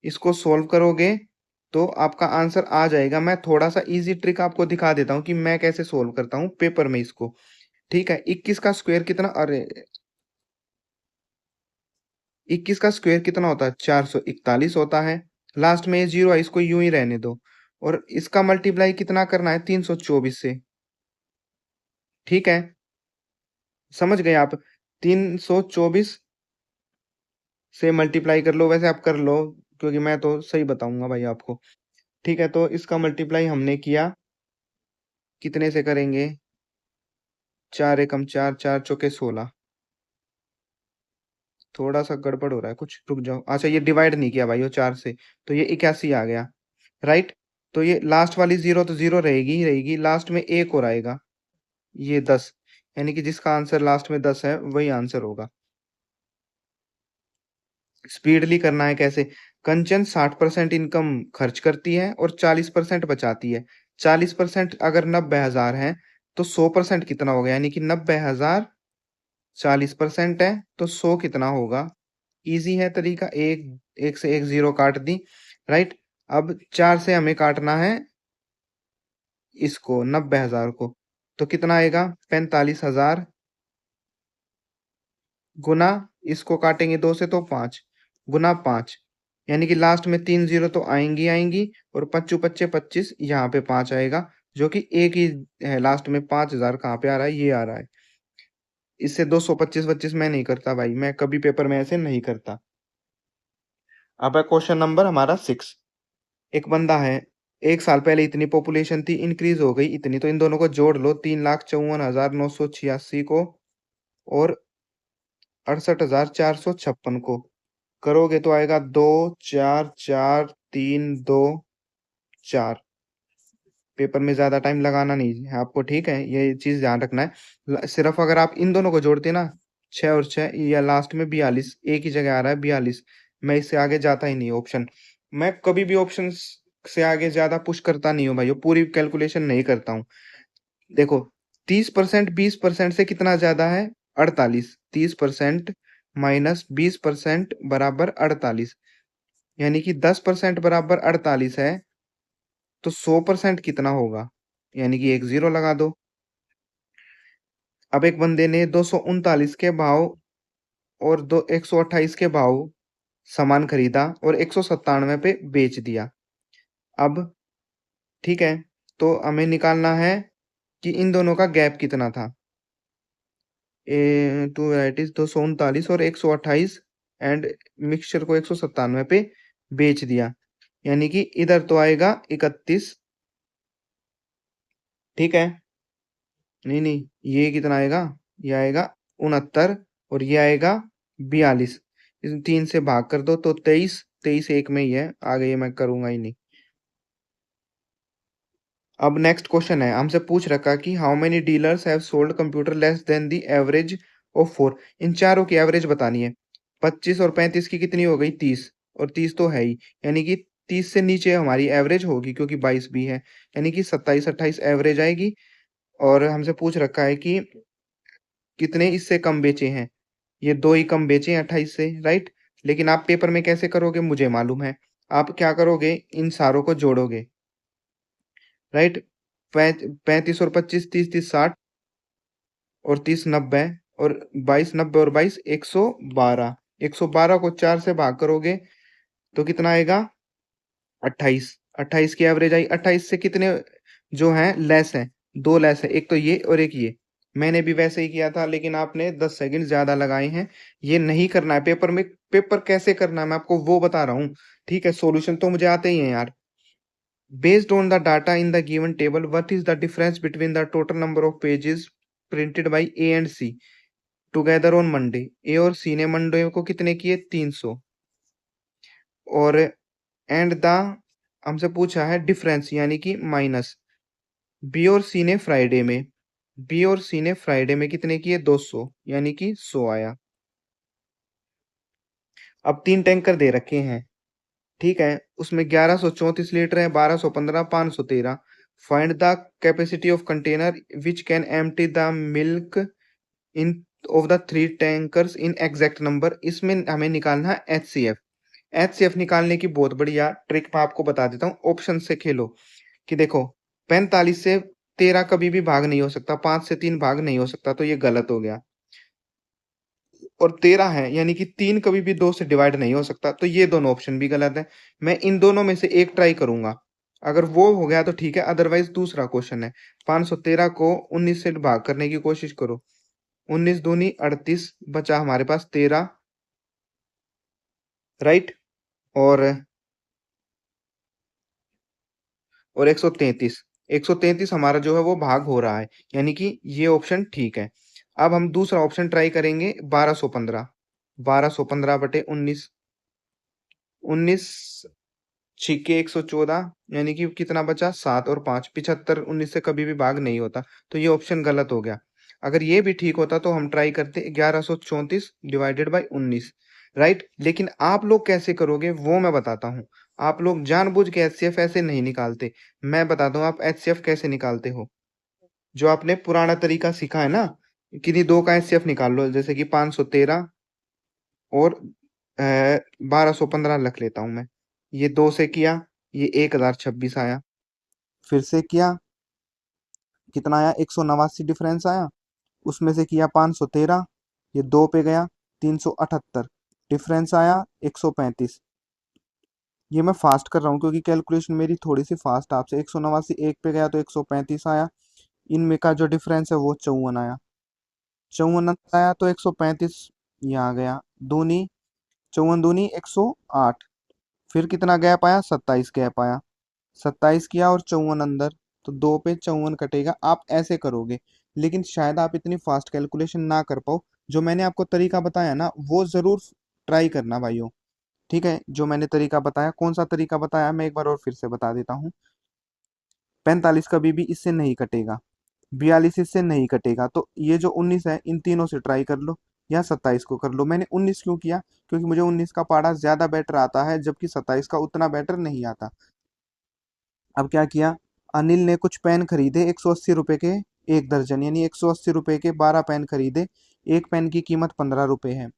इसको सोल्व करोगे तो आपका आंसर आ जाएगा। मैं थोड़ा सा इजी ट्रिक आपको दिखा देता हूँ कि मैं कैसे सोल्व करता हूँ पेपर में इसको। ठीक है, 21 का स्क्वायर कितना, अरे 21 का स्क्वायर कितना होता है, 441 होता है। लास्ट में ये जीरो है, इसको यूं ही रहने दो। और इसका मल्टीप्लाई कितना करना है, 324 से। ठीक है, समझ गए आप। 324 से मल्टीप्लाई कर लो, वैसे आप कर लो क्योंकि मैं तो सही बताऊंगा भाई आपको। ठीक है, तो इसका मल्टीप्लाई हमने किया, कितने से करेंगे, 4 एकम 4, 4 चौके 16। थोड़ा सा गड़बड़ हो रहा है कुछ, रुक जाओ। अच्छा, ये डिवाइड नहीं किया भाई वो 4 से, तो ये 81 आ गया, राइट। तो ये लास्ट वाली जीरो तो जीरो रहेगी ही रहेगी, लास्ट में एक और आएगा, ये 10। यानी कि जिसका आंसर लास्ट में 10 है वही आंसर होगा। स्पीडली करना है कैसे, कंचन 60% इनकम खर्च करती है और 40% बचाती है। 40% अगर 90,000 है तो 100% कितना होगा, यानी कि 90,000 40% है तो 100 कितना होगा। इजी है तरीका, एक एक से एक जीरो काट दी, राइट। अब 4 से हमें काटना है इसको, 90,000 को, तो कितना आएगा, 45,000 गुना, इसको काटेंगे 2 से तो 5, गुना 5। यानी कि लास्ट में 3 जीरो तो आएंगी आएंगी, और 25 25 25, यहाँ पे 5 आएगा, जो कि एक ही है लास्ट में। 5,000 कहाँ पे आ रहा है, ये आ रहा है। इससे 225 25 मैं नहीं करता भाई, मैं कभी पेपर में ऐसे नहीं करता। अब है क्वेश्चन नंबर हमारा 6। एक बंदा है, 1 साल पहले इतनी पॉपुलेशन थी, इंक्रीज हो गई इतनी, तो इन दोनों को जोड़ लो, 3,54,986 को और 68,456 को करोगे तो आएगा 2 4 4 3 2 4। पेपर में ज्यादा टाइम लगाना नहीं है आपको, ठीक है, ये चीज ध्यान रखना है। सिर्फ अगर आप इन दोनों को जोड़ते ना, 6 और 6, या लास्ट में 42, एक ही जगह आ रहा है 42, मैं इससे आगे जाता ही नहीं ऑप्शन। मैं कभी भी ऑप्शन से आगे ज्यादा पुश करता नहीं हूँ भाई, पूरी कैलकुलेशन नहीं करता हूँ। देखो, 30% 20% से कितना ज्यादा है, 48। 30% माइनस 20% बराबर 48, यानी कि 10% बराबर 48 है, तो 100% कितना होगा, यानी कि एक जीरो लगा दो। अब एक बंदे ने 239 के भाव और 128 के भाव सामान खरीदा और 197 पे बेच दिया। अब ठीक है, तो हमें निकालना है कि इन दोनों का गैप कितना था। टू वैराइटीज 239 और 128, एंड मिक्सचर को 197 पे बेच दिया, यानी कि इधर तो आएगा 31, ठीक है। नहीं नहीं, ये कितना आएगा, ये आएगा 69, और ये आएगा 42। इस 3 से भाग कर दो तो 23, 23 एक में ही है, आगे ये मैं करूंगा ही नहीं। अब नेक्स्ट क्वेश्चन है, हमसे पूछ रखा कि how many dealers have sold computer less than the average of 4। इन चारों की एवरेज बतानी है। 25 और 35 की कितनी हो गई, 30, और 30 तो है ही, यानी कि 30 से नीचे हमारी एवरेज होगी क्योंकि 22 भी है, यानी कि 27 28 एवरेज आएगी। और हमसे पूछ रखा है कि कितने इससे कम बेचे हैं, ये दो ही कम बेचे हैं 28 से, राइट। लेकिन आप पेपर में कैसे करोगे मुझे मालूम है। आप क्या करोगे, इन सारों को जोड़ोगे, राइट। 35 और 25, 30 30 60, और 30 90, और 22 90 और 22 112। 112 को 4 से भाग करोगे तो कितना आएगा, 28। 28 की एवरेज आई। 28 से कितने जो हैं लेस हैं, दो लेस है, एक तो ये और एक ये। मैंने भी वैसे ही किया था, लेकिन आपने 10 सेकंड ज्यादा लगाए हैं। ये नहीं करना है पेपर में। पेपर कैसे करना है मैं आपको वो बता रहा हूँ, ठीक है। सॉल्यूशन तो मुझे आते ही हैं यार। Based on the data in the given table, what is the difference between the total number of pages printed by A and C together on Monday? A और C ने मंडे को कितने किए, 300, और एंड द हमसे पूछा है difference यानी कि माइनस। बी और सी ने फ्राइडे में, बी और सी ने फ्राइडे में कितने किए, 200, यानी कि 100 आया। अब 3 टैंकर दे रखे हैं, ठीक है, उसमें 1134 लीटर है, 1215, 513। Find the capacity of container which can empty the milk in of the 3 tankers in exact number. इसमें हमें निकालना है HCF। HCF निकालने की बहुत बढ़िया ट्रिक मैं आपको बता देता हूँ, ऑप्शन से खेलो। कि देखो 45 से 13 कभी भी भाग नहीं हो सकता, 5 से 3 भाग नहीं हो सकता, तो ये गलत हो गया। और 13 है यानी कि 3 कभी भी 2 से डिवाइड नहीं हो सकता, तो ये दोनों ऑप्शन भी गलत है। मैं इन दोनों में से एक ट्राई करूंगा, अगर वो हो गया तो ठीक है, अदरवाइज दूसरा क्वेश्चन है। 513 को 19 से भाग करने की कोशिश करो। 19 दूनी 38, बचा हमारे पास 13, राइट। और 133, 133 हमारा जो है वो भाग हो रहा है, यानी कि ये ऑप्शन ठीक है। अब हम दूसरा ऑप्शन ट्राई करेंगे, 1215। 1215/19, 19 छिके 114, यानी कि कितना बचा, 7 और 5, 75 19 से कभी भी भाग नहीं होता, तो ये ऑप्शन गलत हो गया। अगर ये भी ठीक होता तो हम ट्राई करते 1134/19, राइट। लेकिन आप लोग कैसे करोगे वो मैं बताता हूँ। आप लोग जानबूझ के HCF ऐसे नहीं निकालते। मैं बताता हूँ आप HCF कैसे निकालते हो। जो आपने पुराना तरीका सीखा है ना, किन्हीं दो का HCF निकाल लो, जैसे कि 513 और 1215 रख लेता हूं मैं। ये 2 से किया, ये 1026 आया। फिर से किया, कितना आया, 189 डिफरेंस आया। उसमें से किया 513, ये 2 पे गया, 378 डिफरेंस आया, 135। ये मैं फास्ट कर रहा हूँ क्योंकि कैलकुलेशन मेरी थोड़ी सी फास्ट, आपसे 189 एक पे गया तो 135 आया। इनमें का जो डिफरेंस है वो 54 आया, 54 आया तो 135 ये आ गया। दूनी 54 दूनी 108। फिर कितना गैप आया, 27 गैप आया। 27 किया और 54 अंदर, तो 2 पे 54 कटेगा। आप ऐसे करोगे, लेकिन शायद आप इतनी फास्ट कैलकुलेशन ना कर पाओ। जो मैंने आपको तरीका बताया ना वो जरूर ट्राई करना भाइयों, ठीक है। जो मैंने तरीका बताया, कौन सा तरीका बताया, मैं एक बार और फिर से बता देता हूँ। 45 कभी भी इससे नहीं कटेगा, 42 इससे नहीं कटेगा, तो ये जो 19 है इन तीनों से ट्राई कर लो, या 27 को कर लो। मैंने 19 क्यों किया, क्योंकि मुझे 19 का पारा ज्यादा बेटर आता है, जबकि 27 का उतना बेटर नहीं आता। अब क्या किया, अनिल ने कुछ पेन खरीदे 180 रुपए के, एक दर्जन, यानी 180 रुपए के 12 पेन खरीदे। एक पेन की कीमत 15 रुपए है,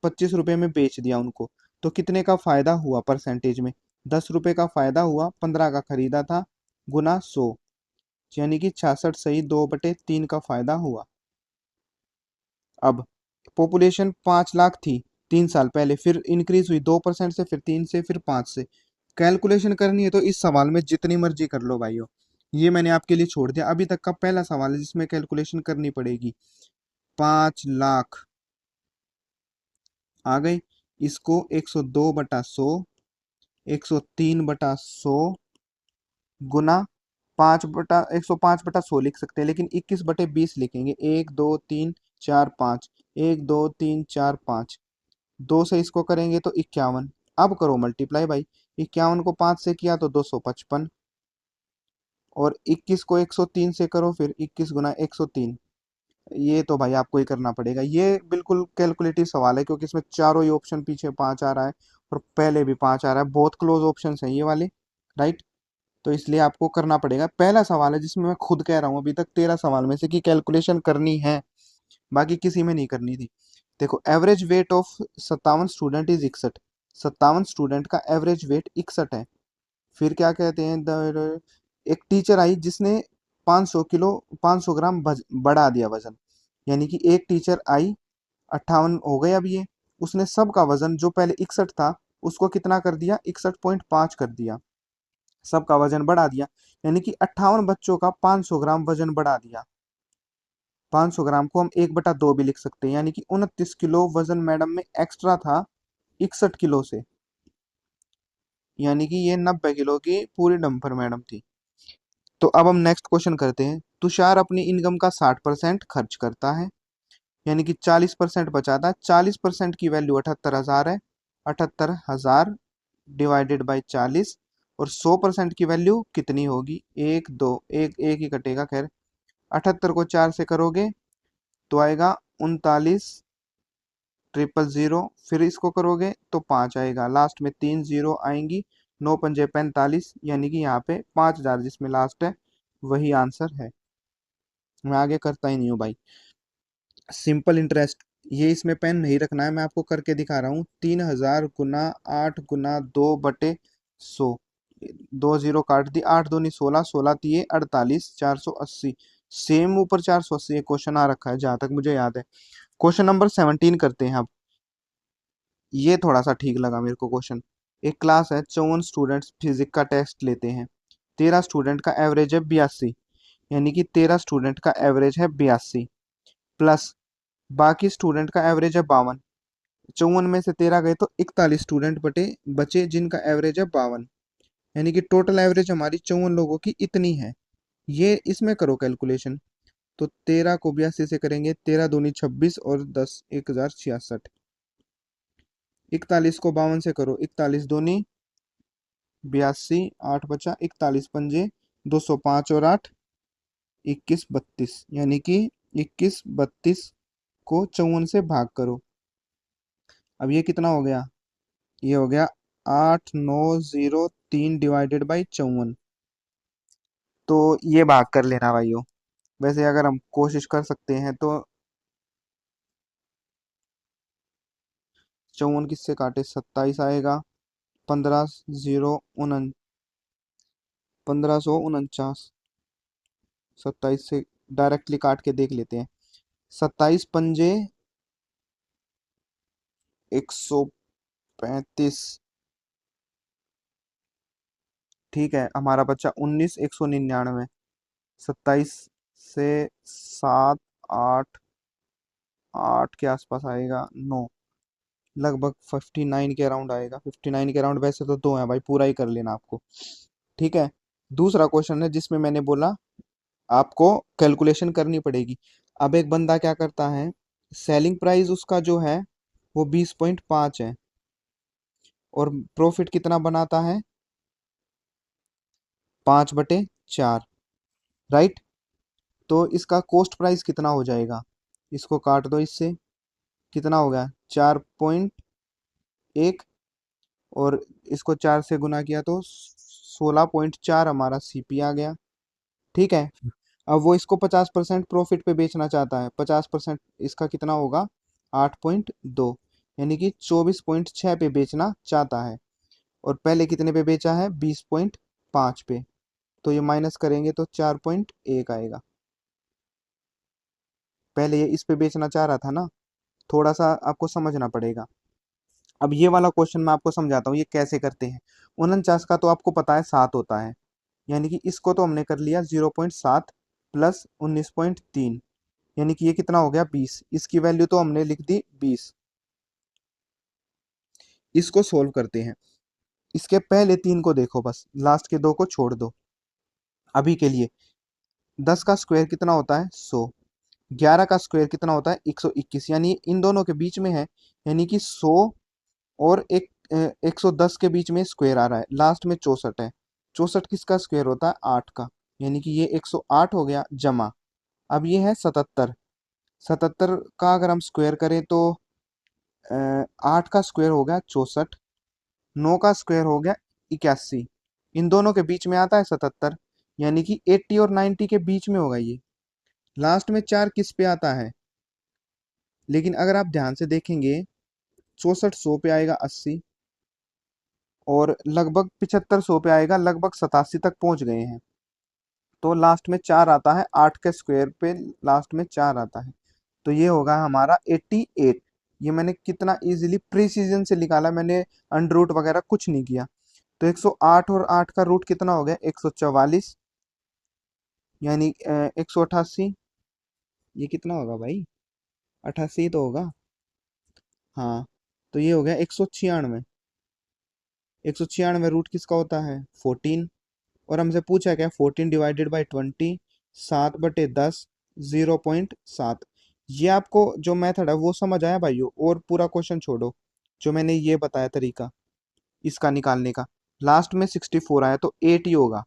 25 रुपए में बेच दिया उनको। तो कितने का फायदा हुआ परसेंटेज में, 10 रुपए का फायदा हुआ, 15 का खरीदा था, गुना 100, यानी कि 66 सही 2/3 का फायदा हुआ। अब पॉपुलेशन 5 लाख थी 3 साल पहले, फिर इंक्रीज हुई 2% से, फिर 3 से, फिर 5 से। कैलकुलेशन करनी है तो इस सवाल में जितनी मर्जी कर लो भाइयों, ये मैंने आपके लिए छोड़ दिया। अभी तक का पहला सवाल है जिसमें कैलकुलेशन करनी पड़ेगी। 5 लाख आ गई, इसको 102/100, 103/100 गुना 105/100 लिख सकते हैं, लेकिन 21/20 लिखेंगे। 1 2 3 4 5, 1 2 3 4 5, 2 से इसको करेंगे तो 51। अब करो मल्टीप्लाई भाई, 51 को 5 से किया तो 255, और 21 को 103 से करो, फिर 21 गुना 103। ये तो भाई आपको ही करना पड़ेगा, ये बिल्कुल कैलकुलेटिव सवाल है, क्योंकि इसमें चारों ही ऑप्शन पीछे 5 आ रहा है और पहले भी 5 आ रहा है, बहुत क्लोज ऑप्शन है ये वाले, राइट। तो इसलिए आपको करना पड़ेगा। पहला सवाल है जिसमें मैं खुद कह रहा हूँ अभी तक 13 सवाल में से कि कैलकुलेशन करनी है, बाकी किसी में नहीं करनी थी। देखो average weight of 57 student is 61, 57 student का एवरेज वेट 61 है। फिर क्या कहते हैं, एक टीचर आई जिसने 500 किलो 500 ग्राम बढ़ा दिया वजन, यानी कि एक टीचर आई, 58 हो गए अब ये, उसने सबका वजन जो पहले 61 था उसको कितना कर दिया, 61.5 कर दिया, सबका वजन बढ़ा दिया, यानी कि 58 बच्चों का 500 ग्राम वजन बढ़ा दिया। 500 ग्राम को हम 1/2 भी लिख सकते हैं, यानी कि 29 किलो वजन मैडम में एक्स्ट्रा था 61 किलो से, यानी कि ये 90 किलो की पूरी डंपर मैडम थी। तो अब हम नेक्स्ट क्वेश्चन करते हैं। तुषार अपनी इनकम का 60% खर्च करता है, यानी कि 40% बचाता है। 40% की वैल्यू 78,000 है, 78,000 डिवाइडेड बाई 40, और 100% की वैल्यू कितनी होगी, एक दो, एक एक ही कटेगा खैर। 78 को 4 से करोगे तो आएगा 39,000, फिर इसको करोगे तो 5 आएगा, लास्ट में 3 जीरो आएंगी। 9 पंजे 45, यानी कि यहाँ पे 5,000 जिसमें लास्ट है वही आंसर है। मैं आगे करता ही नहीं हूँ भाई। सिंपल इंटरेस्ट, ये इसमें पेन नहीं रखना है, मैं आपको करके दिखा रहा हूँ। 3,000 गुना 8 गुना 2/100, 2 जीरो काट दी, 8 दूनी 16, 16 तिये 48, 480। सेम ऊपर 480 क्वेश्चन आ रखा है जहां तक मुझे याद है। क्वेश्चन नंबर 17 करते हैं अब। ये थोड़ा सा ठीक लगा मेरे को क्वेश्चन। एक क्लास है, 54 स्टूडेंट्स फिजिक्स का टेस्ट लेते हैं। 13 स्टूडेंट का एवरेज है 82, यानी कि 13 स्टूडेंट का एवरेज है 82, प्लस बाकी स्टूडेंट का एवरेज है 52। 54 में से 13 गए तो 41 स्टूडेंट बचे जिनका एवरेज है 52, यानी कि टोटल एवरेज हमारी 54 लोगों की इतनी है। ये इसमें करो कैलकुलेशन। तो 13 को 82 से करेंगे, 13 दूनी 26 और 10 1066। 41 को 52 से करो, 41 दूनी 82, 8 बचा, 41 पंजे 205 और 8 21 32, यानी कि 21 32 को 54 से भाग करो। अब ये कितना हो गया, ये हो गया 8903 डिवाइडेड बाई 54। तो ये भाग कर लेना भाइयों। वैसे अगर हम कोशिश कर सकते हैं तो 54 किससे काटे, 27 आएगा, 1549, 27 से डायरेक्टली काट के देख लेते हैं। 27 पंजे 135, ठीक है, हमारा बच्चा 19 199। 27 से 7 8 8 के आसपास आएगा, 9, लगभग 59 के अराउंड आएगा। 59 के अराउंड, वैसे तो दो है भाई, पूरा ही कर लेना आपको। ठीक है, दूसरा क्वेश्चन है जिसमें मैंने बोला आपको कैलकुलेशन करनी पड़ेगी। अब एक बंदा क्या करता है, सेलिंग प्राइस उसका जो है वो 20.5 है, और प्रॉफिट कितना बनाता है, 5/4, राइट। तो इसका कॉस्ट प्राइस कितना हो जाएगा, इसको काट दो इससे, कितना हो गया 4.1, और इसको 4 से गुना किया तो 16.4 हमारा सीपी आ गया। ठीक है, अब वो इसको 50% प्रॉफिट पे बेचना चाहता है। 50% इसका कितना होगा, 8.2, यानी कि 24.6 पे बेचना चाहता है, और पहले कितने पे बेचा है, 20.5 पे। तो ये माइनस करेंगे तो 4.1 आएगा। पहले ये इस पे बेचना चाह रहा था ना, थोड़ा सा आपको समझना पड़ेगा। अब ये वाला क्वेश्चन मैं आपको समझाता हूँ ये कैसे करते हैं। 49 का तो आपको पता है 7 होता है, यानी कि इसको तो हमने कर लिया 0.7 प्लस 19.3, यानी कि ये कितना हो गया 20। इसकी वैल्यू तो हमने लिख दी 20। इसको सोल्व करते हैं। इसके पहले 3 को देखो, बस लास्ट के 2 को छोड़ दो अभी के लिए। 10 का स्क्वायर कितना होता है, 100। 11 का स्क्वायर कितना होता है, 121, यानी इन दोनों के बीच में है, यानी कि 100 और 110 के बीच में स्क्वायर आ रहा है, लास्ट में 64 है। 64 किसका स्क्वायर होता है, 8 का, यानी कि ये 108 हो गया जमा। अब ये है 77। 77 का अगर हम स्क्वायर करें तो 8 का स्क्वायर हो गया 64, 9 का स्क्वायर हो गया 81, इन दोनों के बीच में आता है 77, यानी कि 80 और 90 के बीच में होगा ये। लास्ट में 4 किस पे आता है, लेकिन अगर आप ध्यान से देखेंगे 64 100 पे आएगा 80, और लगभग 75 100 पे आएगा, लगभग 87 तक पहुंच गए हैं। तो लास्ट में 4 आता है, 8 के स्क्वायर पे लास्ट में 4 आता है, तो ये होगा हमारा 88। ये मैंने कितना इजीली प्रिसीजन से निकाला, मैंने अंडर रूट वगैरह कुछ नहीं किया। तो 108 और 8 का रूट कितना हो गया, 144, यानी 188। ये कितना होगा भाई, 88 तो होगा, हाँ। तो ये हो गया 196। 196 रूट किसका होता है, 14। और हमसे पूछा क्या, 14 डिवाइडेड बाई 20, 7/10, 0.7। ये आपको जो मेथड है वो समझ आया भाइयों, और पूरा क्वेश्चन छोड़ो, जो मैंने ये बताया तरीका इसका निकालने का, लास्ट में 64 आया तो 8 ही होगा,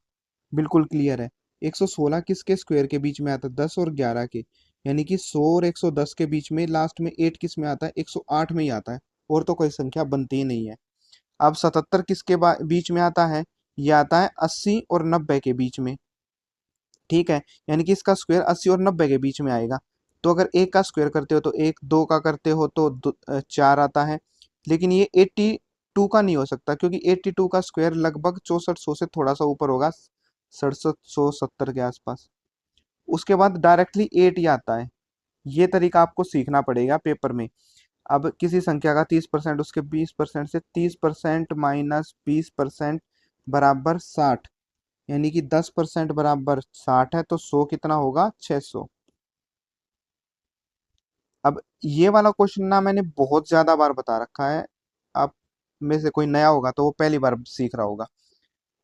बिल्कुल क्लियर है। 116 किसके स्क्वायर के बीच में आता है? 10 और 11 के, यानी कि 100 और 110 के बीच में लास्ट में 8 किस में आता है? 108 में ही आता है, और तो कोई संख्या बनती ही नहीं है। अब 77 किसके बीच में आता है? ये आता है 80 और 90 के बीच में, ठीक है, यानी कि इसका स्क्वायर 80 और 90 के बीच में आएगा। तो अगर एक का स्क्वायर करते हो तो एक, दो का करते हो तो 4 आता है, लेकिन ये 82 का नहीं हो सकता, क्योंकि 82 का स्क्वायर लगभग 6400 से थोड़ा सा ऊपर होगा, 6770 के आसपास। उसके बाद डायरेक्टली 8 ही आता है। ये तरीका आपको सीखना पड़ेगा पेपर में। अब किसी संख्या का 30% उसके 20% से 30% माइनस 20% बराबर 60, यानी कि 10% बराबर 60 है, तो 100 कितना होगा? 600। अब ये वाला क्वेश्चन ना मैंने बहुत ज्यादा बार बता रखा है, आप में से कोई नया होगा तो वो पहली बार सीख रहा होगा।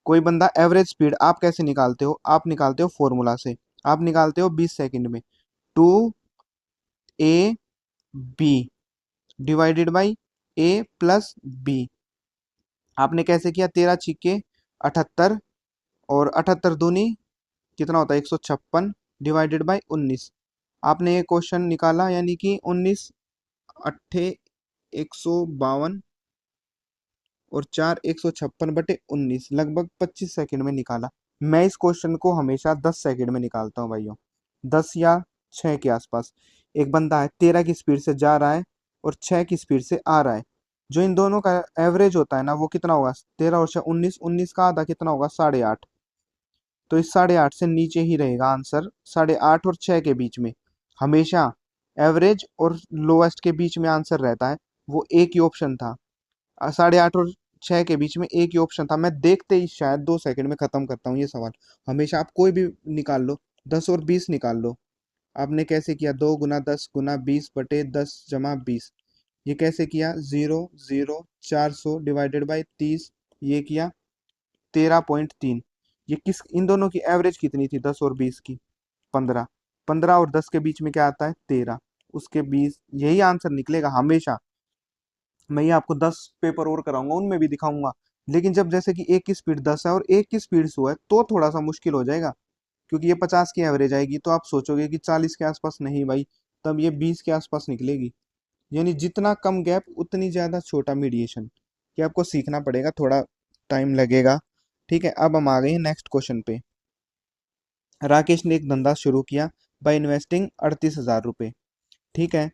कोई बंदा एवरेज स्पीड आप कैसे निकालते हो? आप निकालते हो फॉर्मूला से, आप निकालते हो 20 सेकंड में, 2 a b divided by a plus b। आपने कैसे किया? 13 छिक्के 78, और 78 दूनी कितना होता है? 156 डिवाइडेड बाई 19। आपने ये क्वेश्चन निकाला, यानी कि 19 अट्ठे 152 और 4 156/19, लगभग 25 सेकंड में निकाला। मैं इस क्वेश्चन को हमेशा 10 सेकंड में निकालता हूँ भाइयों, 10 या 6 के आसपास। एक बंदा है 13 की स्पीड से जा रहा है और 6 की स्पीड से आ रहा है, जो इन दोनों का एवरेज होता है ना, वो कितना होगा? 13 और 6 19, 19 का आधा कितना होगा? 8.5। तो इस 8.5 से नीचे ही रहेगा आंसर, 8.5 और 6 के बीच में हमेशा एवरेज और लोएस्ट के बीच में आंसर रहता है। वो एक ही ऑप्शन था, 8.5 और 6 के बीच में एक ही ऑप्शन था। मैं देखते ही शायद 2 सेकंड में खत्म करता हूँ ये सवाल। हमेशा आप कोई भी निकाल लो, 10 और 20 निकाल लो। आपने कैसे किया? 2 गुना 10 गुना 20 जमा 20। ये कैसे किया? 0 0 400 डिवाइडेड बाई 30, ये किया 13.3। ये किस, इन दोनों की एवरेज कितनी थी? 10 और 20 की 15। 15 और 10 के बीच में क्या आता है? 13। उसके 20, यही आंसर निकलेगा हमेशा। मैं ये आपको 10 पेपर और कराऊंगा, उनमें भी दिखाऊंगा। लेकिन जब जैसे कि एक की स्पीड 10 है और एक की स्पीड 100 है, तो थोड़ा सा मुश्किल हो जाएगा, क्योंकि ये 50 की एवरेज आएगी, तो आप सोचोगे कि 40 के आसपास, नहीं भाई, तब ये 20 के आसपास निकलेगी। यानी जितना कम गैप उतनी ज्यादा छोटा मीडिएशन। ये आपको सीखना पड़ेगा, थोड़ा टाइम लगेगा। ठीक है, अब हम आ गए हैं नेक्स्ट क्वेश्चन पे। राकेश ने एक धंधा शुरू किया बाय इन्वेस्टिंग 38,000 रुपये, ठीक है,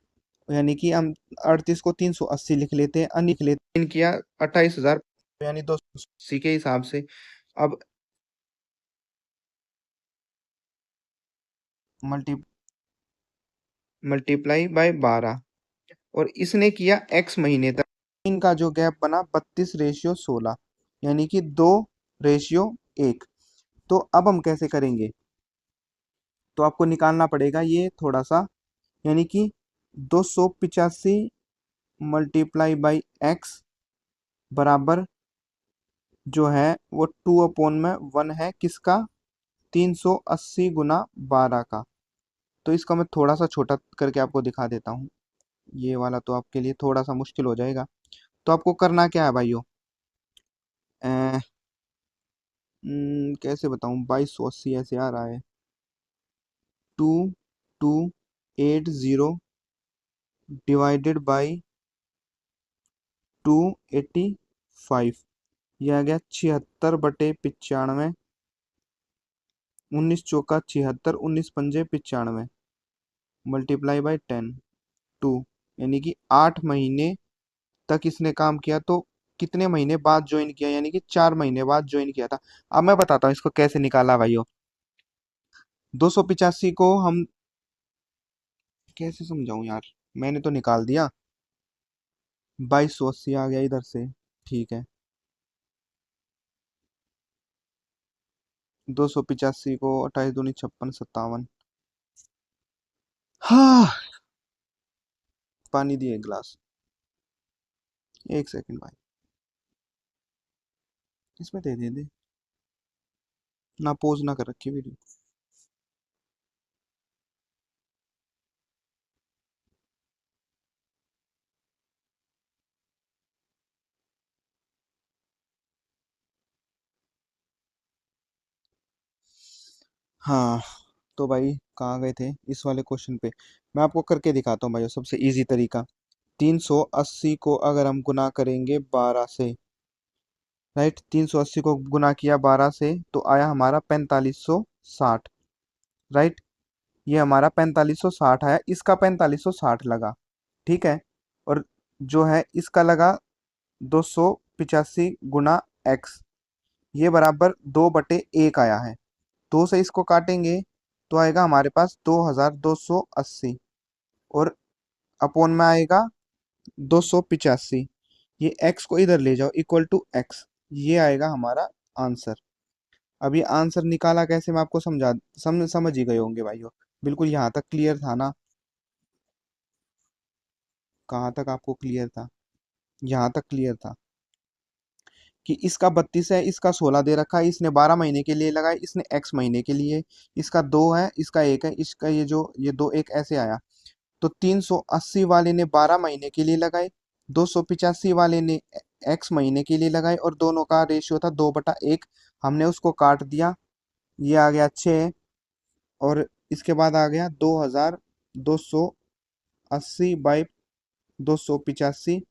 यानी कि हम 38 को 380 लिख लेते हैं, लेते किया 28,000, यानी 280 के हिसाब से। अब मल्टी मल्टीप्लाई बाय 12, और इसने किया x महीने तक। इनका जो गैप बना 32:16, यानी कि 2:1। तो अब हम कैसे करेंगे? तो आपको निकालना पड़ेगा ये थोड़ा सा, यानी कि 285 मल्टीप्लाई बाई एक्स बराबर जो है वो 2/1 है, किसका? 380 गुना 12 का। तो इसका मैं थोड़ा सा छोटा करके आपको दिखा देता हूँ, ये वाला तो आपके लिए थोड़ा सा मुश्किल हो जाएगा। तो आपको करना क्या है भाइयों? कैसे बताऊँ? 2280 ऐसे आ रहा है, 2280 डिवाइडेड बाई 285, यह आ गया 76/95। 19 चौका 76, 19 पंजे 95, मल्टीप्लाई बाई 10, 2, यानी कि 8 महीने तक इसने काम किया। तो कितने महीने बाद ज्वाइन किया? यानी कि 4 महीने बाद ज्वाइन किया था। अब मैं बताता हूँ इसको कैसे निकाला भाइयों। 285 को हम कैसे समझाऊं यार, मैंने तो निकाल दिया। 2280 आ गया इधर से, ठीक है। 285 को 28 दूनी 56 57। हाँ, पानी दिए गिलास। एक सेकंड भाई, इसमें दे ना, पोज ना कर रखी वीडियो। हाँ, तो भाई कहाँ गए थे इस वाले क्वेश्चन पे। मैं आपको करके दिखाता हूँ भाई, सबसे इजी तरीका। 380 को अगर हम गुना करेंगे 12 से, राइट, 380 को गुना किया 12 से तो आया हमारा 4560, राइट। ये हमारा 4560 आया, इसका 4560 लगा, ठीक है। और जो है इसका लगा 285 गुना एक्स, ये बराबर 2/1 आया है। 2 से इसको काटेंगे तो आएगा हमारे पास 2280, और अपोन में आएगा 285। ये x को इधर ले जाओ, इक्वल टू x, ये आएगा हमारा आंसर। अब ये आंसर निकाला कैसे, मैं आपको समझ ही गए होंगे भाइयों। बिल्कुल यहाँ तक क्लियर था ना? कहाँ तक आपको क्लियर था? यहाँ तक क्लियर था कि इसका 32 है, इसका 16 दे रखा है, इसने 12 महीने के लिए लगाए, इसने x महीने के लिए, इसका 2 है, इसका 1 है, इसका ये दो एक ऐसे आया। तो 380 वाले ने 12 महीने के लिए लगाए, 285 वाले ने x महीने के लिए लगाए, और दोनों का रेशियो था 2/1। हमने उसको काट दिया, ये आ गया 6, और इसके बाद आ गया 2280/285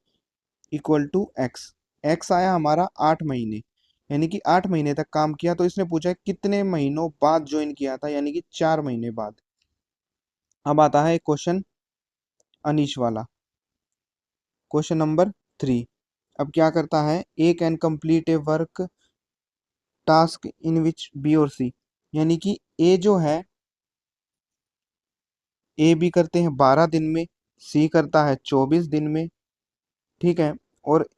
इक्वल टू एक्स। एक्स आया हमारा 8 महीने, यानी कि 8 महीने तक काम किया। तो इसने पूछा कितने महीनों बाद ज्वाइन किया था, यानी कि 4 महीने बाद। अब आता है क्वेश्चन अनीश वाला, क्वेश्चन नंबर 3। अब क्या करता है, A can complete a work task in which B और सी, यानी कि ए जो है, ए बी करते हैं 12 दिन में, सी करता है 24 दिन में, ठीक है। और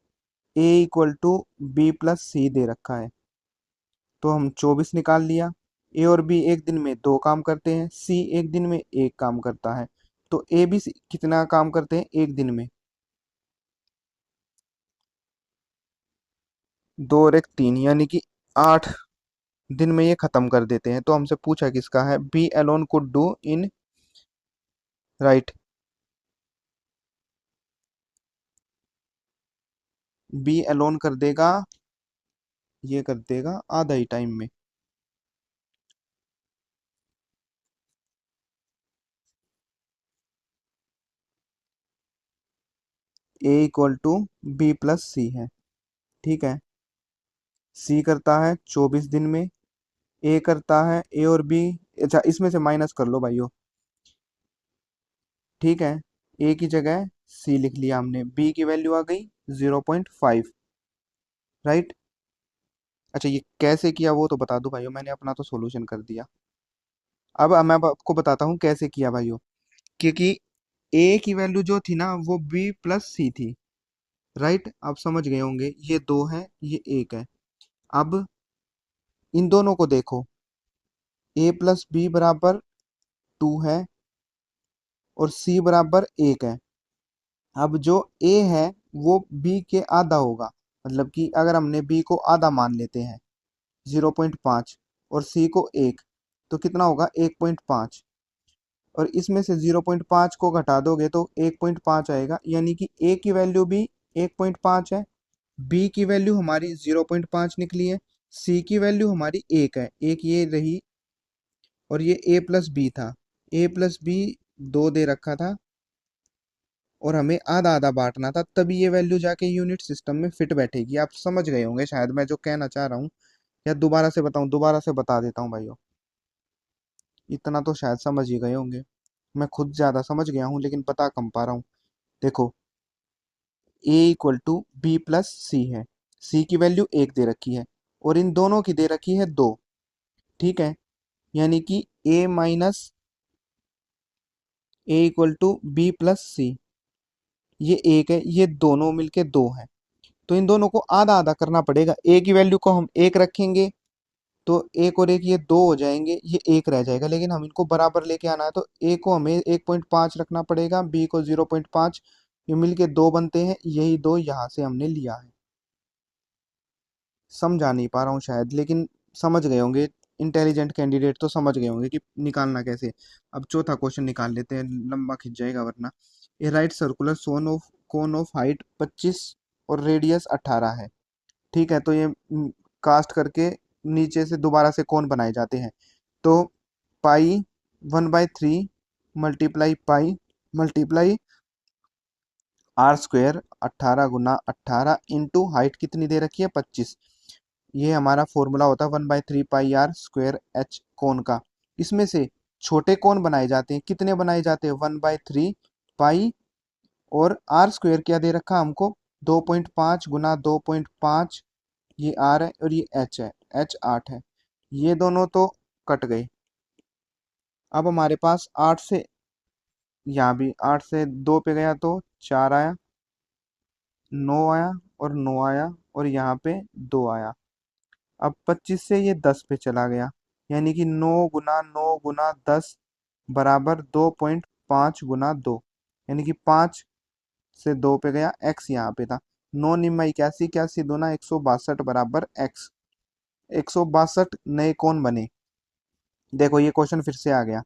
ए इक्वल टू बी प्लस सी दे रखा है, तो हम 24 निकाल लिया। ए और बी एक दिन में दो काम करते हैं, सी एक दिन में एक काम करता है। तो ए बी कितना काम करते हैं एक दिन में? 2 और 1 3, यानी कि 8 दिन में ये खत्म कर देते हैं। तो हमसे पूछा किसका है, B alone could do in, right, B alone कर देगा, ये कर देगा आधा ही टाइम में। A equal to B plus C है, ठीक है। सी करता है 24 दिन में, ए करता है, ए और बी, अच्छा इसमें से माइनस कर लो भाइयों, ठीक है। ए की जगह सी लिख लिया हमने, बी की वैल्यू आ गई 0.5, राइट। अच्छा ये कैसे किया वो तो बता दो भाइयों, मैंने अपना तो सॉल्यूशन कर दिया। अब मैं आपको बताता हूँ कैसे किया भाइयों। क्योंकि ए की वैल्यू जो थी ना वो बी प्लस सी थी, राइट। आप समझ गए होंगे, ये 2 है, ये 1 है। अब इन दोनों को देखो, ए प्लस बी बराबर 2 है, और सी बराबर 1 है। अब जो ए है वो बी के आधा होगा, मतलब कि अगर हमने बी को आधा मान लेते हैं 0.5, और सी को 1, तो कितना होगा 1.5। और इसमें से 0.5 को घटा दोगे तो 1.5 आएगा, यानी कि ए की वैल्यू भी 1.5 है, बी की वैल्यू हमारी 0.5 निकली है, सी की वैल्यू हमारी 1 है, एक ये रही, और ये ए प्लस बी था। ए प्लस बी 2 दे रखा था, और हमें आधा आधा बांटना था, तभी ये वैल्यू जाके यूनिट सिस्टम में फिट बैठेगी। आप समझ गए होंगे शायद मैं जो कहना चाह रहा हूँ, या दोबारा से बताऊं, दोबारा से बता देता हूँ भाइयों। इतना तो शायद समझ ही गए होंगे, मैं खुद ज्यादा समझ गया हूँ लेकिन बता कम पा रहा हूँ। देखो, ए equal to B plus C है, सी की वैल्यू 1 दे रखी है, और इन दोनों की दे रखी है 2, ठीक है। यानी कि A minus A equal to B plus C, ये 1 है, ये दोनों मिलके 2 है। तो इन दोनों को आधा आधा करना पड़ेगा, ए की वैल्यू को हम 1 रखेंगे, तो 1 और 1 ये 2 हो जाएंगे, ये 1 रह जाएगा, लेकिन हम इनको बराबर लेके आना है, तो ए को हमें 1.5 रखना पड़ेगा, बी को 0.5, ये मिलके 2 बनते हैं, यही 2 यहाँ से हमने लिया है। समझा नहीं पा रहा हूँ शायद, लेकिन समझ गए होंगे, इंटेलिजेंट कैंडिडेट तो समझ गए होंगे कि निकालना कैसे। अब चौथा क्वेश्चन निकाल लेते हैं, लंबा खिंच जाएगा वरना। A right circular cone of height 25 और रेडियस 18 है, ठीक है। तो ये कास्ट करके नीचे से दोबारा से कोन बनाए जाते हैं। तो pi 1/3 multiply pi multiply r square 18 × 18 into height कितनी दे रखी है 25। ये हमारा फॉर्मूला होता है 1/3 पाई r स्क्वेयर एच कोण का। इसमें से छोटे कोण बनाए जाते हैं, कितने बनाए जाते हैं 1/3 पाई और आर स्क्वेयर क्या दे रखा हमको 2.5 × 2.5, ये आर है और ये एच है, एच 8 है, ये दोनों तो कट गए। अब हमारे पास 8 से, यहाँ भी 8 से 2 पे गया तो 4 आया, 9 आया और 9 आया और यहाँ पे 2 आया। अब 25 से ये 10 पे चला गया, यानी कि 9 × 9 × 10 बराबर 2.5 × 2, यानी कि 5 से 2 पे गया, x यहाँ पे था। 9 निम्मा 81, 81 दूना 162 बराबर x। 162 नए कौन बने। देखो ये क्वेश्चन फिर से आ गया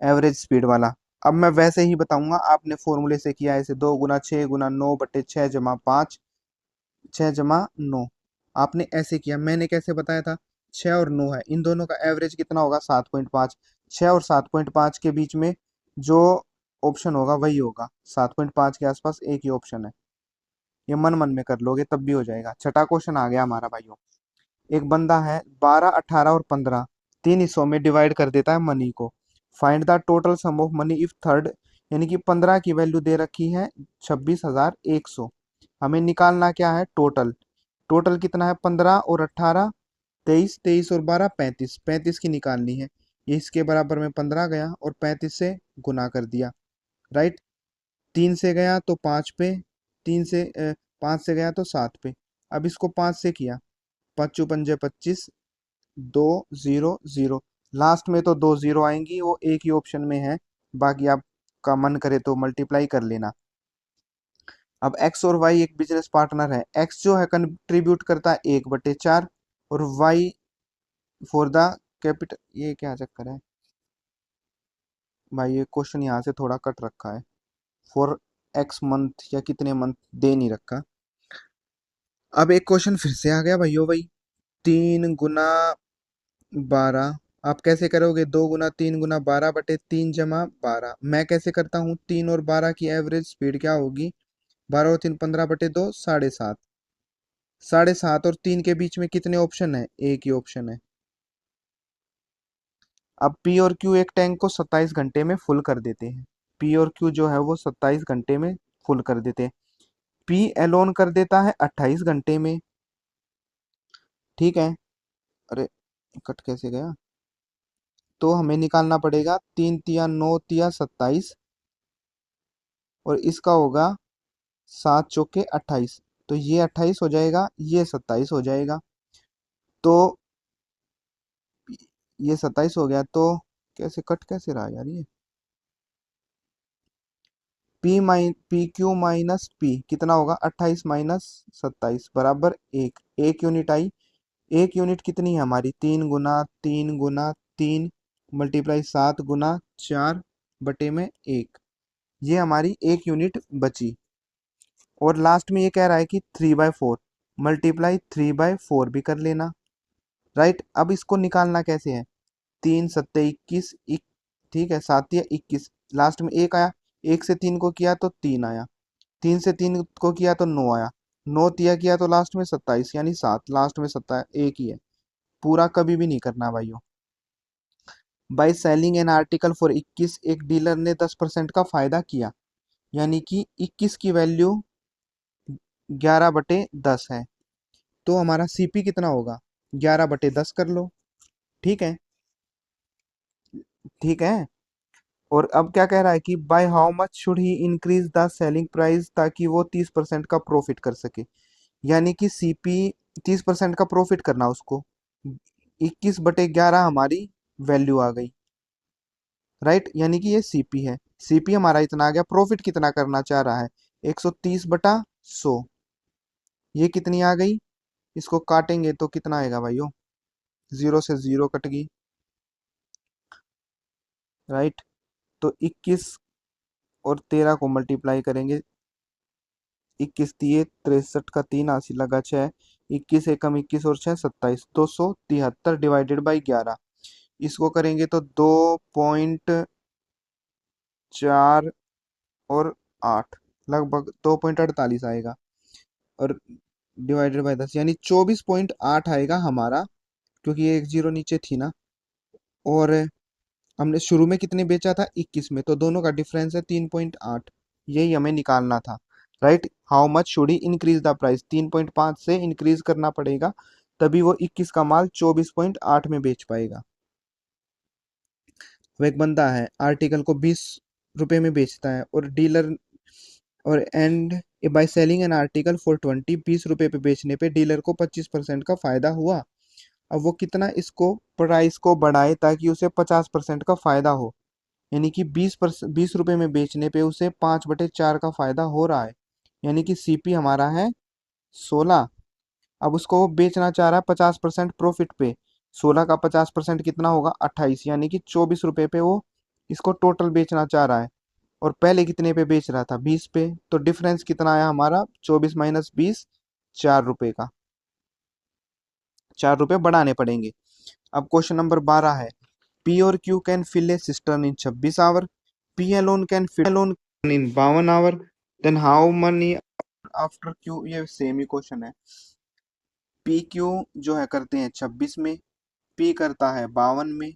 एवरेज स्पीड वाला। अब मैं वैसे ही बताऊंगा, आपने फॉर्मूले से किया ऐसे 2 × 6 × 9/6 + 5, 6 + 9 आपने ऐसे किया। मैंने कैसे बताया था, 6 और 9 है, इन दोनों का एवरेज कितना होगा 7.5। 6 और 7.5 के बीच में जो ऑप्शन होगा वही होगा, 7.5 के आसपास एक ही ऑप्शन है। ये मन मन में कर लोगे तब भी हो जाएगा। छठा क्वेश्चन आ गया हमारा भाइयों। एक बंदा है 12, 18 और 15 तीन हिस्सों में डिवाइड कर देता है मनी को। Find the total sum of money if third, यानी कि 15 की वैल्यू दे रखी है 26,100। हमें निकालना क्या है टोटल। टोटल कितना है 15 और 18, 23, 23 और 12 35, 35 की निकालनी है। ये इसके बराबर में 15 गया और 35 से गुना कर दिया, राइट। 3 से गया तो 5 पे, 5 से गया तो 7 पे। अब इसको 5 से किया, 5 पंजे 25, 2 0 0, लास्ट में तो 2 0 आएंगी, वो एक ही ऑप्शन में है, बाकी आपका मन करे तो मल्टीप्लाई कर लेना। अब x और y एक बिजनेस पार्टनर है। x जो है कंट्रीब्यूट करता है 1/4 और y फॉर द कैपिटल, ये क्या चक्कर है भाई, ये क्वेश्चन यहाँ से थोड़ा कट रखा है, फॉर x मंथ या कितने मंथ दे नहीं रखा। अब एक क्वेश्चन फिर से आ गया भाइयों भाई, 3 × 12 आप कैसे करोगे, 2 × 3 × 12/3 जमा 12। मैं कैसे करता हूँ, 3 और 12 की एवरेज स्पीड क्या होगी, 12 और 3 15/2 7.5। 7.5 और 3 के बीच में कितने ऑप्शन है, एक ही ऑप्शन है। अब पी और क्यू एक टैंक को 27 घंटे में फुल कर देते हैं। पी और क्यू जो है वो 27 घंटे में फुल कर देते हैं। पी एलोन कर देता है 28 घंटे में, ठीक है। अरे कट कैसे गया, तो हमें निकालना पड़ेगा 3 × 3 = 9 × 27 और इसका होगा 7 × 4 = 28, तो ये 28 हो जाएगा, ये 27 हो जाएगा। तो ये 27 हो गया, तो कैसे कट कैसे रहा यार ये, पी क्यू माइनस पी कितना होगा 28 - 27 बराबर 1, 1 यूनिट आई। 1 यूनिट कितनी है हमारी, 3 × 3 × 3 मल्टीप्लाई 7 × 4/1, ये हमारी 1 यूनिट बची। और लास्ट में ये कह रहा है कि 3/4 मल्टीप्लाई 3/4 भी कर लेना, राइट। अब इसको निकालना कैसे है, 3 × 7 = 21, ठीक है, 7 × 21, लास्ट में एक आया, 1 से 3 को किया तो 3 आया, 3 से 3 को किया तो 9 आया, 9 किया तो लास्ट में 27, यानी 7, लास्ट में 27 एक ही है। पूरा कभी भी नहीं करना भाइयों। By selling an article for 21, एक डीलर ने 10% का फायदा किया, यानी कि 21 की वैल्यू 11/10 है, तो हमारा सीपी कितना होगा 11/10 कर लो, ठीक है, ठीक है। और अब क्या कह रहा है कि by how much should he increase the selling price, ताकि वो 30% का प्रॉफिट कर सके, यानी कि सीपी 30% का प्रॉफिट करना उसको। 21/11 हमारी वैल्यू आ गई, राइट, यानी कि ये सीपी है। सीपी हमारा इतना आ गया, प्रॉफिट कितना करना चाह रहा है 130/100, ये कितनी आ गई, इसको काटेंगे तो कितना आएगा भाइयों, 0 से 0 कट गई, राइट। तो 21 और 13 को मल्टीप्लाई करेंगे, 21 × 3 = 63 का 3 80 लगा 6, 21 × 1 = 21 और 6 = 27, 273 डिवाइडेड बाई 11, इसको करेंगे तो 2.4 और 8, लगभग 2.48 आएगा। और डिवाइडेड बाय 10 यानी 24.8 आएगा हमारा, क्योंकि ये एक जीरो नीचे थी ना। और हमने शुरू में कितने बेचा था, 21 में, तो दोनों का डिफरेंस है 3.8। यही हमें निकालना था, right. How much should he increase the price, 3.5 से इंक्रीज करना पड़ेगा, तभी वो 21 का माल 24.8 में बेच पाएगा। वो एक बंदा है, आर्टिकल को 20 रुपए में बेचता है, और डीलर और and by selling an article for 20 पे बेचने पे डीलर को 25% का फायदा हुआ। अब वो कितना इसको प्राइस को बढ़ाए ताकि उसे 50% का फायदा हो, यानी कि 20 रुपए में बेचने पे उसे 5/4 का फायदा हो रहा है, यानी कि सीपी हमारा है 16। अब उसको वो बेचना चाह रहा है 50% प्रॉफिट पे। 16 का 50% कितना होगा, 28, यानी कि 24 रुपए पे वो इसको टोटल बेचना चाह रहा है। और पहले कितने पे बेच रहा था, 20 पे। तो डिफरेंस कितना आया हमारा, 24 - 20, 4 रुपए का। 4 रुपए बढ़ाने पड़ेंगे। अब क्वेश्चन नंबर 12 है, पी और Q can fill a cistern in 26 hour, P alone can fill in 52 hour, then how many after Q. ये सेम ही क्वेश्चन है। पी क्यू जो है करते हैं 26 में, पी करता है 52 में,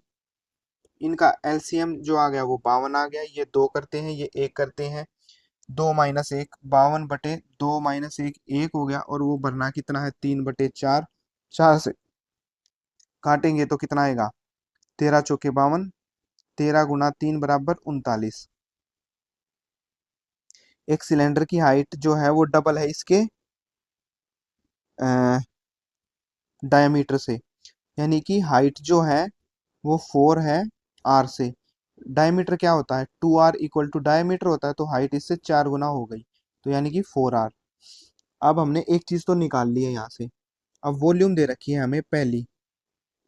इनका एलसीएम जो आ गया वो 52 आ गया। ये 2 करते हैं, ये 1 करते हैं, 2 - 1, 52/2 - 1, 1 हो गया। और वो भरना कितना है, 3/4। 4 से काटेंगे तो कितना आएगा, 13 × 4 = 52, 13 × 3 = 39। एक सिलेंडर की हाइट जो है वो डबल है इसके डायमीटर से, यानी कि हाइट जो है वो 4 है आर से। डायमीटर क्या होता है, 2r = डायमीटर होता है, तो हाइट इससे 4 गुना हो गई, तो यानी कि 4r। अब हमने एक चीज तो निकाल ली है यहाँ से। अब वॉल्यूम दे रखी है हमें पहली,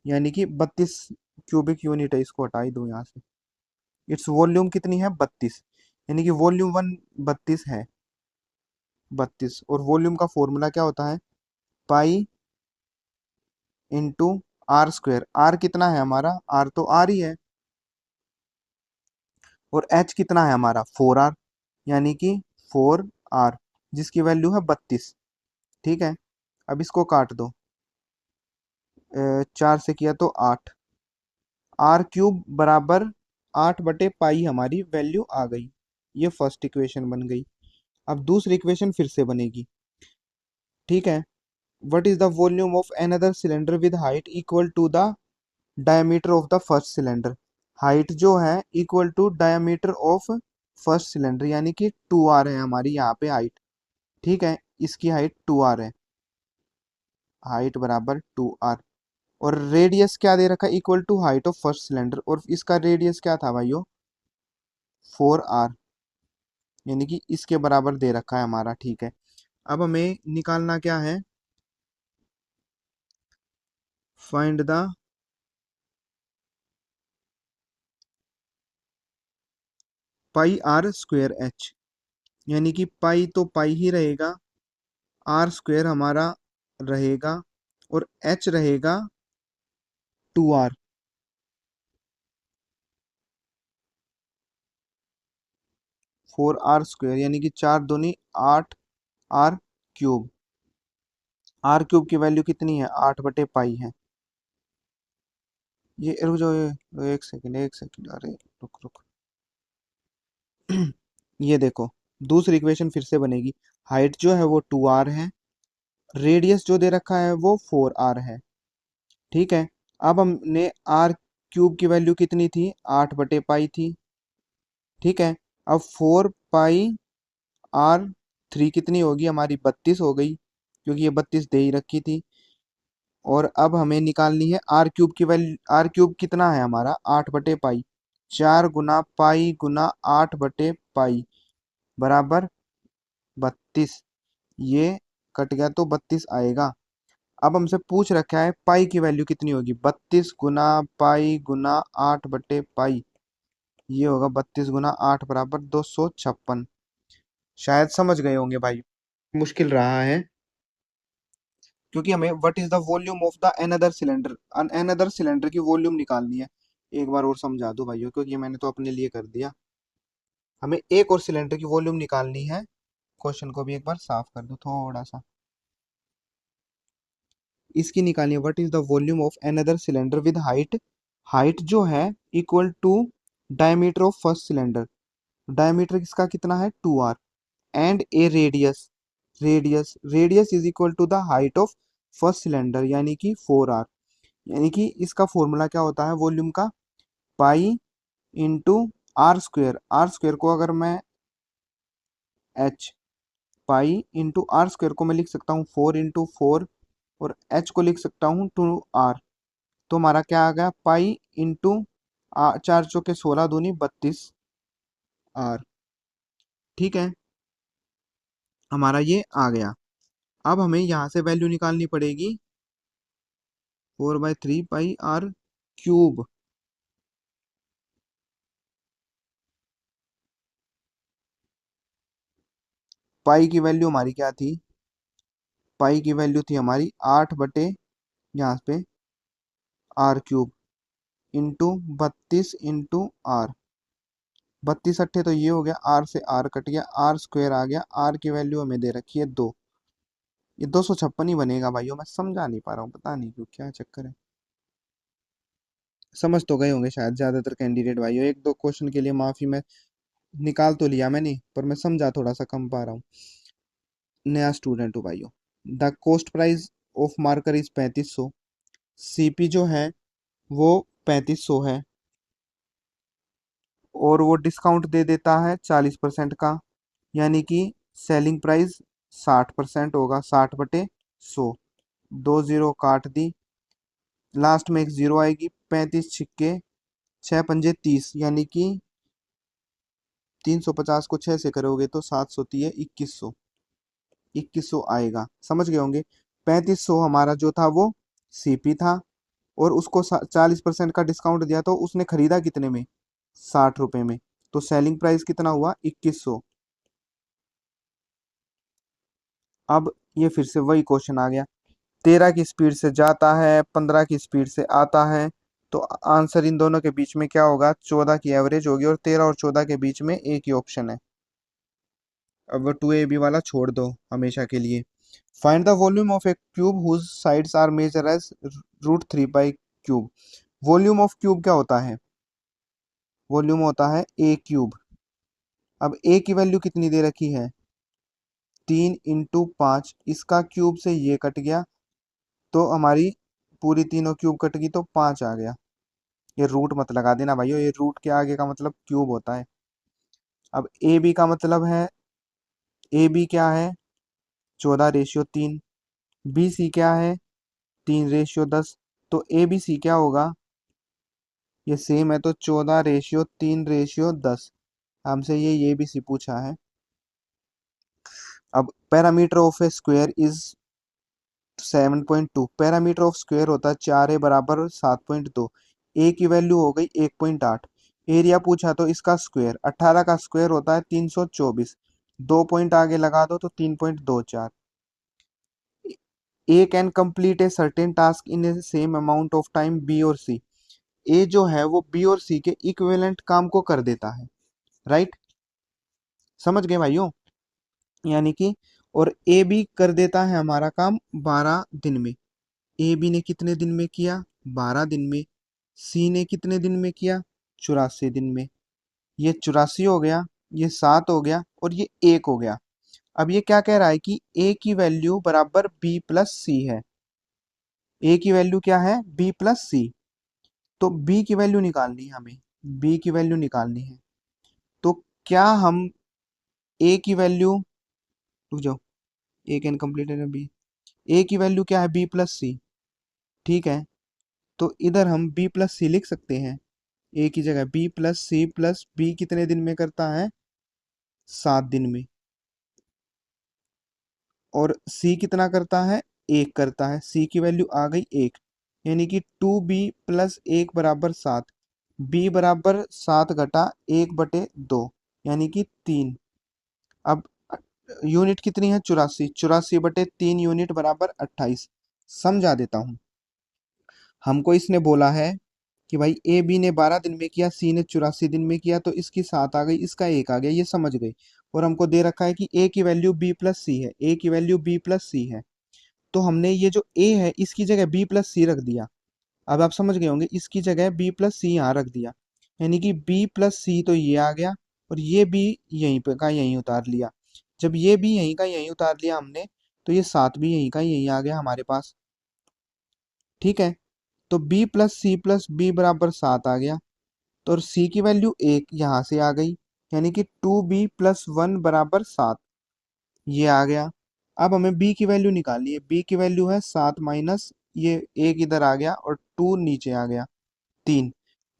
यानी कि 32 क्यूबिक यूनिट है, इसको हटा ही दो यहाँ से। इट्स वॉल्यूम कितनी है, 32, यानी कि वॉल्यूम 1 32 है, 32। और वॉल्यूम का फॉर्मूला क्या होता है, पाई इंटू r²। r कितना है हमारा, r तो r ही है। और h कितना है हमारा, 4r, यानी कि 4r, जिसकी वैल्यू है 32। ठीक है, अब इसको काट दो, 4 से किया तो 8, r³ बराबर 8/पाई हमारी वैल्यू आ गई। ये फर्स्ट इक्वेशन बन गई। अब दूसरी इक्वेशन फिर से बनेगी। ठीक है, what is the volume of another cylinder with height equal to the diameter of the first cylinder. Height जो है equal to diameter of first cylinder, यानी कि 2r है हमारी यहाँ पे हाइट। ठीक है, इसकी हाइट 2r है, हाइट बराबर 2r। और रेडियस क्या दे रखा है, equal to height of first cylinder, और इसका रेडियस क्या था भाइयों, 4r, यानी कि इसके बराबर दे रखा है हमारा। ठीक है, अब हमें निकालना क्या है, फाइंड द πr²h, यानी कि पाई तो पाई ही रहेगा, r² हमारा रहेगा, और h रहेगा 2r। 4r², यानी कि 4×2 = 8 r³। r³ की वैल्यू कितनी है, 8/पाई है। ये रुक जाओ, एक सेकंड, एक सेकंड, अरे रुक रुक। ये देखो, दूसरी इक्वेशन फिर से बनेगी। हाइट जो है वो 2r है, रेडियस जो दे रखा है वो 4r है। ठीक है, अब हमने r³ की वैल्यू कितनी थी, 8/पाई थी। ठीक है, अब 4πr³ कितनी होगी हमारी, 32 हो गई, क्योंकि ये 32 दे ही रखी थी। और अब हमें निकालनी है r³ की वैल्यू। r³ कितना है हमारा, 8/पाई, 4 × पाई × 8/पाई बराबर 32। ये कट गया तो 32 आएगा। अब हमसे पूछ रखा है पाई की वैल्यू कितनी होगी, 32 × पाई × 8/पाई, ये होगा 32 × 8 बराबर 256। शायद समझ गए होंगे भाई, मुश्किल रहा है, क्योंकि हमें what is the volume of the another cylinder, another cylinder की वॉल्यूम निकालनी है। एक बार और समझा दूं भाइयों, क्योंकि मैंने तो अपने लिए कर दिया। हमें एक और सिलेंडर की वॉल्यूम निकालनी है। क्वेश्चन को भी एक बार साफ कर दो थोड़ा सा। इसकी निकालनी है, what is the volume of another cylinder with height, height जो है equal to diameter of first cylinder, diameter इसका कितना है 2r, and a radius, radius is equal to the height of first cylinder यानी कि 4r। यानी कि इसका फॉर्मूला क्या होता है वॉल्यूम का, पाई इंटू आर स्क्वेयर को अगर मैं H, pi into r square को मैं लिख सकता हूँ 4 इंटू 4, और एच को लिख सकता हूँ 2r। तो हमारा क्या आ गया, पाई इंटू 4 चौके 16 दूनी 32r। ठीक है, हमारा ये आ गया। अब हमें यहाँ से वैल्यू निकालनी पड़ेगी 4/3 पाई r क्यूब। पाई की वैल्यू हमारी क्या थी, पाई की वैल्यू थी हमारी 8 बटे यहाँ पे r³ इंटू 32 इंटू r। 32 अट्ठे तो ये हो गया, r से r कट गया, r स्क्वेयर आ गया, r की वैल्यू हमें दे रखी है 2। ये 256 ही बनेगा भाइयों, मैं समझा नहीं पा रहा हूँ, पता नहीं क्यों, क्या चक्कर है। समझ तो गए होंगे शायद ज्यादातर कैंडिडेट भाइयों, एक दो क्वेश्चन के लिए माफी, मैं निकाल तो लिया मैंने, पर मैं समझा थोड़ा सा कम पा रहा हूँ, नया स्टूडेंट हूँ भाइयों। The cost price of marker is 3500, CP जो है वो 3500 है, और वो डिस्काउंट दे देता है 40% का, यानी कि सेलिंग प्राइस 60% होगा, 60/100। 2 जीरो काट दी, लास्ट में एक जीरो आएगी, 35 छिक्के 6 पंजे 30, यानी कि 350 को 6 से करोगे तो 700 2100, 2100 आएगा, समझ गए होंगे। 3500 हमारा जो था वो सीपी था, और उसको 40% का डिस्काउंट दिया, तो उसने खरीदा कितने में, 60 रुपए में, तो सेलिंग प्राइस कितना हुआ 2100। अब ये फिर से वही क्वेश्चन आ गया, 13 की स्पीड से जाता है, 15 की स्पीड से आता है, तो आंसर इन दोनों के बीच में क्या होगा, 14 की एवरेज होगी, और 13 और 14 के बीच में एक ही ऑप्शन है। अब वो 2ab वाला छोड़ दो हमेशा के लिए। Find the volume of a cube whose sides are measure as √3 pi cube. Volume of cube क्या होता है, वॉल्यूम होता है a³। अब a की वैल्यू कितनी दे रखी है, 3 इंटू 5, इसका क्यूब से ये कट गया, तो हमारी पूरी तीनों क्यूब कट गई, तो 5 आ गया। ये रूट मत लगा देना भाइयों, ये रूट के आगे का मतलब क्यूब होता है। अब ए बी का मतलब है, ए बी क्या है 14/3, बी सी क्या है 3/10, तो ए बी सी क्या होगा, ये सेम है, तो 14/3/10। हमसे ये बी सी पूछा है। अब parameter of A square is 7.2, parameter of square होता है 4a = 7.2, ए की वैल्यू हो गई 1.8, एरिया पूछा तो इसका स्क्वायर, 18 का स्क्वायर होता है 324, 2 पॉइंट आगे लगा दो तो 3.24। A can complete a certain task in a same amount of time B और सी, ए जो है वो बी और सी के इक्विवेलेंट काम को कर देता है, राइट, समझ गए भाइयों। यानी कि, और ए बी कर देता है हमारा काम 12 दिन में, ए बी ने कितने दिन में किया, 12 दिन में, सी ने कितने दिन में किया, 84 दिन में। ये 84 हो गया, ये 7 हो गया, और ये 1 हो गया। अब ये क्या कह रहा है कि ए की वैल्यू बराबर बी प्लस सी है, ए की वैल्यू क्या है बी प्लस सी, तो बी की वैल्यू निकालनी है हमें, बी की वैल्यू निकालनी है। तो क्या हम ए की वैल्यू, रुक जाओ, ए कैन कंप्लीट है बी, ए की वैल्यू क्या है बी प्लस सी, ठीक है, तो इधर हम बी प्लस सी लिख सकते हैं, ए की जगह बी कितने दिन में करता है 7 दिन में, और सी कितना करता है 1 करता है, सी की वैल्यू आ गई 1, यानी कि 2b + 1 = 7, बी बराबर 7 - 1/2, यानी कि 3। अब यूनिट कितनी है 84, 84/3 यूनिट बराबर 28। समझा देता हूं, हमको इसने बोला है कि भाई ए बी ने 12 दिन में किया, सी ने 84 दिन में किया, तो इसकी 7 आ गई, इसका 1 आ गया, ये समझ गए। और हमको दे रखा है कि ए की वैल्यू बी प्लस सी है, ए की वैल्यू बी प्लस सी है। तो हमने ये जो ए है इसकी जगह बी प्लस सी रख दिया। अब आप समझ गए होंगे, इसकी जगह बी प्लस सी यहाँ रख दिया, यानी कि बी प्लस सी तो ये आ गया, और ये भी यहीं पे का यहीं उतार लिया। जब ये भी यहीं का यहीं उतार लिया हमने, तो ये 7 भी यहीं का यहीं आ गया हमारे पास। ठीक है, तो b प्लस बी बराबर 7 आ गया। तो और c की वैल्यू 1 यहाँ से आ गई, यानी कि 2b+1 बराबर 7, ये आ गया। अब हमें b की वैल्यू निकालनी है, b की वैल्यू है 7 माइनस ये 1 इधर आ गया और 2 नीचे आ गया। 3,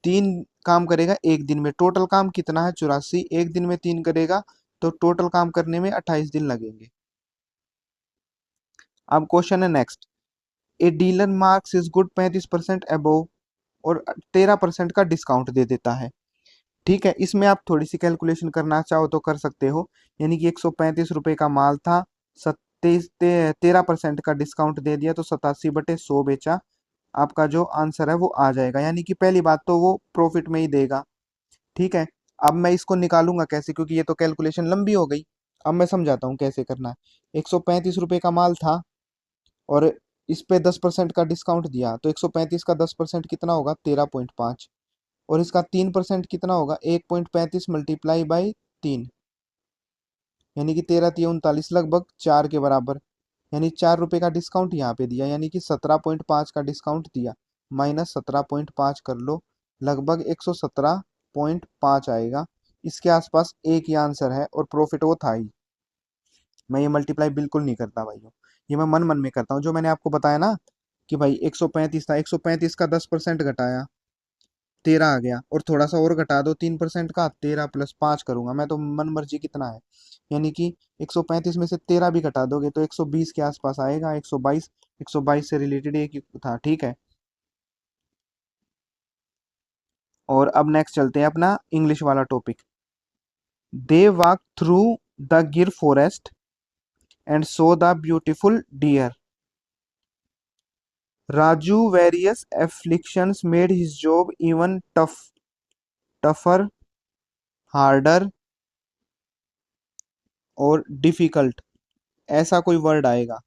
3 काम करेगा एक दिन में, टोटल काम कितना है 84, एक दिन में 3 करेगा, तो टोटल काम करने में 28 दिन लगेंगे। अब क्वेश्चन है next, a dealer marks is good 35% above और 13% का डिस्काउंट दे देता है। ठीक है, इसमें आप थोड़ी सी कैलकुलेशन करना चाहो तो कर सकते हो, यानी कि 135 रुपए का माल था, 13% का डिस्काउंट दे दिया, तो 87/100 बेचा। आपका जो आंसर है वो आ जाएगा, यानी कि पहली बात तो वो प्रॉफिट में ही देगा। ठीक है, अब मैं इसको निकालूंगा कैसे, क्योंकि ये तो कैलकुलेशन लंबी हो गई। अब मैं समझाता हूँ कैसे करना है। 135 रुपए का माल था, और इस पे 10% का डिस्काउंट दिया, तो 135 का 10% कितना होगा 13.5, और इसका 3% कितना होगा 1.35 मल्टीप्लाई बाई 3, यानी कि 13×3 = 39, लगभग 4 के बराबर। यानी 4 रुपए का डिस्काउंट यहाँ पे दिया, यानी कि 17.5 का डिस्काउंट दिया, माइनस 17.5 कर लो, लगभग 117.5 आएगा। इसके आसपास एक ही आंसर है, और प्रॉफिट वो था ही। मैं ये मल्टीप्लाई बिल्कुल नहीं करता भाइयों, ये मैं मन मन में करता हूँ। जो मैंने आपको बताया ना कि भाई 135 था, 135 का 10% घटाया, 13 आ गया, और थोड़ा सा और घटा दो 3% का, 13+5 करूंगा मैं तो मन मर्जी कितना है, यानी कि 135 में से 13 भी घटा दोगे तो 120 के आसपास आएगा, 122। 122 से रिलेटेड एक ही था। ठीक है, और अब नेक्स्ट चलते हैं अपना इंग्लिश वाला topic. They walk through the Gir forest and so the beautiful deer. Raju various afflictions made his job even tougher, harder और डिफिकल्ट, ऐसा कोई वर्ड आएगा।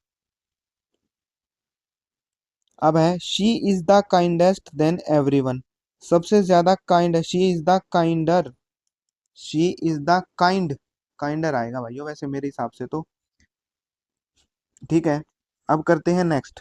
अब है she is the kindest than everyone, सबसे ज्यादा काइंड है, she is the kinder, she is the kinder आएगा भाइयों वैसे मेरे हिसाब से तो। ठीक है, अब करते हैं next.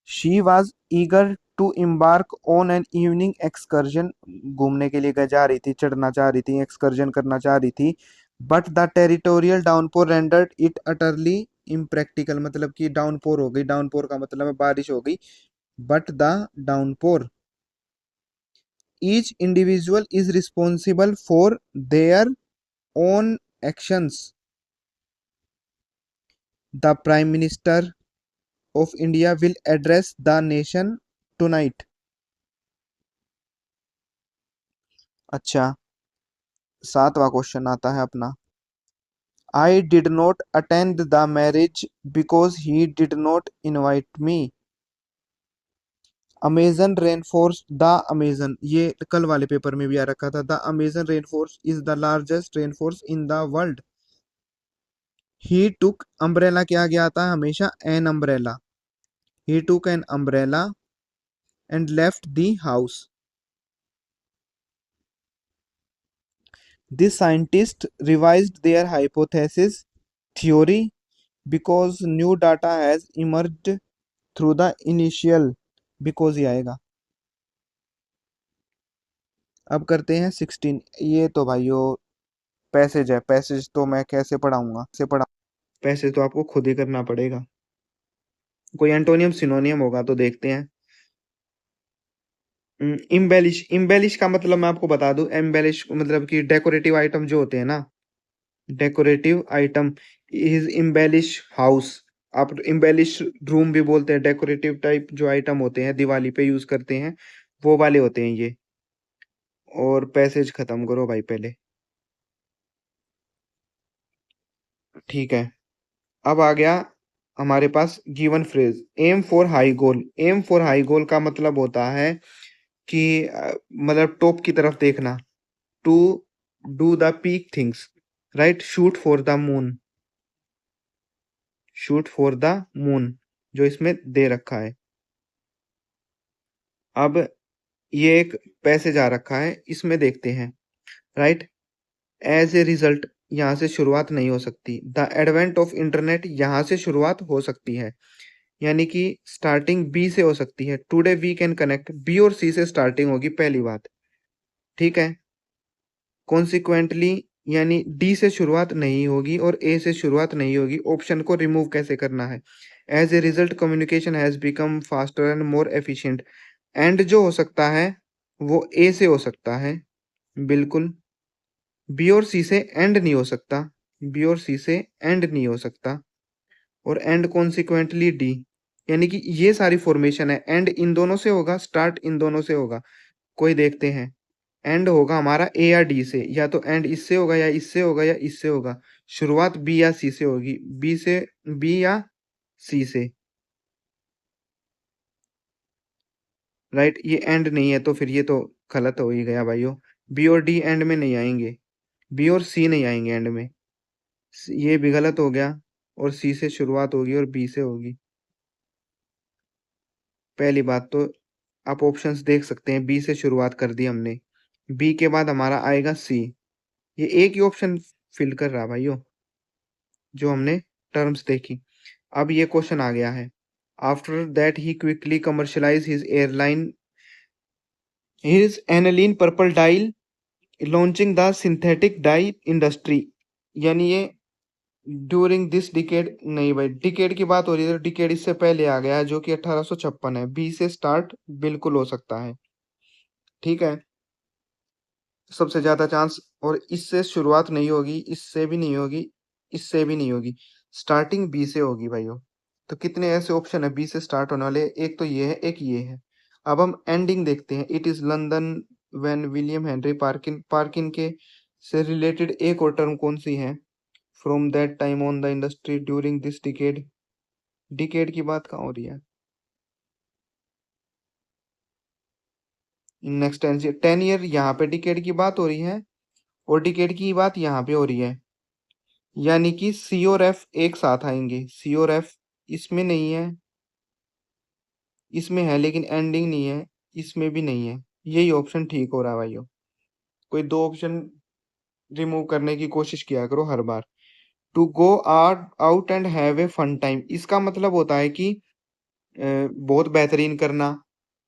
She was eager to embark on an evening excursion, घूमने के लिए जा रही थी, चढ़ना चाह रही थी, एक्सकर्जन करना चाह रही थी। But the territorial downpour rendered it utterly impractical, मतलब कि डाउनपोर हो गई, डाउनपोर का मतलब है बारिश हो गई। But the downpour, each individual is responsible for their own actions. The Prime Minister of India will address the nation tonight. अच्छा, 7वां क्वेश्चन आता है अपना। I did not attend the marriage because he did not invite me. Amazon rainforest, the Amazon, ये कल वाले paper में भी आ रखा था, the Amazon rainforest is the largest rainforest in the world. He took umbrella, क्या गया आता है हमेशा an umbrella, he took an umbrella and left the house. This scientist revised their hypothesis theory because new data has emerged through the initial, because ही आएगा। अब करते हैं 16, ये तो भाइयों पैसेज है, पैसेज तो मैं कैसे पढ़ाऊंगा, से पढ़ा, पैसेज तो आपको खुद ही करना पड़ेगा। कोई एंटोनियम सिनोनियम होगा तो देखते हैं। इम्बेलिश, इम्बेलिश का मतलब मैं आपको बता दूं, एम्बेलिश मतलब कि डेकोरेटिव आइटम जो होते हैं ना, डेकोरेटिव आइटम इज इम्बेलिश हाउस, आप इम्बेलिश रूम भी बोलते हैं, डेकोरेटिव टाइप जो आइटम होते हैं दिवाली पे यूज करते हैं वो वाले होते हैं ये। और पैसेज खत्म करो भाई पहले। ठीक है, अब आ गया हमारे पास given phrase aim for high goal. Aim for high goal का मतलब होता है कि मतलब टॉप की तरफ देखना। To do the peak things, right. Shoot for the moon, shoot for the moon जो इसमें दे रखा है। अब ये एक पैसेज आ रखा है, इसमें देखते हैं, राइट। एज ए रिजल्ट, यहाँ से शुरुआत नहीं हो सकती। द एडवेंट ऑफ इंटरनेट, यहाँ से शुरुआत हो सकती है, यानी कि स्टार्टिंग बी से हो सकती है। Today we can connect, B और सी से स्टार्टिंग होगी पहली बात, ठीक है। कॉन्सिक्वेंटली यानी डी से शुरुआत नहीं होगी और ए से शुरुआत नहीं होगी। ऑप्शन को रिमूव कैसे करना है। As a result communication has become faster and more efficient. And जो हो सकता है वो ए से हो सकता है, बिल्कुल। बी और सी से एंड नहीं हो सकता, बी और सी से एंड नहीं हो सकता। और एंड कॉन्सिक्वेंटली डी, यानी कि ये सारी फॉर्मेशन है। एंड इन दोनों से होगा, स्टार्ट इन दोनों से होगा। कोई देखते हैं, एंड होगा हमारा ए या डी से, या तो एंड इससे होगा या इससे होगा या इससे होगा। शुरुआत बी या सी से होगी, बी से, बी या सी से, राइट। ये एंड नहीं है तो फिर ये तो गलत हो ही गया भाइयों। बी और डी एंड में नहीं आएंगे, बी और सी नहीं आएंगे एंड में, ये भी गलत हो गया। और सी से शुरुआत होगी और बी से होगी। पहली बात तो आप ऑप्शंस देख सकते हैं, बी से शुरुआत कर दी हमने, बी के बाद हमारा आएगा सी। ये एक ही ऑप्शन फिल कर रहा भाइयों जो हमने टर्म्स देखी। अब ये क्वेश्चन आ गया है। After that he quickly commercialise his airline, his aniline purple dye, launching the synthetic dye industry. यानी ये ड्यूरिंग दिस डिकेड नहीं भाई, डिकेड की बात हो रही है तो डिकेड इससे पहले आ गया है जो कि 1856 है। बी से स्टार्ट बिल्कुल हो सकता है, ठीक है, सबसे ज्यादा चांस। और इससे शुरुआत नहीं होगी, इससे भी नहीं होगी, इससे भी नहीं होगी, स्टार्टिंग बी से होगी भाइयों। तो कितने ऐसे ऑप्शन है बी से स्टार्ट होने वाले, एक तो ये है, एक ये है। अब हम एंडिंग देखते हैं। It is London when William Henry Perkin, Perkin के से रिलेटेड एक और टर्म कौन सी है। From that time on the industry during this decade, decade की बात कहाँ हो रही है। नेक्स्ट 10 ईयर यहाँ पे डिकेड की बात हो रही है और डिकेड की बात यहाँ पे हो रही है, यानी कि सी और एफ एक साथ आएंगे। सी और एफ इसमें नहीं है, इसमें है लेकिन एंडिंग नहीं है, इसमें भी नहीं है। यही ऑप्शन ठीक हो रहा है भाइयों। कोई दो ऑप्शन रिमूव करने की कोशिश किया करो हर बार। To go out out and have a fun time, इसका मतलब होता है कि बहुत बेहतरीन करना,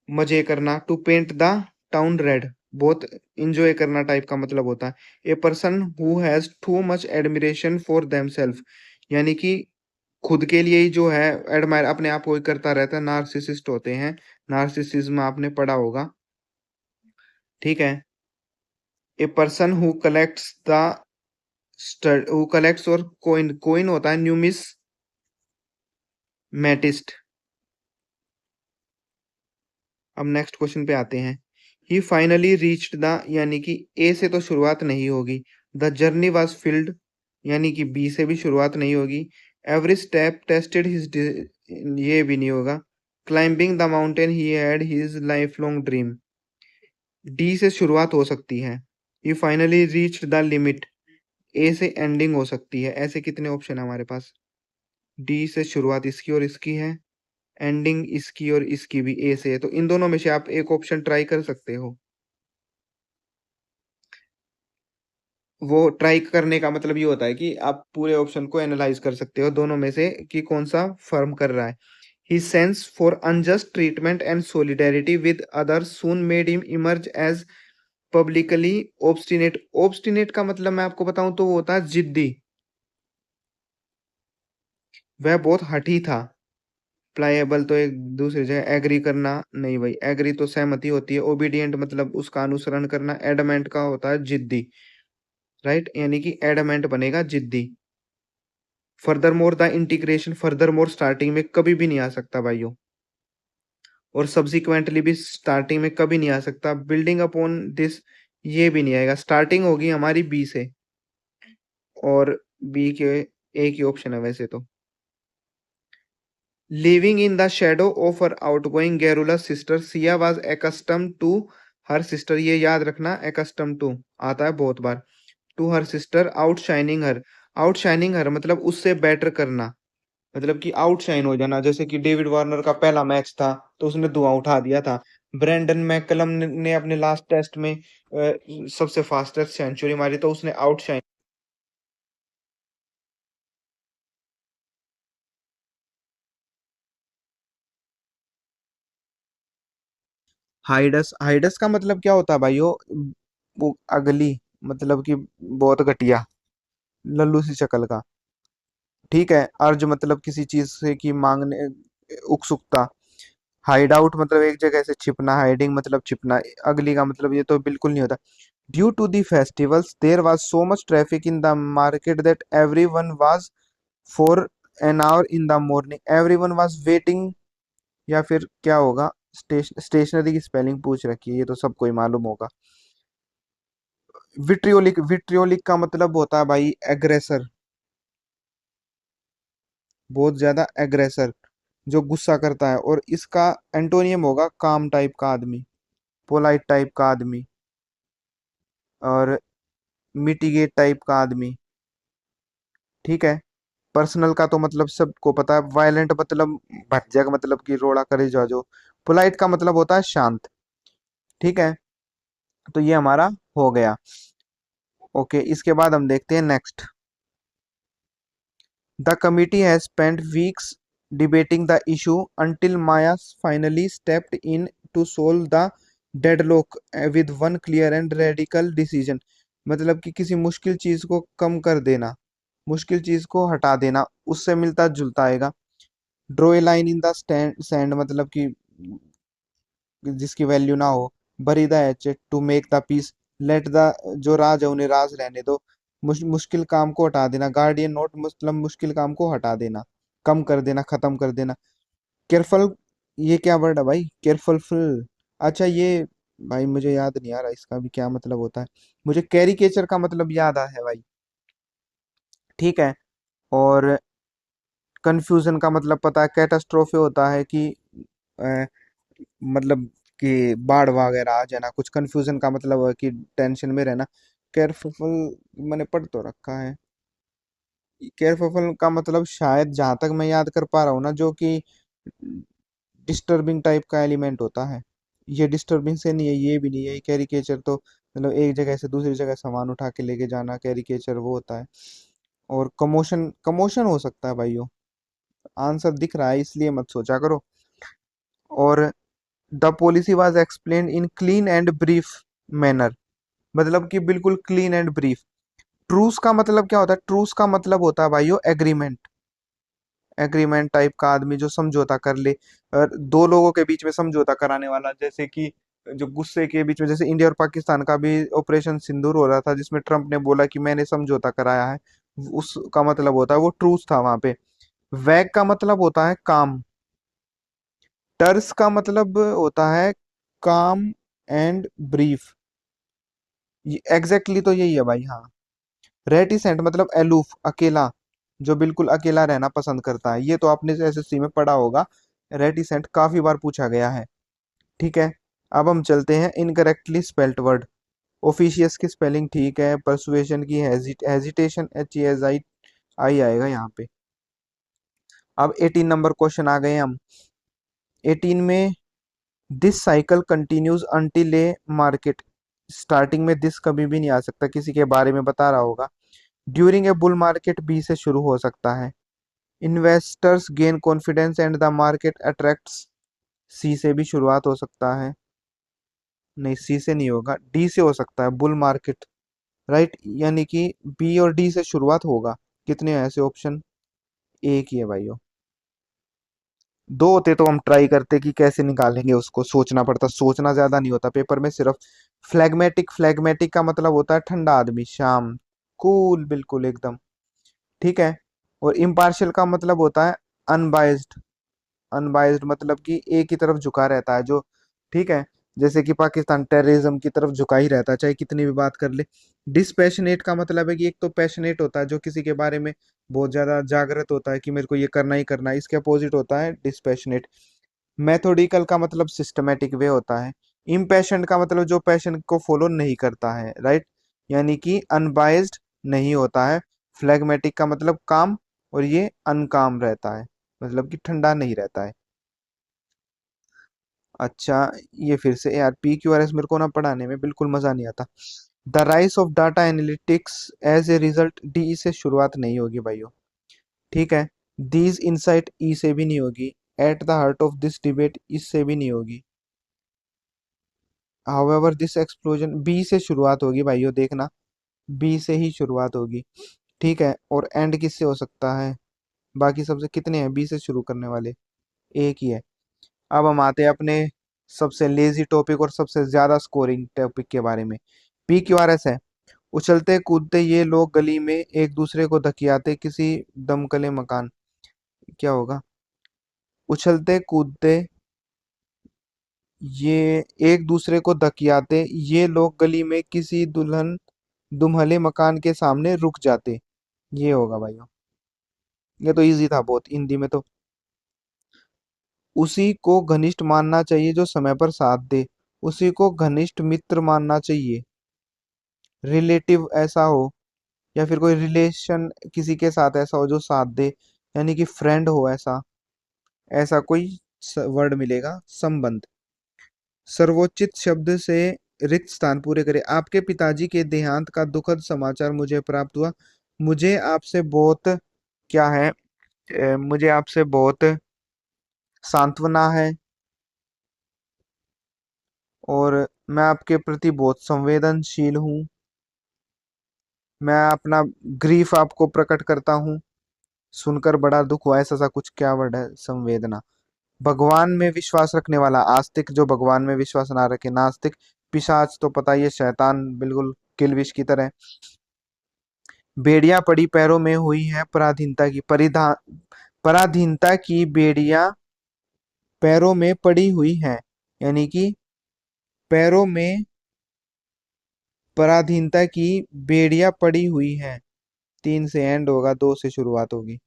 मजे करना। To paint the town red, बहुत इंजॉय करना टाइप का मतलब होता है। A person who has too much admiration for themselves, यानी कि खुद के लिए ही जो है एडमायर, अपने आप को ही करता रहता है, नार्सिसिस्ट होते हैं। नार्सिसिज्म आपने पढ़ा होगा, ठीक है। A person who collects the who collects, और कोइन, कोइन होता है न्यूमिस मैटिस्ट। अब नेक्स्ट क्वेश्चन पे आते हैं। ही फाइनली रीच्ड द, यानी कि ए से तो शुरुआत नहीं होगी। द जर्नी वॉज फिल्ड, यानी कि बी से भी शुरुआत नहीं होगी। एवरी स्टेप टेस्टेड हिज, ये भी नहीं होगा। Climbing the mountain he had his life long dream, D से शुरुआत हो सकती है। ही फाइनली रीच्ड द लिमिट, ए से एंडिंग हो सकती है। ऐसे कितने ऑप्शन है हमारे पास। डी से शुरुआत इसकी और इसकी है, एंडिंग इसकी और इसकी भी ए से है। तो इन दोनों में से आप एक ऑप्शन ट्राई कर सकते हो। वो ट्राई करने का मतलब ये होता है कि आप पूरे ऑप्शन को एनालाइज कर सकते हो दोनों में से कि कौन सा फर्म कर रहा है। His sense for unjust treatment and solidarity with others soon made him emerge as publicly obstinate। obstinate का मतलब मैं आपको बताऊं तो वो होता है जिद्दी, वह बहुत हठी था। प्लायबल तो एक दूसरी जगह, एग्री करना नहीं भाई, एग्री तो सहमति होती है। ओबीडियंट मतलब उसका अनुसरण करना। एडमेंट का होता है जिद्दी, राइट, यानी कि एडमेंट बनेगा जिद्दी। Further more the integration, further more starting में कभी भी नहीं आ सकता भाइयों, और सब्सिक्वेंटली भी स्टार्टिंग में कभी नहीं आ सकता। बिल्डिंग अपॉन दिस, ये भी नहीं आएगा। स्टार्टिंग होगी हमारी बी से, और बी के एक ही ऑप्शन है वैसे तो। Living in the shadow of her outgoing garrulous sister, Siya was accustomed to her sister, ये याद रखना, एकस्टम टू आता है बहुत बार, to her sister outshining her. Outshining her मतलब उससे बेटर करना, मतलब कि आउटशाइन हो जाना। जैसे कि डेविड वार्नर का पहला मैच था तो उसने धुआं उठा दिया था। ब्रेंडन मैकलम ने अपने लास्ट टेस्ट में सबसे फास्टेस्ट सेंचुरी मारी तो उसने आउटशाइन। हाइडस, हाइडस का मतलब क्या होता है भाइयों? वो अगली, मतलब कि बहुत घटिया, लल्लू सी शक्ल का। ठीक है। अर्ज मतलब किसी चीज से की मांगने, उत्सुकता। हाइड आउट मतलब एक जगह से छिपना, हाइडिंग मतलब छिपना। अगली का मतलब ये तो बिल्कुल नहीं होता। Due to the festivals there was so much traffic in the market that everyone was for an hour in the morning, everyone was waiting. या फिर क्या होगा? स्टेशनरी की स्पेलिंग पूछ रखी है, ये तो सबको ही मालूम होगा। विट्रियोलिक, विट्रियोलिक का मतलब होता है भाई एग्रेसर, बहुत ज्यादा एग्रेसर, जो गुस्सा करता है। और इसका एंटोनियम होगा काम टाइप का आदमी, पोलाइट टाइप का आदमी, और मिटिगेट टाइप का आदमी। ठीक है। पर्सनल का तो मतलब सबको पता है, वायलेंट मतलब भज्जक, मतलब कि रोड़ा करे जो। पोलाइट का मतलब होता है शांत। ठीक है। तो ये हमारा हो गया। ओके, इसके बाद हम देखते हैं next. The committee has spent weeks debating the issue until Maya finally stepped in to solve the deadlock with one clear and radical decision। मतलब कि किसी मुश्किल चीज को कम कर देना, मुश्किल चीज को हटा देना, उससे मिलता जुलता आएगा। Draw a line in the sand मतलब कि जिसकी वैल्यू ना हो। Bury the hatchet to make the peace. Let the, जो राज है उन्हें राज रहने दो। मुश्किल काम को हटा देना। गार्डियन नोट मतलब मुश्किल काम को हटा देना, कम कर देना, खत्म कर देना। केयरफुल, ये क्या वर्ड है भाई? Careful full. अच्छा ये, भाई मुझे याद नहीं आ रहा इसका भी क्या मतलब होता है। मुझे कैरिकेचर का मतलब याद आ है भाई। ठीक है। और कंफ्यूजन का मतलब पता है, कैटास्ट्रोफे होता है कि अ, मतलब कि बाढ़ वगैरह आ जाना। कुछ कंफ्यूजन का मतलब है कि टेंशन में रहना। केयरफुल मैंने पढ़ तो रखा है। केयरफुल का मतलब शायद जहां तक मैं याद कर पा रहा हूँ ना, जो कि डिस्टर्बिंग टाइप का एलिमेंट होता है। ये डिस्टर्बिंग से नहीं है, ये भी नहीं है। कैरिकेचर तो मतलब एक जगह से दूसरी जगह सामान उठा के लेके जाना, कैरिकेचर वो होता है। और कमोशन, कमोशन हो सकता है भाइयों। आंसर दिख रहा है इसलिए मत सोचा करो। और the policy was explain in clean and brief manner, मतलब कि बिल्कुल क्लीन एंड ब्रीफ। ट्रूस का मतलब क्या होता है? ट्रूस का मतलब होता है भाइयों एग्रीमेंट, एग्रीमेंट टाइप का आदमी जो समझौता कर ले। और दो लोगों के बीच में समझौता कराने वाला, जैसे कि जो गुस्से के बीच में, जैसे इंडिया और पाकिस्तान का भी ऑपरेशन सिंदूर हो रहा था जिसमें ट्रम्प ने बोला कि मैंने समझौता कराया है, उसका मतलब होता है वो ट्रूस था वहां पे। वैग का मतलब होता है काम। टर्स का मतलब होता है काम एंड ब्रीफ। एग्जैक्टली तो यही है भाई, हाँ। रेटिसेंट मतलब एलूफ, अकेला, जो बिल्कुल अकेला रहना पसंद करता है। ये तो आपने एसएससी में पढ़ा होगा, रेटिसेंट काफी बार पूछा गया है। ठीक है। अब हम चलते हैं इनकरेक्टली स्पेल्ट वर्ड। ओफिशियस की स्पेलिंग ठीक है, परसुएशन की हेजिटेशन, HESI आई आएगा यहाँ पे। अब 18 नंबर क्वेश्चन आ गए हम। 18 में this cycle continues until A market. Starting में दिस कभी भी नहीं आ सकता, किसी के बारे में बता रहा होगा। During a bull market B से शुरू हो सकता है। Investors gain confidence and the market attracts, C से भी शुरुआत हो सकता है। नहीं, सी से नहीं होगा, डी से हो सकता है, बुल मार्केट। राइट, यानी कि बी और डी से शुरुआत होगा। कितने हैं ऐसे ऑप्शन? एक ही है भाइयों। दो होते तो हम ट्राई करते कि कैसे निकालेंगे उसको, सोचना पड़ता, सोचना ज्यादा नहीं होता पेपर में सिर्फ। फ्लैग्मेटिक, फ्लैग्मेटिक का मतलब होता है ठंडा आदमी, शाम, कूल, बिल्कुल एकदम। ठीक है। और इम्पार्शियल का मतलब होता है अनबाइज्ड, अनबाइज्ड मतलब कि एक ही तरफ झुका रहता है जो। ठीक है। जैसे कि पाकिस्तान टेररिज्म की तरफ झुका ही रहता है, चाहे कितनी भी बात कर ले। डिसपैशनेट का मतलब है कि एक तो पैशनेट होता है जो किसी के बारे में बहुत ज्यादा जागृत होता है कि मेरे को ये करना ही करना है, इसके अपोजिट होता है डिसपैशनेट। मेथोडिकल का मतलब सिस्टमेटिक वे होता है। इम्पैशन्ड का मतलब जो पैशन को फॉलो नहीं करता है, राइट, यानी कि अनबाइज्ड नहीं होता है। फ्लैग्मेटिक का मतलब काम, और ये अनकाम रहता है, मतलब कि ठंडा नहीं रहता है। अच्छा, ये फिर से यार पी क्यू आर एस मेरे को ना पढ़ाने में बिल्कुल मजा नहीं आता। The rise of data analytics as a result, D से शुरुआत नहीं होगी भाइयों, ठीक है। दीज इंसाइट, ई से भी नहीं होगी। At the heart of this debate, इससे भी नहीं होगी। हाउएवर दिस एक्सप्लोजन, बी से शुरुआत होगी भाइयों, देखना, बी से ही शुरुआत होगी, ठीक है। और एंड किससे हो सकता है? बाकी सबसे कितने हैं बी से शुरू करने वाले? एक ही है। अब हम आते हैं अपने सबसे लेजी टॉपिक और सबसे ज्यादा स्कोरिंग टॉपिक के बारे में। पी क्यू आर एस है। उछलते कूदते ये लोग गली में एक दूसरे को धकियाते किसी दमकले मकान, क्या होगा? उछलते कूदते ये एक दूसरे को धकियाते ये लोग गली में किसी दुल्हन दुम्हले मकान के सामने रुक जाते, ये होगा भाइयों। ये तो इजी था बहुत हिंदी में तो। उसी को घनिष्ठ मानना चाहिए जो समय पर साथ दे, उसी को घनिष्ठ मित्र मानना चाहिए। रिलेटिव ऐसा हो, या फिर कोई रिलेशन किसी के साथ ऐसा हो जो साथ दे, यानी कि फ्रेंड हो ऐसा, ऐसा कोई वर्ड मिलेगा, संबंध। सर्वोचित शब्द से रिक्त स्थान पूरे करें। आपके पिताजी के देहांत का दुखद समाचार मुझे प्राप्त हुआ। मुझे आपसे बहुत, क्या है, मुझे आपसे बहुत सांत्वना है, और मैं आपके प्रति बहुत संवेदनशील हूँ। मैं अपना ग्रीफ आपको प्रकट करता हूँ, सुनकर बड़ा दुख हुआ, ऐसा सा कुछ क्या वर्ड है, संवेदना। भगवान में विश्वास रखने वाला आस्तिक, जो भगवान में विश्वास ना रखे नास्तिक। पिशाच तो पता ही है, शैतान बिल्कुल किलविश की तरह। बेड़ियां पड़ी पैरों में हुई है पराधीनता की, परिधान, पराधीनता की बेड़ियां पैरों में पड़ी हुई है, यानी कि पैरों में पराधीनता की बेड़ियां पड़ी हुई है। तीन से एंड होगा, दो से शुरुआत होगी।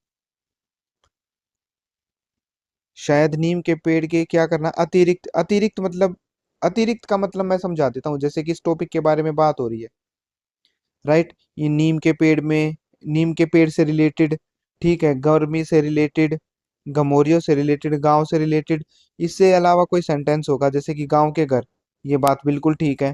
शायद नीम के पेड़ के क्या करना, अतिरिक्त, अतिरिक्त मतलब, अतिरिक्त का मतलब मैं समझा देता हूँ, जैसे कि इस टॉपिक के बारे में बात हो रही है, राइट। ये नीम के पेड़ में, नीम के पेड़ से रिलेटेड, ठीक है, गर्मी से रिलेटेड, गमोरियों से रिलेटेड, गांव से रिलेटेड। इससे अलावा कोई सेंटेंस होगा जैसे कि गांव के घर, ये बात बिल्कुल ठीक है।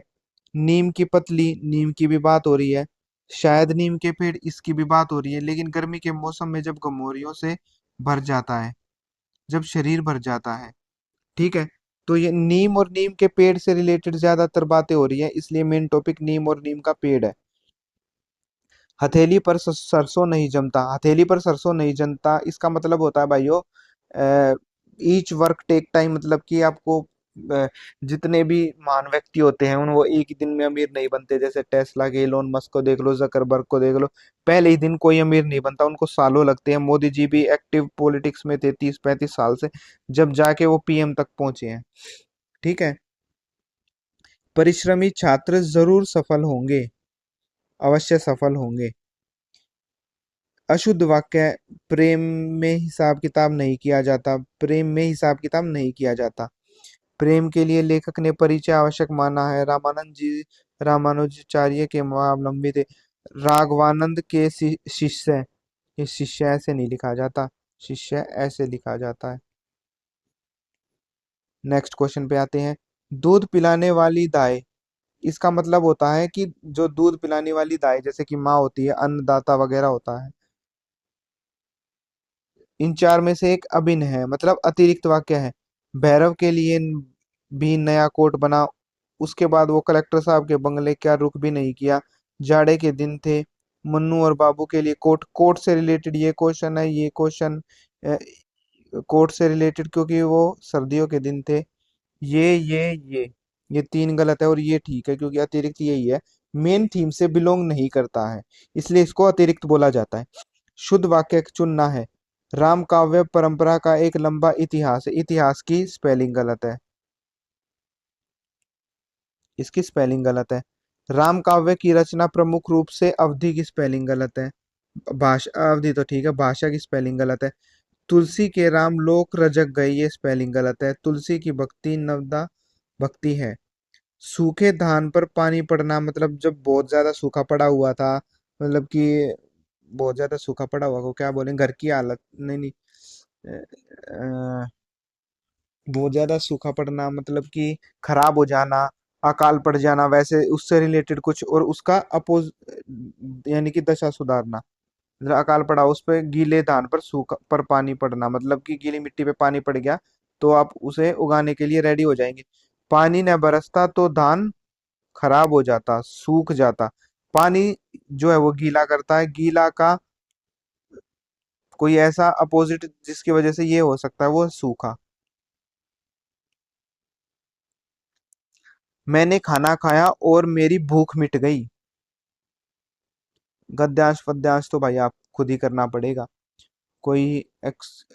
नीम की पतली, नीम की भी बात हो रही है। शायद नीम के पेड़, इसकी भी बात हो रही है। लेकिन गर्मी के मौसम में जब गमोरियों से भर जाता है, जब शरीर भर जाता है, ठीक है, तो ये नीम और नीम के पेड़ से रिलेटेड ज्यादातर बातें हो रही है, इसलिए मेन टॉपिक नीम और नीम का पेड़ है। हथेली पर सरसों नहीं जमता, हथेली पर सरसों नहीं जमता, इसका मतलब होता है भाइयों, ईच वर्क टेक टाइम, मतलब कि आपको जितने भी महान व्यक्ति होते हैं उन वो एक ही दिन में अमीर नहीं बनते। जैसे टेस्ला के इलोन मस्क को देख लो, जकरबर्ग को देख लो, पहले ही दिन कोई अमीर नहीं बनता, उनको सालों लगते हैं। मोदी जी भी एक्टिव पॉलिटिक्स में थे 30-35 साल से, जब जाके वो पीएम तक पहुंचे हैं, ठीक है। परिश्रमी छात्र जरूर सफल होंगे, अवश्य सफल होंगे। अशुद्ध वाक्य, प्रेम में हिसाब किताब नहीं किया जाता, प्रेम में हिसाब किताब नहीं किया जाता। प्रेम के लिए लेखक ने परिचय आवश्यक माना है। रामानंद जी रामानुजाचार्य के अवलंबी थे। राघवानंद के शिष्य, ये शिष्य ऐसे नहीं लिखा जाता, शिष्य ऐसे लिखा जाता है। नेक्स्ट क्वेश्चन पे आते हैं। दूध पिलाने वाली दाई, इसका मतलब होता है कि जो दूध पिलाने वाली दाई, जैसे कि माँ होती है, अन्नदाता वगैरह होता है। इन चार में से एक अभिन्न है, मतलब अतिरिक्त वाक्य है। भैरव के लिए भी नया कोट बना, उसके बाद वो कलेक्टर साहब के बंगले क्या रुक भी नहीं किया। जाड़े के दिन थे, मन्नू और बाबू के लिए कोट, कोट से रिलेटेड ये क्वेश्चन है, ये क्वेश्चन कोट से रिलेटेड, क्योंकि वो सर्दियों के दिन थे। ये ये तीन गलत है, और ये ठीक है क्योंकि अतिरिक्त यही है, मेन थीम से बिलोंग नहीं करता है, इसलिए इसको अतिरिक्त बोला जाता है। शुद्ध वाक्य चुनना है। राम काव्य परंपरा का एक लंबा इतिहास है, इतिहास की स्पेलिंग गलत है। इसकी स्पेलिंग गलत है। राम काव्य की रचना प्रमुख रूप से, अवधि की स्पेलिंग गलत है। भाषा, अवधि तो ठीक है, भाषा की स्पेलिंग गलत है। तुलसी के राम लोक रजक गए, ये स्पेलिंग गलत है। तुलसी की भक्ति नवदा भक्ति है। सूखे धान पर पानी पड़ना, मतलब जब बहुत ज्यादा सूखा पड़ा हुआ था, मतलब कि बहुत ज्यादा सूखा पड़ा हुआ को क्या बोलें, घर की हालत, नहीं नहीं, बहुत ज्यादा सूखा पड़ना मतलब कि खराब हो जाना, अकाल पड़ जाना, वैसे उससे रिलेटेड कुछ, और उसका अपोज यानी कि दशा सुधारना। मतलब अकाल पड़ा, उस पे गीले धान पर सूखा पर पानी पड़ना, मतलब कि गीली मिट्टी पे पानी पड़ गया तो आप उसे उगाने के लिए रेडी हो जाएंगे। पानी न बरसता तो धान खराब हो जाता, सूख जाता। पानी जो है वो गीला करता है, गीला का कोई ऐसा अपोजिट जिसकी वजह से ये हो सकता है, वो है सूखा। मैंने खाना खाया और मेरी भूख मिट गई। गद्यांश पद्यांश तो भाई आप खुद ही करना पड़ेगा। कोई एक्स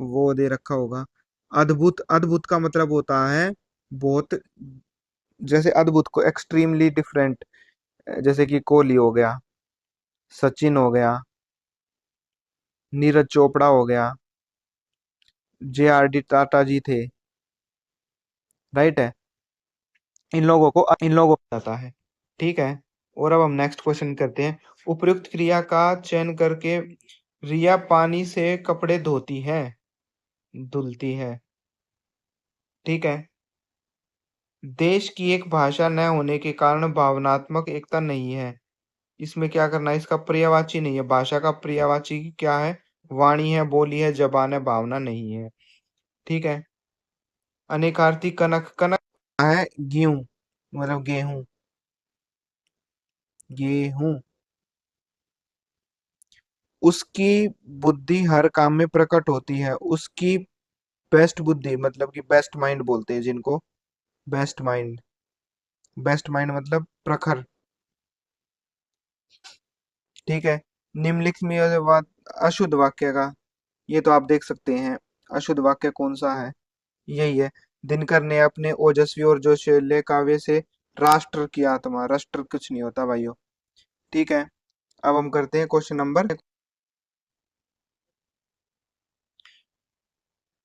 वो दे रखा होगा। अद्भुत, अद्भुत का मतलब होता है बहुत, जैसे अद्भुत को एक्सट्रीमली डिफरेंट, जैसे कि कोहली हो गया, सचिन हो गया, नीरज चोपड़ा हो गया, JRD टाटा जी थे, राइट है। इन लोगों को आता है, ठीक है। और अब हम नेक्स्ट क्वेश्चन करते हैं। उपर्युक्त क्रिया का चयन करके रिया पानी से कपड़े धोती है, धुलती है, ठीक है। देश की एक भाषा न होने के कारण भावनात्मक एकता नहीं है। इसमें क्या करना है, इसका पर्यायवाची नहीं है, भाषा का पर्यायवाची क्या है, वाणी है, बोली है, जबान है, भावना नहीं है, ठीक है। अनेकार्थी कनक, कनक है गेहूं, मतलब गेहूं, गेहूं। उसकी बुद्धि हर काम में प्रकट होती है, उसकी बेस्ट बुद्धि, मतलब कि बेस्ट माइंड बोलते हैं जिनको, बेस्ट माइंड, बेस्ट माइंड मतलब प्रखर, ठीक है। निम्नलिखित में यह अशुद्ध वाक्य का, ये तो आप देख सकते हैं, अशुद्ध वाक्य कौन सा है, यही है। दिनकर ने अपने ओजस्वी और जोशीले काव्य से राष्ट्र की आत्मा, राष्ट्र कुछ नहीं होता भाइयों, ठीक है। अब हम करते हैं क्वेश्चन नंबर।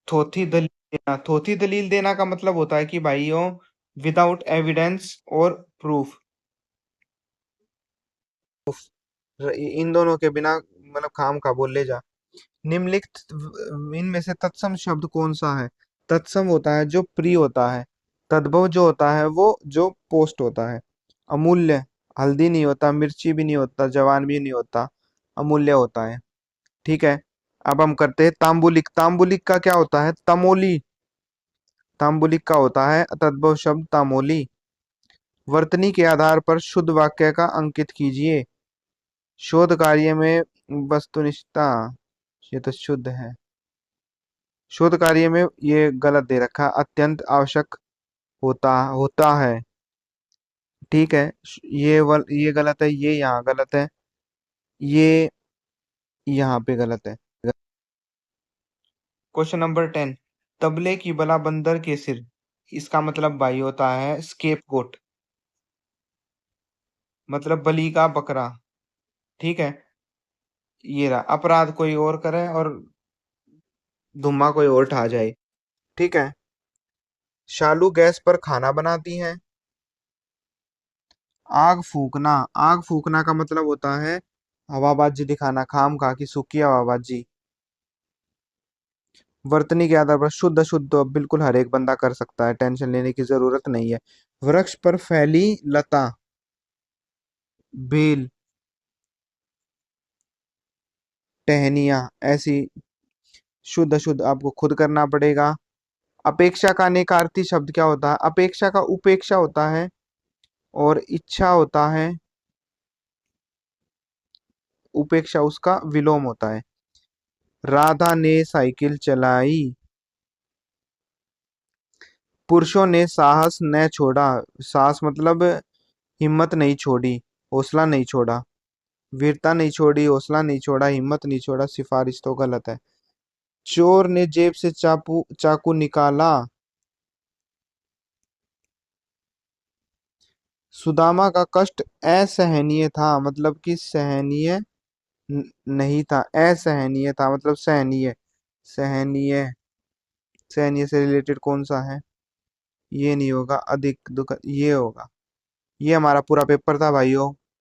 थोथी दलील देना, थोथी दलील देना का मतलब होता है कि भाइयों विदाउट एविडेंस और प्रूफ, इन दोनों के बिना मतलब खाम खा बोल ले जा। निम्नलिखित इनमें से तत्सम शब्द कौन सा है। तत्सम होता है जो प्री होता है, तद्भव जो होता है वो जो पोस्ट होता है। अमूल्य, हल्दी नहीं होता, मिर्ची भी नहीं होता, जवान भी नहीं होता, अमूल्य होता है, ठीक है। अब हम करते हैं तांबुलिक। तांबुलिक का क्या होता है, तमोली, तांबुलिक का होता है तद्भव शब्द तामोली। वर्तनी के आधार पर शुद्ध वाक्य का अंकित कीजिए। शोध कार्य में वस्तुनिष्ठता, ये तो शुद्ध है। शोध कार्य में ये गलत दे रखा, अत्यंत आवश्यक होता होता है, ठीक है। ये गलत है, ये यहाँ गलत है, ये यहाँ पे गलत है। Question number 10। तबले की बला बंदर के सिर, इसका मतलब भाई होता है स्केपगोट, मतलब बलि का बकरा, ठीक है। ये रहा, अपराध कोई और करे और धुम्मा कोई और ठा जाए, ठीक है। शालू गैस पर खाना बनाती है। आग फूकना, आग फूकना का मतलब होता है हवाबाजी दिखाना, खाम खा की सूखी हवाबाजी। वर्तनी के आधार पर शुद्ध अशुद्ध तो अब बिल्कुल हर एक बंदा कर सकता है, टेंशन लेने की जरूरत नहीं है। वृक्ष पर फैली लता, बेल, टहनियां, ऐसी। शुद्ध अशुद्ध आपको खुद करना पड़ेगा। अपेक्षा का अनेकार्थी शब्द क्या होता है, अपेक्षा का उपेक्षा होता है, और इच्छा होता है, उपेक्षा उसका विलोम होता है। राधा ने साइकिल चलाई। पुरुषों ने साहस न छोड़ा, साहस मतलब हिम्मत नहीं छोड़ी, हौसला नहीं छोड़ा। वीरता नहीं छोड़ी, हौसला नहीं छोड़ा, हिम्मत नहीं छोड़ा, सिफारिश तो गलत है। चोर ने जेब से चाकू चाकू निकाला। सुदामा का कष्ट असहनीय था, मतलब कि सहनीय नहीं था, असहनीय था मतलब सहनीय। सहनीय, सहनीय से रिलेटेड कौन सा है? ये नहीं होगा, अधिक दुख ये होगा। ये हमारा पूरा पेपर था भाइयों।